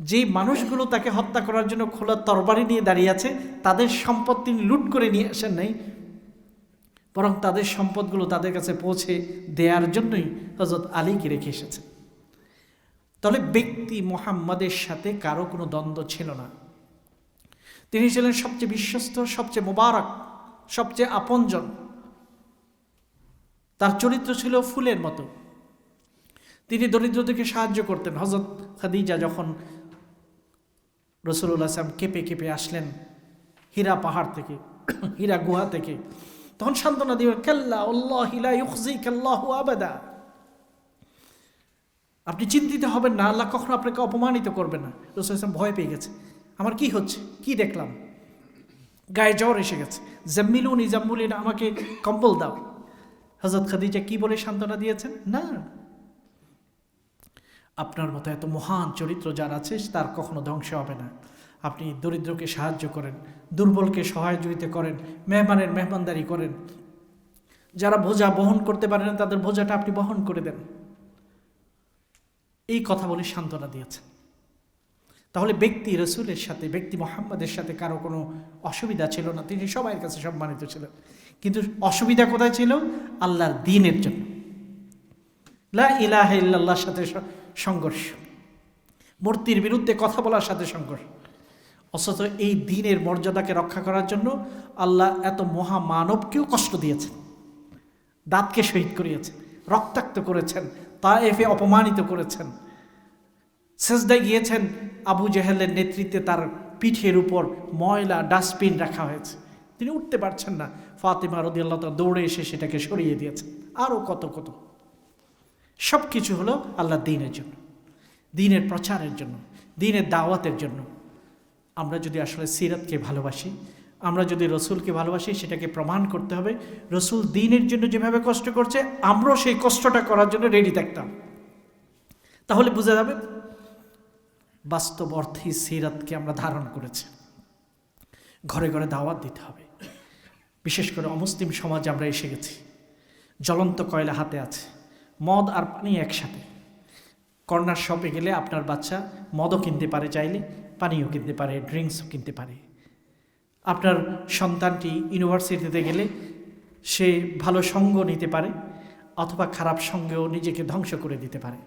যে মানুষগুলো তাকে হত্যা করার জন্য খোলা তরবারি নিয়ে দাঁড়িয়ে আছে, তাদের সম্পদ তিনি লুট করে নিয়ে আসেন নাই, বরং তাদের সম্পদগুলো তাদের কাছে পৌঁছে দেওয়ার জন্যই হযরত আলীকে রেখে এসেছেন। তাহলে ব্যক্তি মুহাম্মাদের সাথে কারো কোনো দ্বন্দ্ব ছিল না। তিনি ছিলেন সবচেয়ে বিশ্বস্ত, সবচেয়ে মোবারক, সবচেয়ে আপনজন। তার চরিত্র ছিল ফুলের মতো। তিনি দরিদ্রদেরকে সাহায্য করতেন। হযরত খাদিজা যখন রাসূলুল্লাহ সাল্লাল্লাহু আলাইহি ওয়াসাল্লাম কেঁপে কেঁপে আসলেন হীরা পাহাড় থেকে, হীরা গুহা থেকে, তখন সান্ত্বনা দিলেন, কাল্লা আল্লাহি লা ইউখজিকাল্লাহু আবাদা। আপনি চিন্তিত হবেন না, আল্লাহ কখনো আপনাকে অপমানিত করবেন না। রাসূলুল্লাহ সাল্লাল্লাহু আলাইহি ওয়াসাল্লাম ভয় পেয়ে গেছে। আমার কি হচ্ছে, কি দেখলাম? গায়ে জ্বর এসে গেছে। জাম্মিলুনি জাম্মুলিনা, আমাকে কম্বল দাও। হযরত খাদিজা কি বলে সান্ত্বনা দিয়েছেন? না, আপনার মতো এত মহান চরিত্র যার আছে তার কখনো ধ্বংস হবে না। আপনি দরিদ্রকে সাহায্য করেন, দুর্বলকে সহযোগিতা করেন, মেহমানের মেহমানদারি করেন, যারা বোঝা বহন করতে পারেন না তাদের বোঝাটা আপনি বহন করে দেন। এই কথা বলে সান্ত্বনা দিয়েছেন। তাহলে ব্যক্তি রাসূলের সাথে, ব্যক্তি মুহাম্মাদের সাথে কারো কোনো অসুবিধা ছিল না। তিনি সবার কাছে সম্মানিত ছিলেন। কিন্তু অসুবিধা কোথায় ছিল? আল্লাহর দ্বীনের জন্য। লা ইলাহা ইল্লাল্লাহর সাথে সংঘর্ষ, মূর্তির বিরুদ্ধে কথা বলার সাথে সংঘর্ষ। অথচ এই দ্বীনের মর্যাদাকে রক্ষা করার জন্য আল্লাহ এত মহামানবকেও কষ্ট দিয়েছেন, দাঁতকে শহীদ করিয়েছেন, রক্তাক্ত করেছেন, তায়েফে অপমানিত করেছেন, সেজদায় গিয়েছেন। আবু জেহেলের নেতৃত্বে তার পিঠের উপর ময়লা ডাস্টবিন রাখা হয়েছে, তিনি উঠতে পারছেন না। ফাতিমা রাদিয়াল্লাহু তাআলা দৌড়ে এসে সেটাকে সরিয়ে দিয়েছেন। আরও কত কত সব কিছু হলো আল্লাহর দ্বীনের জন্য, দ্বীনের প্রচারের জন্য, দ্বীনের দাওয়াতের জন্য। আমরা যদি আসলে সিরাতকে ভালোবাসি, আমরা যদি রসুলকে ভালোবাসি, সেটাকে প্রমাণ করতে হবে। রসুল দ্বীনের জন্য যেভাবে কষ্ট করছে, আমরাও সেই কষ্টটা করার জন্য রেডি থাকতাম। তাহলে বোঝা যাবে বাস্তব অর্থে সিরাতকে আমরা ধারণ করেছি। ঘরে ঘরে দাওয়াত দিতে হবে। বিশেষ করে অমুসলিম সমাজে আমরা এসে গেছি। জ্বলন্ত কয়লা হাতে আছে, মদ আর পানি একসাথে। কর্নার শপে গেলে আপনার বাচ্চা মদও কিনতে পারে, চাইলে পানিও কিনতে পারে, ড্রিঙ্কসও কিনতে পারে। আপনার সন্তানটি ইউনিভার্সিটিতে গেলে সে ভালো সঙ্গ নিতে পারে, অথবা খারাপ সঙ্গেও নিজেকে ধ্বংস করে দিতে পারে।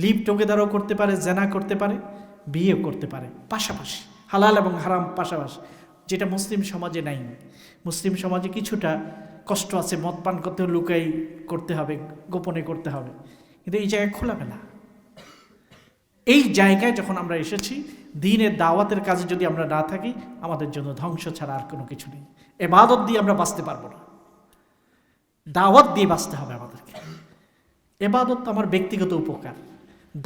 লিভ টুগেদারও করতে পারে, জেনা করতে পারে, বিয়েও করতে পারে পাশাপাশি, হালাল এবং হারাম পাশাপাশি, যেটা মুসলিম সমাজে নাই। মুসলিম সমাজে কিছুটা কষ্ট আছে, মদ পান করতে লুকাই করতে হবে, গোপনে করতে হবে, কিন্তু এই জায়গায় খোলামেলা। এই জায়গায় যখন আমরা এসেছি, দ্বীনের দাওয়াতের কাজে যদি আমরা না থাকি, আমাদের জন্য ধ্বংস ছাড়া আর কোনো কিছু নেই। ইবাদত দিয়ে আমরা বাঁচতে পারবো না, দাওয়াত দিয়ে বাঁচতে হবে আমাদেরকে। ইবাদত তো আমার ব্যক্তিগত উপকার,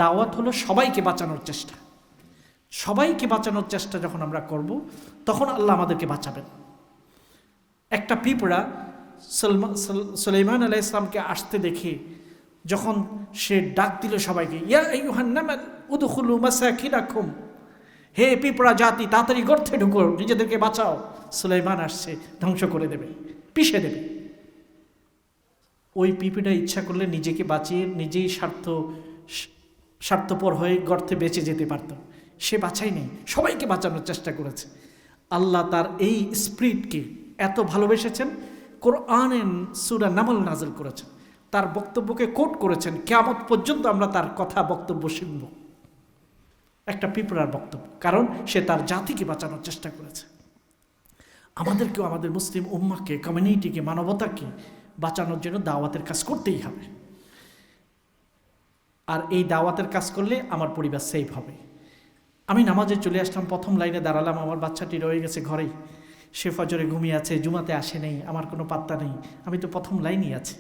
দাওয়াত হলো সবাইকে বাঁচানোর চেষ্টা। সবাইকে বাঁচানোর চেষ্টা যখন আমরা করব, তখন আল্লাহ আমাদেরকে বাঁচাবেন। একটা পিঁপড়া সুলাইমান আলাইহিস সালামকে আসতে দেখে যখন সে ডাক দিল সবাইকে, ইয়া আইয়ুহান নামাল উদখুলু মাসাকিনাকুম, হে পিঁপড়া জাতি, তাড়াতাড়ি গর্তে ঢুকো, নিজেদেরকে বাঁচাও, সুলাইমান আসছে, ধ্বংস করে দেবে, পিষে দেবে। ওই পিঁপড়া ইচ্ছা করলে নিজেকে বাঁচিয়ে নিজেই স্বার্থপর হয়ে গর্তে বেঁচে যেতে পারত, সে বাঁচাই নেই, সবাইকে বাঁচানোর চেষ্টা করেছে। আল্লাহ তার এই স্পিরিটকে এত ভালোবেসেছেন, কোরআনে সূরা নামল নাযিল করেছেন, তার বক্তব্যকে কোট করেছেন, কিয়ামত পর্যন্ত আমরা তার কথা বক্তব্য শুনব। একটা পিঁপড়ার বক্তব্য, কারণ সে তার জাতিকে বাঁচানোর চেষ্টা করেছে। আমাদেরকেও আমাদের মুসলিম উম্মাহকে, কমিউনিটিকে, মানবতাকে বাঁচানোর জন্য দাওয়াতের কাজ করতেই হবে। আর এই দাওয়াতের কাজ করলে আমার পরিবার সেফ হবে। আমি নামাজে চলে আসলাম, প্রথম লাইনে দাঁড়ালাম, আমার বাচ্চাটি রয়ে গেছে ঘরেই, সে ফজরে ঘুমিয়ে আছে, জুমাতে আসে নেই, আমার কোনো পাত্তা নেই, আমি তো প্রথম লাইনই আছি।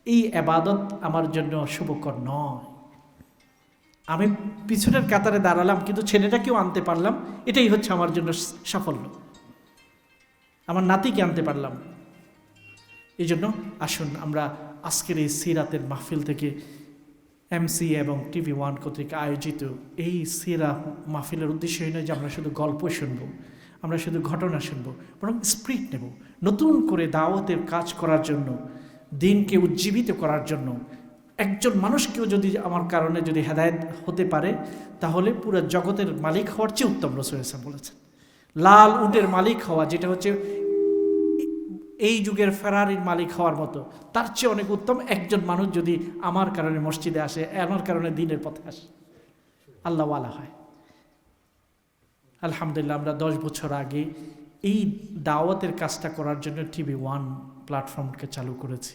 এই ইবাদত আমার জন্য শুভকর নয়। আমি পিছনের কাতারে দাঁড়ালাম, কিন্তু ছেলেটাকেও আনতে পারলাম, এটাই হচ্ছে আমার জন্য সাফল্য। আমার নাতিকে আনতে পারলাম। এই জন্য আসুন আমরা আজকের এই সিরাতের মাহফিল থেকে, এমসি এবং TV1 কর্তৃক আয়োজিত এই সিরা মাহফিলের উদ্দেশ্য নয় যে আমরা শুধু গল্প শুনব, আমরা শুধু ঘটনা শুনব, বরং স্পিরিট নেব, নতুন করে দাওয়াতের কাজ করার জন্য, দিনকে উজ্জীবিত করার জন্য। একজন মানুষকেও যদি আমার কারণে যদি হেদায়েত হতে পারে, তাহলে পুরো জগতের মালিক হওয়ার চেয়ে উত্তম রাসূল বলেছেন। লাল উটের মালিক হওয়া, যেটা হচ্ছে এই যুগের ফেরারির মালিক হওয়ার মতো, তার চেয়ে অনেক উত্তম একজন মানুষ যদি আমার কারণে মসজিদে আসে, আমার কারণে দিনের পথে আসে, আল্লাহ ওয়ালা হয়। আলহামদুলিল্লাহ, আমরা 10 বছর আগে এই দাওয়াতের কাজটা করার জন্য TV1 প্ল্যাটফর্মকে চালু করেছি,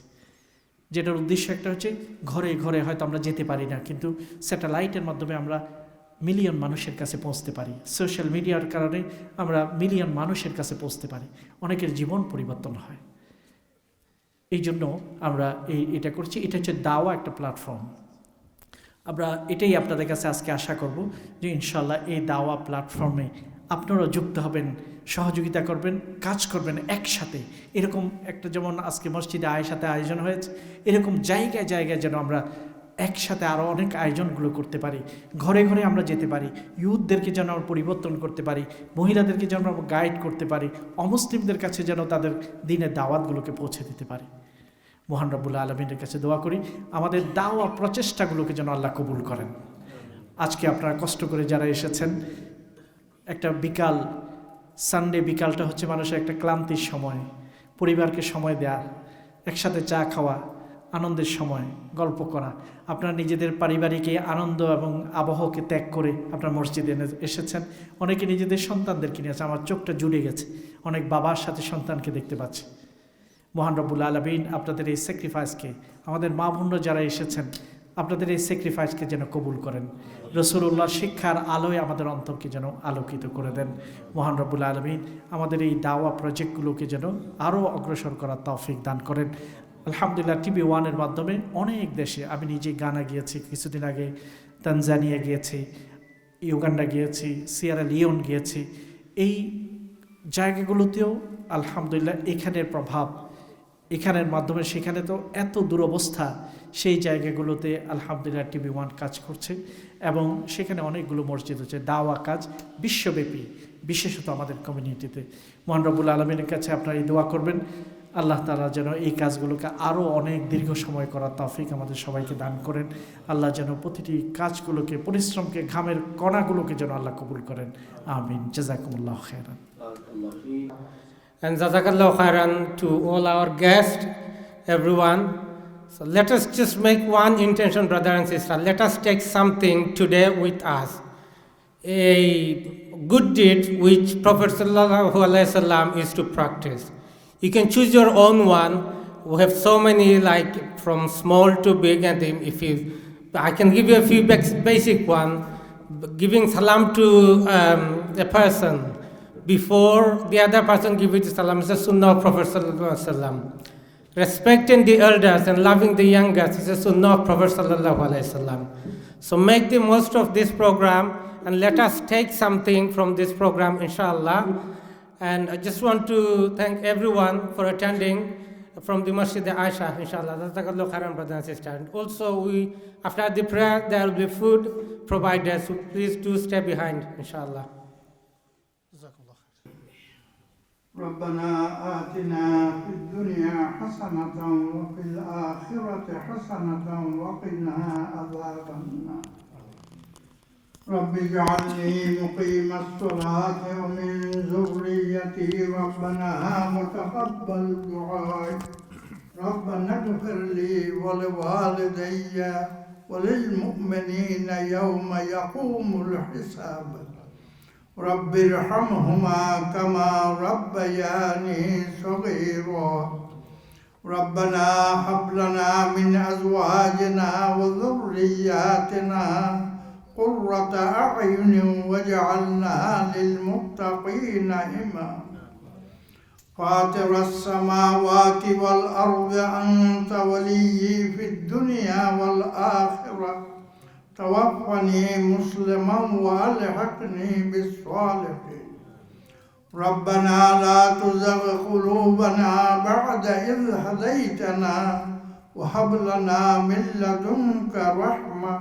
যেটার উদ্দেশ্য একটা হচ্ছে, ঘরে ঘরে হয়তো আমরা যেতে পারি না, কিন্তু স্যাটেলাইটের মাধ্যমে আমরা মিলিয়ন মানুষের কাছে পৌঁছতে পারি। সোশ্যাল মিডিয়ার কারণে আমরা মিলিয়ন মানুষের কাছে পৌঁছতে পারি, অনেকের জীবন পরিবর্তন হয়। এই জন্য আমরা এটা করছি। এটা হচ্ছে দাওয়া একটা প্ল্যাটফর্ম। আমরা এটাই আপনাদের কাছে আজকে আশা করব যে ইনশাল্লাহ এই দাওয়া প্ল্যাটফর্মে আপনারা যুক্ত হবেন, সহযোগিতা করবেন, কাজ করবেন একসাথে। এরকম একটা, যেমন আজকে মসজিদে আয়েশাতে আয়োজন হয়েছে, এরকম জায়গায় জায়গায় যেন আমরা একসাথে আরও অনেক আয়োজনগুলো করতে পারি, ঘরে ঘরে আমরা যেতে পারি, ইউথদেরকে যেন আমরা পরিবর্তন করতে পারি, মহিলাদেরকে যেন আমরা গাইড করতে পারি, অমুসলিমদের কাছে যেন তাদের দিনের দাওয়াতগুলোকে পৌঁছে দিতে পারি। মহান রব্বুল আলামিনের কাছে দোয়া করি আমাদের দাওয়া প্রচেষ্টাগুলোকে যেন আল্লাহ কবুল করেন। আজকে আপনারা কষ্ট করে যারা এসেছেন, একটা বিকাল, সানডে বিকালটা হচ্ছে মানুষের একটা ক্লান্তির সময়, পরিবারকে সময় দেয়া, একসাথে চা খাওয়া, আনন্দের সময়, গল্প করা। আপনারা নিজেদের পারিবারিক আনন্দ এবং আবহকে ত্যাগ করে আপনার মসজিদে এসেছেন। অনেকে নিজেদের সন্তানদেরকে নিয়ে আছে, আমার চোখটা জুড়ে গেছে, অনেক বাবার সাথে সন্তানকে দেখতে পাচ্ছি। মহান রব্বুল আলামিন আপনাদের এই স্যাক্রিফাইসকে, আমাদের মা বোনরা যারা এসেছেন, আপনাদের এই স্যাক্রিফাইসকে যেন কবুল করেন। রাসূলুল্লাহর শিক্ষার আলোয় আমাদের অন্তরকে যেন আলোকিত করে দেন। মহান রব্বুল আলামিন আমাদের এই দাওয়া প্রজেক্টগুলোকে যেন আরও অগ্রসর করার তৌফিক দান করেন। আলহামদুলিল্লাহ, TV1-এর মাধ্যমে অনেক দেশে, আমি নিজে গানা গিয়েছি, কিছুদিন আগে তানজানিয়া গিয়েছি, ইউগান্ডা গিয়েছি, সিয়েরা লিওন গিয়েছি। এই জায়গাগুলোতেও আলহামদুলিল্লাহ এখানের প্রভাব, এখানের মাধ্যমে সেখানে তো এত দুরবস্থা, সেই জায়গাগুলোতে আলহামদুলিল্লাহ TV1 কাজ করছে এবং সেখানে অনেকগুলো মসজিদ হচ্ছে। দাওয়া কাজ বিশ্বব্যাপী, বিশেষত আমাদের কমিউনিটিতে। মহান রব্বুল আলামিনের কাছে আপনারা এই দোয়া করবেন, আল্লাহ তাআলা যেন এই কাজগুলোকে আরও অনেক দীর্ঘ সময় করার তৌফিক আমাদের সবাইকে দান করেন। আল্লাহ যেন প্রতিটি কাজগুলোকে, পরিশ্রমকে, ঘামের কণাগুলোকে যেন আল্লাহ কবুল করেন। আমিন। জাযাকুমুল্লাহু খায়রান। And Jazakallah khairan to all our guests, everyone. So let us just make one intention, brother and sister. Let us take something today with us. A good deed which Prophet ﷺ is to practice. You can choose your own one. We have so many, like from small to big, and if you, I can give you a few basic one. Giving salam to a person before the other person give it salam is a sunnah of Prophet ﷺ. Respecting the elders and loving the youngest is a sunnah of Prophet ﷺ. So make the most of this program and let us take something from this program, inshallah. And I just want to thank everyone for attending from the Masjid Aisha, inshallah. Jazakallahu khairan, brother and sister. And also, after the prayer, there will be food provided, so please do stay behind, inshallah. ربنا آتنا في الدنيا حسنة وفي الآخرة حسنة وقنا عذاب النار رب اجعلني مقيم الصلاة ومن ذريتي ربنا وتقبل دعائي ربنا اغفر لي ولوالدي وللمؤمنين يوم يقوم الحساب رب ارحمهما كما ربياني صغيرا ربنا هب لنا من أزواجنا وذرياتنا قرة أعين واجعلنا للمتقين إماما فاطر السماوات والأرض أنت وليي في الدنيا والآخرة توفني مسلما وألحقني بالصالحين ربنا لا تزغ قلوبنا بعد إذ هديتنا وهب لنا من لدنك رحمة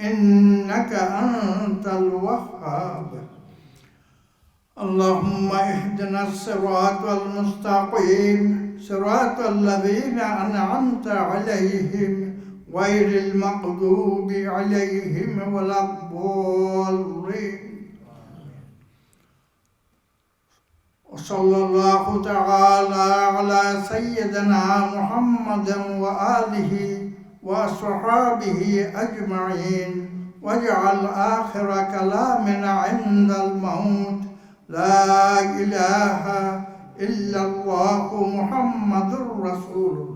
إنك أنت الوهاب اللهم اهدنا الصراط المستقيم صراط الذين أنعمت عليهم غير المغضوب عليهم ولا الضالين وصلى الله تعالى على سيدنا محمد وآله وأصحابه أجمعين واجعل آخر كلامنا عند الموت لا إله إلا الله محمد رسول الله